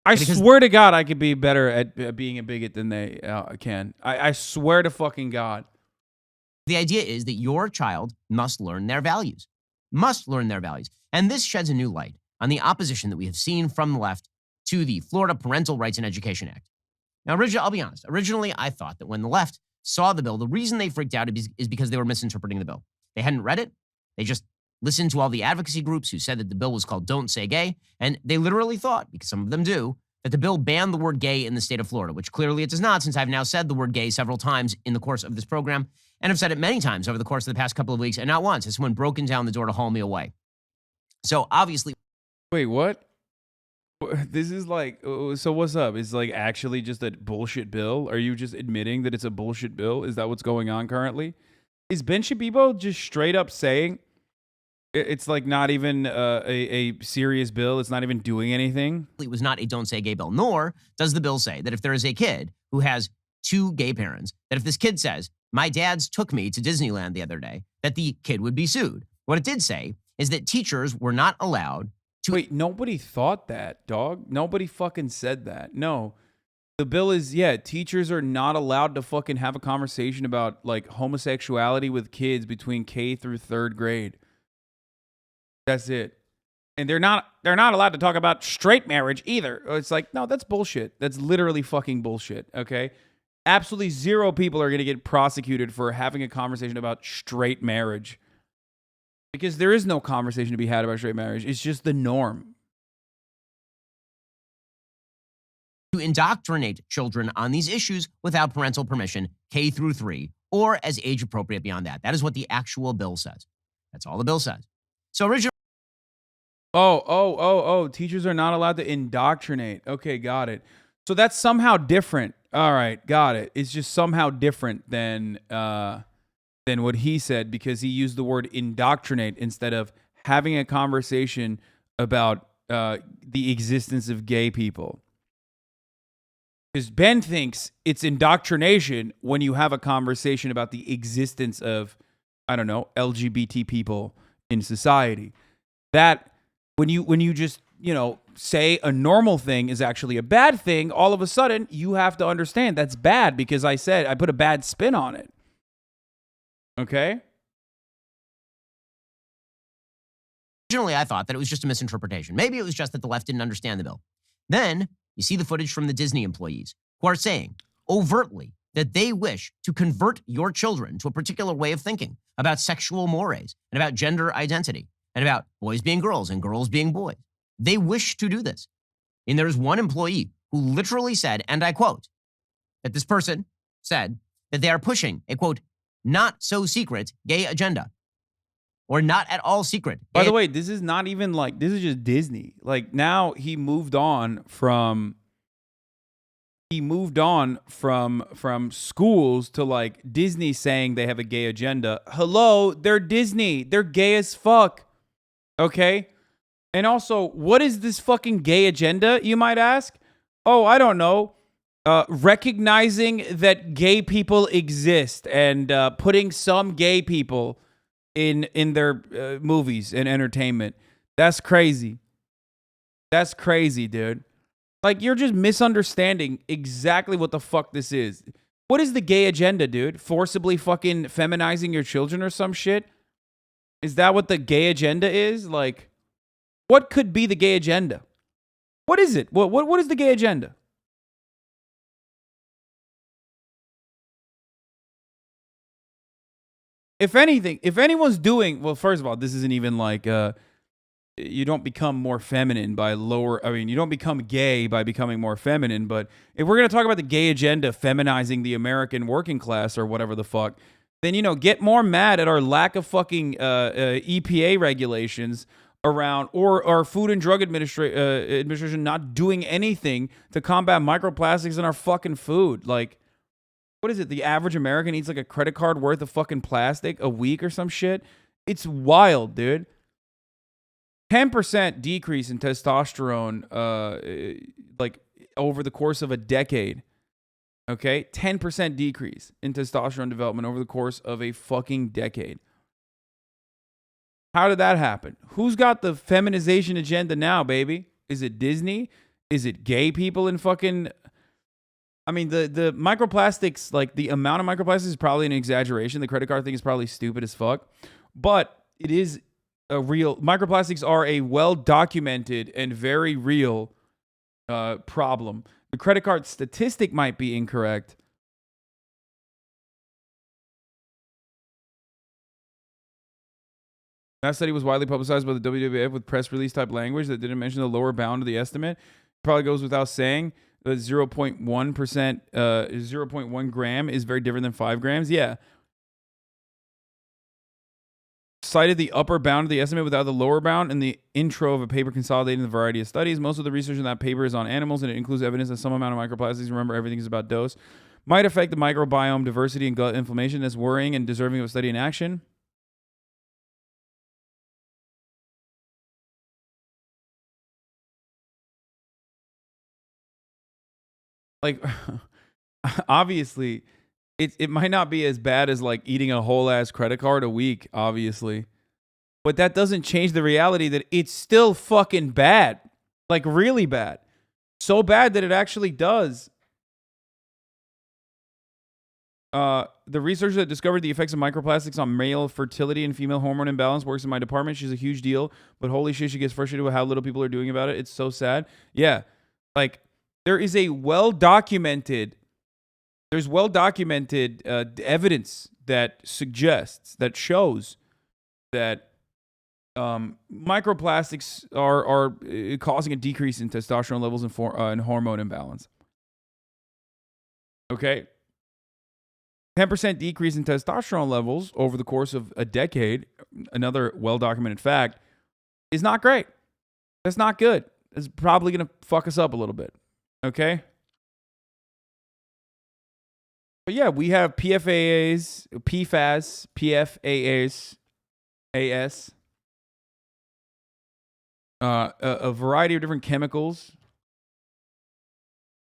I swear to God, I could be better at being a bigot than they can. I swear to fucking God. The idea is that your child must learn their values. And this sheds a new light on the opposition that we have seen from the left to the Florida Parental Rights and Education Act. Now, I'll be honest. Originally, I thought that when the left saw the bill, the reason they freaked out is because they were misinterpreting the bill. They hadn't read it. They just listened to all the advocacy groups who said that the bill was called Don't Say Gay. And they literally thought, because some of them do, that the bill banned the word gay in the state of Florida, which clearly it does not, since I've now said the word gay several times in the course of this program, and I've said it many times over the course of the past couple of weeks, and not once has someone broken down the door to haul me away. So obviously... Wait, what? This is like, so what's up? Is like actually just a bullshit bill? Are you just admitting that it's a bullshit bill? Is that what's going on currently? Is Ben Shabibo just straight up saying it's like not even a serious bill? It's not even doing anything? It was not a Don't Say Gay bill, nor does the bill say that if there is a kid who has 2 gay parents, that if this kid says, my dad's took me to Disneyland the other day, that the kid would be sued. What it did say is that teachers were not allowed to... Wait, nobody thought that, dog. Nobody fucking said that. No. The bill is, teachers are not allowed to fucking have a conversation about like homosexuality with kids between K through 3rd grade. That's it. And they're not allowed to talk about straight marriage either. It's like, no, that's bullshit. That's literally fucking bullshit, okay? Absolutely 0 people are going to get prosecuted for having a conversation about straight marriage. Because there is no conversation to be had about straight marriage. It's just the norm. To indoctrinate children on these issues without parental permission, K through 3, or as age appropriate beyond that. That is what the actual bill says. That's all the bill says. So originally... Oh. Teachers are not allowed to indoctrinate. Okay, got it. So that's somehow different. All right, got it. It's just somehow different than what he said because he used the word indoctrinate instead of having a conversation about the existence of gay people. Because Ben thinks it's indoctrination when you have a conversation about the existence of, I don't know, LGBT people in society. That when you just, say a normal thing is actually a bad thing, all of a sudden you have to understand that's bad because I put a bad spin on it. Okay? Originally, I thought that it was just a misinterpretation. Maybe it was just that the left didn't understand the bill. Then you see the footage from the Disney employees who are saying overtly that they wish to convert your children to a particular way of thinking about sexual mores and about gender identity and about boys being girls and girls being boys. They wish to do this. And there's one employee who literally said, and I quote, that this person said that they are pushing a, quote, not so secret gay agenda. Or not at all secret. By the way, this is not even like, this is just Disney. Like now he moved on from schools to like Disney saying they have a gay agenda. Hello, they're Disney. They're gay as fuck. Okay? And also, what is this fucking gay agenda, you might ask? Oh, I don't know. Recognizing that gay people exist and putting some gay people in their movies and entertainment. That's crazy. That's crazy, dude. Like, you're just misunderstanding exactly what the fuck this is. What is the gay agenda, dude? Forcibly fucking feminizing your children or some shit? Is that what the gay agenda is? Like, what could be the gay agenda? What is it? What is the gay agenda? If anything, if anyone's doing, well, first of all, this isn't even like, you don't become more feminine by you don't become gay by becoming more feminine, but if we're going to talk about the gay agenda feminizing the American working class or whatever the fuck, then, get more mad at our lack of fucking EPA regulations around, or our Food and Drug Administration not doing anything to combat microplastics in our fucking food. Like, what is it? The average American eats like a credit card worth of fucking plastic a week or some shit. It's wild, dude. 10% decrease in testosterone, like over the course of a decade. Okay, 10% decrease in testosterone development over the course of a fucking decade. How did that happen? Who's got the feminization agenda now, baby? Is it Disney? Is it gay people in fucking? I mean, the microplastics, like the amount of microplastics is probably an exaggeration. The credit card thing is probably stupid as fuck, but it is a real, microplastics are a well-documented and very real problem. The credit card statistic might be incorrect. That study was widely publicized by the WWF with press release type language that didn't mention the lower bound of the estimate. Probably goes without saying. 0.1%, 0.1 gram is very different than 5 grams. Yeah. Cited the upper bound of the estimate without the lower bound in the intro of a paper consolidating the variety of studies. Most of the research in that paper is on animals, and it includes evidence that some amount of microplastics, remember everything is about dose, might affect the microbiome diversity and gut inflammation. That's worrying and deserving of study and action. Like, obviously, it might not be as bad as like eating a whole ass credit card a week, obviously. But that doesn't change the reality that it's still fucking bad. Like, really bad. So bad that it actually does. The researcher that discovered the effects of microplastics on male fertility and female hormone imbalance works in my department. She's a huge deal, but holy shit, she gets frustrated with how little people are doing about it. It's so sad. Yeah. Like, there is a well-documented evidence that suggests, that shows that microplastics are causing a decrease in testosterone levels and hormone imbalance. Okay? 10% decrease in testosterone levels over the course of a decade, another well-documented fact, is not great. That's not good. It's probably going to fuck us up a little bit. Okay? But yeah, we have PFAS, a variety of different chemicals.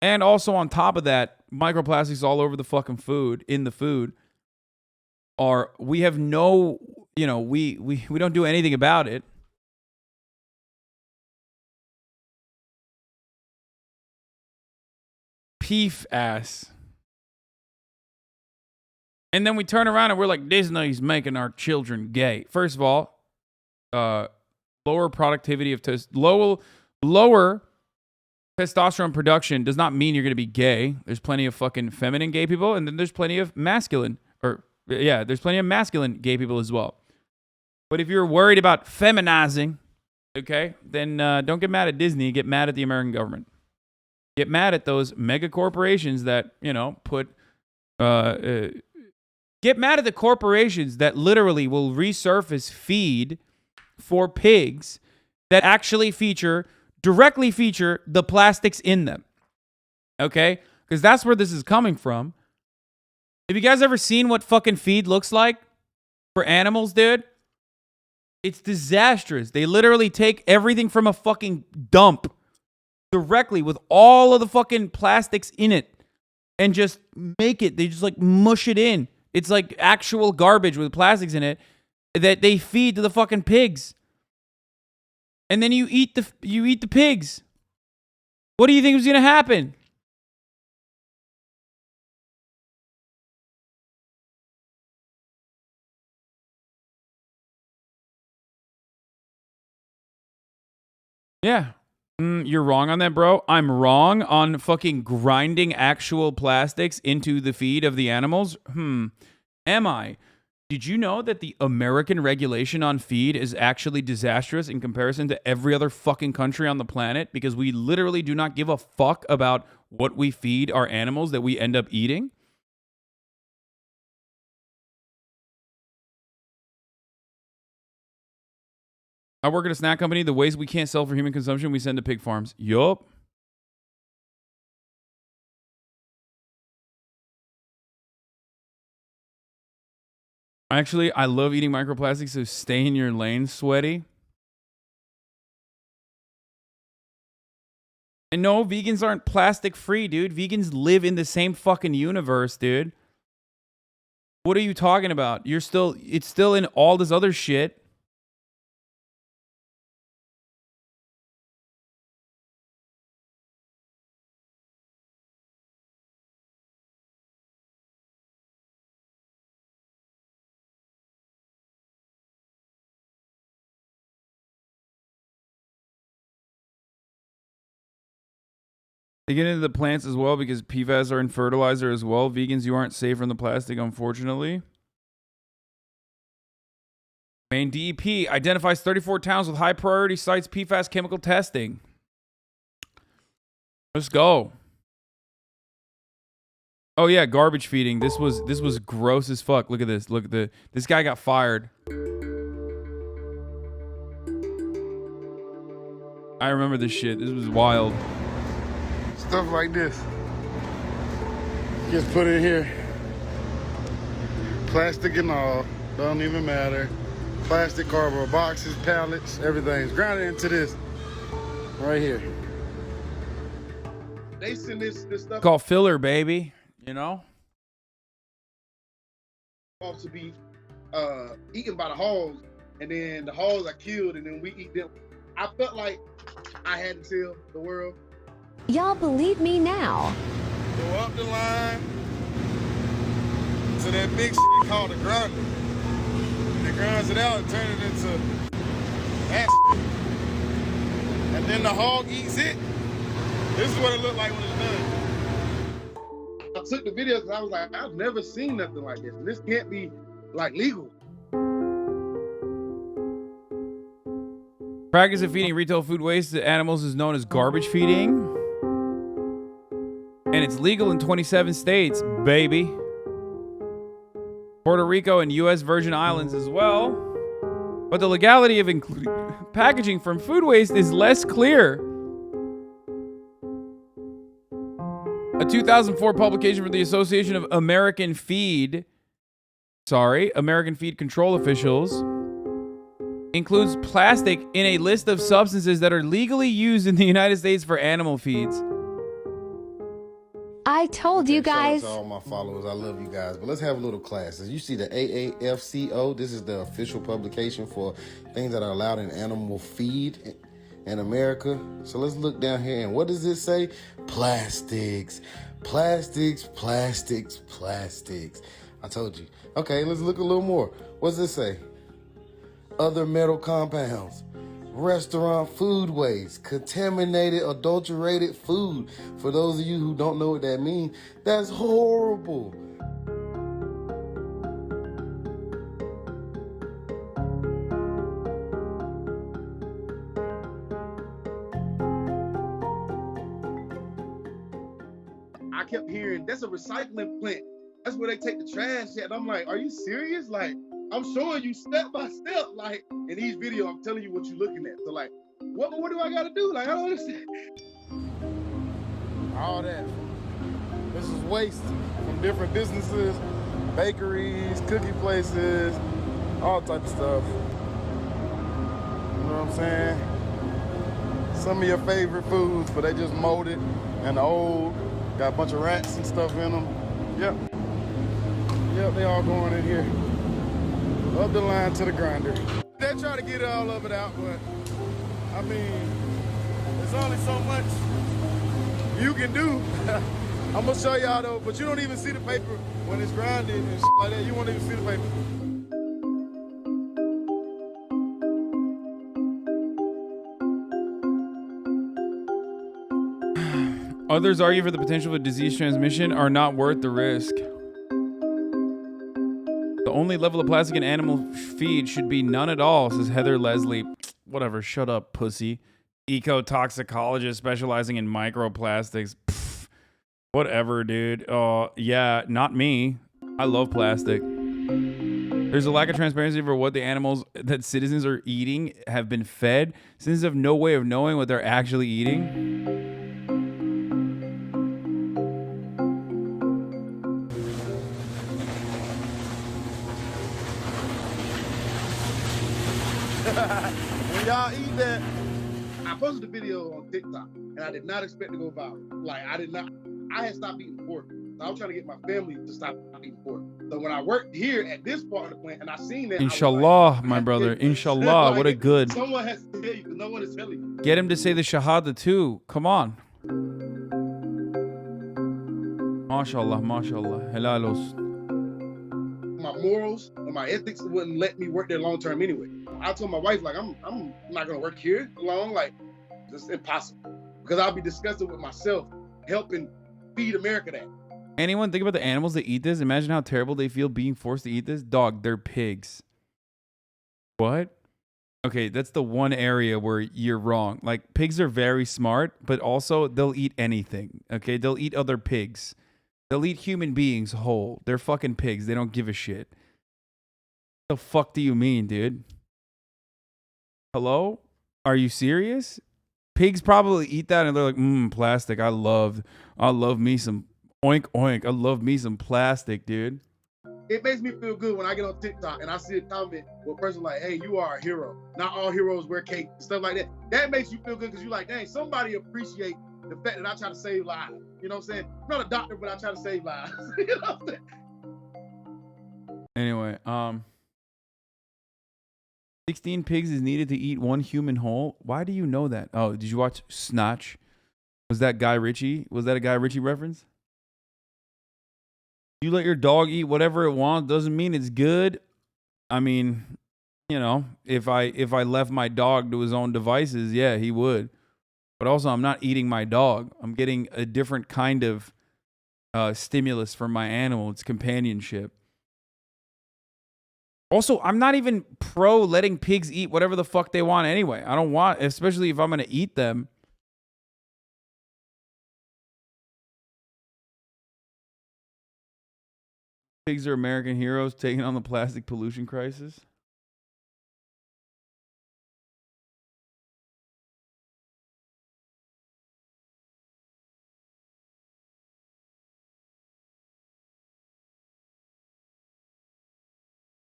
And also on top of that, microplastics all over the fucking food, in the food, we have no, we don't do anything about it. PFAS. And then we turn around and we're like, Disney's making our children gay. First of all, lower productivity of lower testosterone production does not mean you're going to be gay. There's plenty of fucking feminine gay people, and then there's plenty of masculine, there's plenty of masculine gay people as well. But if you're worried about feminizing, okay, then don't get mad at Disney. Get mad at the American government. Get mad at those mega corporations that, get mad at the corporations that literally will resurface feed for pigs that actually directly feature the plastics in them. Okay? Because that's where this is coming from. Have you guys ever seen what fucking feed looks like for animals, dude? It's disastrous. They literally take everything from a fucking dump directly with all of the fucking plastics in it and just make it. They just like mush it in. It's like actual garbage with plastics in it that they feed to the fucking pigs. And then you eat the pigs. What do you think is going to happen? Yeah. You're wrong on that, bro. I'm wrong on fucking grinding actual plastics into the feed of the animals. Am I? Did you know that the American regulation on feed is actually disastrous in comparison to every other fucking country on the planet? Because we literally do not give a fuck about what we feed our animals that we end up eating. I work at a snack company. The waste we can't sell for human consumption, we send to pig farms. Yup. Actually, I love eating microplastics, so stay in your lane, sweaty. And no, vegans aren't plastic free, dude. Vegans live in the same fucking universe, dude. What are you talking about? It's still in all this other shit. They get into the plants as well because PFAS are in fertilizer as well. Vegans, you aren't safe from the plastic, unfortunately. Maine DEP identifies 34 towns with high priority sites PFAS chemical testing. Let's go. Oh yeah, garbage feeding. This was gross as fuck. Look at this. Look at this guy got fired. I remember this shit. This was wild. Stuff like this. Just put it here. Plastic and all. Don't even matter. Plastic, cardboard boxes, pallets, everything's grounded into this. Right here. They send this stuff. Called filler, baby. You know? To be eaten by the hogs, and then the hogs are killed, and then we eat them. I felt like I had to tell the world. Y'all believe me now. Go up the line to that big shit called a grinder. And it grinds it out and turn it into that shit. And then the hog eats it. This is what it looked like when it's done. I took the video because I was like, I've never seen nothing like this. This can't be like legal. Practice of feeding retail food waste to animals is known as garbage feeding. And it's legal in 27 states, baby. Puerto Rico and U.S. Virgin Islands as well. But the legality of including packaging from food waste is less clear. A 2004 publication from the Association of American Feed Control Officials includes plastic in a list of substances that are legally used in the United States for animal feeds. I told you guys. Shout out to all my followers. I love you guys. But let's have a little class. As you see the AAFCO, this is the official publication for things that are allowed in animal feed in America. So let's look down here. And what does it say? Plastics. Plastics, plastics, plastics. I told you. Okay, let's look a little more. What's this say? Other metal compounds. Restaurant food waste. Contaminated, adulterated food. For those of you who don't know what that means, that's horrible. I kept hearing, that's a recycling plant. That's where they take the trash at. And I'm like, are you serious? Like, I'm showing you step by step. Like, in each video, I'm telling you what you're looking at. So, like, what more do I got to do? Like, I don't understand. All that. This is waste from different businesses, bakeries, cookie places, all type of stuff. You know what I'm saying? Some of your favorite foods, but they just molded and old. Got a bunch of rats and stuff in them. Yep. Yep, they all going in here. Up the line to the grinder. They try to get all of it out, but I mean, there's only so much you can do. I'm gonna show y'all though, but you don't even see the paper when it's grinded and shit like that. You won't even see the paper. Others argue for the potential of disease transmission are not worth the risk. The only level of plastic in animal feed should be none at all, says Heather Leslie. Whatever, shut up, pussy. Eco-toxicologist specializing in microplastics. Pfft, whatever, dude. Yeah, not me. I love plastic. There's a lack of transparency for what the animals that citizens are eating have been fed. Citizens have no way of knowing what they're actually eating. When y'all eat that, I posted a video on TikTok and I did not expect to go viral. Like, I had stopped eating pork. So I was trying to get my family to stop eating pork. So when I worked here at this part of the plant and I seen that, Inshallah, like, my brother. Inshallah, like, what a good. Someone has to tell you, because no one is telling you. Get him to say the Shahada too. Come on. MashaAllah, MashaAllah. Helalos. My morals and my ethics wouldn't let me work there long term anyway. I told my wife, like, I'm not gonna work here long. Like, it's impossible. Because I'll be disgusted with myself helping feed America that. Anyone think about the animals that eat this? Imagine how terrible they feel being forced to eat this. Dog, they're pigs. What? Okay, that's the one area where you're wrong. Like, pigs are very smart, but also they'll eat anything. Okay, they'll eat other pigs. They'll eat human beings whole. They're fucking pigs. They don't give a shit. What the fuck do you mean, dude? Hello? Are you serious? Pigs probably eat that and they're like, plastic. I love me some oink oink. I love me some plastic, dude. It makes me feel good when I get on TikTok and I see a comment with a person like, hey, you are a hero. Not all heroes wear cake, stuff like that. That makes you feel good because you're like, dang, somebody appreciate the fact that I try to save lives. You know what I'm saying? I'm not a doctor, but I try to save lives. You know what I'm saying? Anyway, 16 pigs is needed to eat one human whole. Why do you know that? Oh, did you watch Snatch? Was that Guy Ritchie? Was that a Guy Ritchie reference? You let your dog eat whatever it wants doesn't mean it's good. I mean, you know, if I left my dog to his own devices, yeah, he would. But also, I'm not eating my dog. I'm getting a different kind of stimulus from my animal. It's companionship. Also, I'm not even pro letting pigs eat whatever the fuck they want anyway. I don't want, especially if I'm going to eat them. Pigs are American heroes taking on the plastic pollution crisis.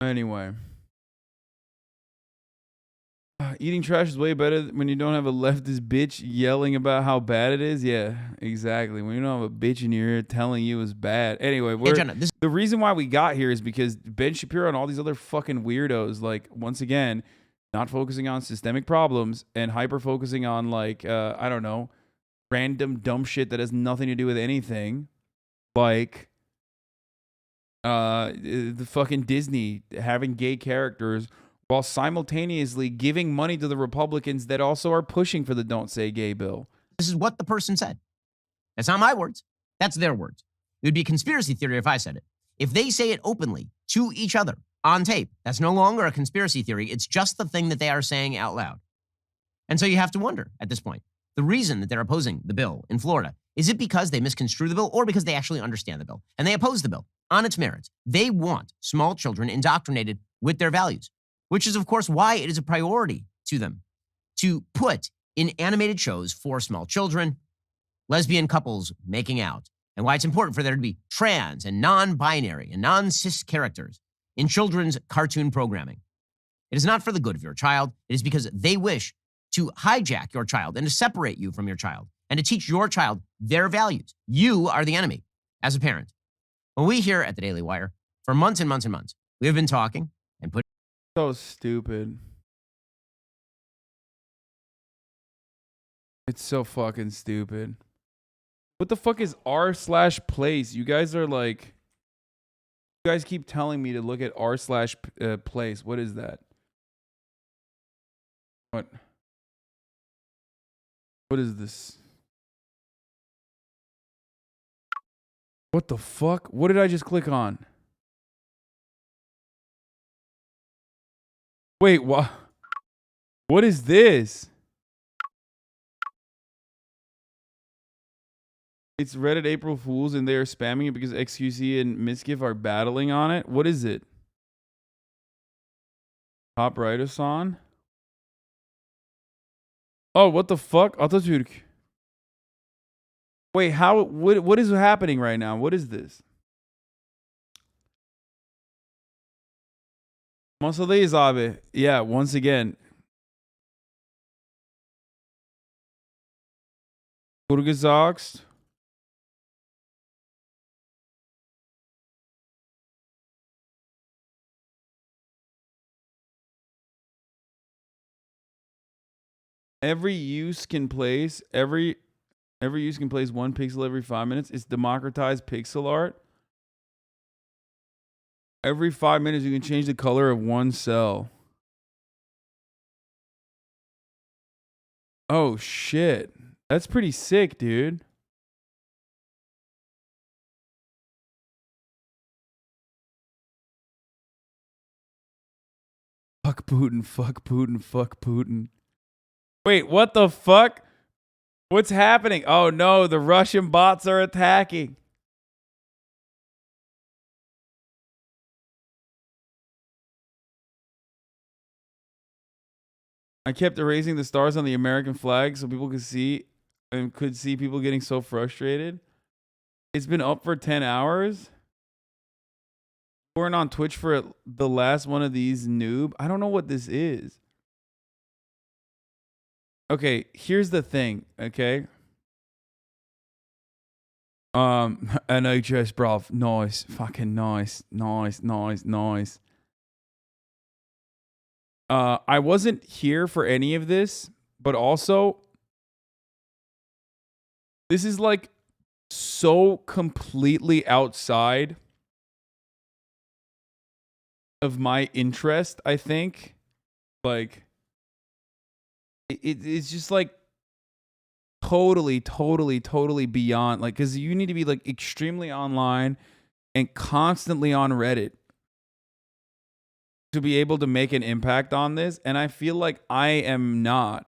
Anyway. Eating trash is way better when you don't have a leftist bitch yelling about how bad it is. Yeah, exactly. When you don't have a bitch in your ear telling you it's bad. Anyway, the reason why we got here is because Ben Shapiro and all these other fucking weirdos, like, once again, not focusing on systemic problems and hyper-focusing on, like, I don't know, random dumb shit that has nothing to do with anything. like the fucking Disney having gay characters while simultaneously giving money to the Republicans that also are pushing for the Don't Say Gay bill. This is what the person said. That's not my words. That's their words. It would be a conspiracy theory if I said it. If they say it openly to each other on tape, that's no longer a conspiracy theory. It's just the thing that they are saying out loud. And so you have to wonder at this point, the reason that they're opposing the bill in Florida, is it because they misconstrue the bill or because they actually understand the bill? And they oppose the bill on its merits. They want small children indoctrinated with their values, which is, of course, why it is a priority to them to put in animated shows for small children, lesbian couples making out, and why it's important for there to be trans and non-binary and non-cis characters in children's cartoon programming. It is not for the good of your child. It is because they wish to hijack your child and to separate you from your child and to teach your child their values. You are the enemy as a parent. Well, we here at the Daily Wire, for months and months and months, we have been talking and putting... So stupid. It's so fucking stupid. What the fuck is r/place? You guys are like... You guys keep telling me to look at r/place. What is that? What? What is this? What the fuck? What did I just click on? Wait, what? What is this? It's Reddit April Fools and they are spamming it because XQC and Misgift are battling on it. What is it? Top right son? Oh, what the fuck? Atatürk. Wait, how? What is happening right now? What is this? Masadayız abi. Yeah, once again. Kurgesagst. Every use can place one pixel every 5 minutes. It's democratized pixel art. Every 5 minutes you can change the color of one cell. Oh shit. That's pretty sick, dude. Fuck Putin, fuck Putin, fuck Putin. Wait, what the fuck? What's happening? Oh no, the Russian bots are attacking. I kept erasing the stars on the American flag so people could see people getting so frustrated. It's been up for 10 hours. We weren't on Twitch for the last one of these noob. I don't know what this is. Okay, here's the thing, okay? NHS, bruv. Nice. Fucking nice. Nice. I wasn't here for any of this, but also, this is like so completely outside of my interest, I think. Like, it's just like totally beyond, like, because you need to be like extremely online and constantly on Reddit to be able to make an impact on this, and I feel like I am not.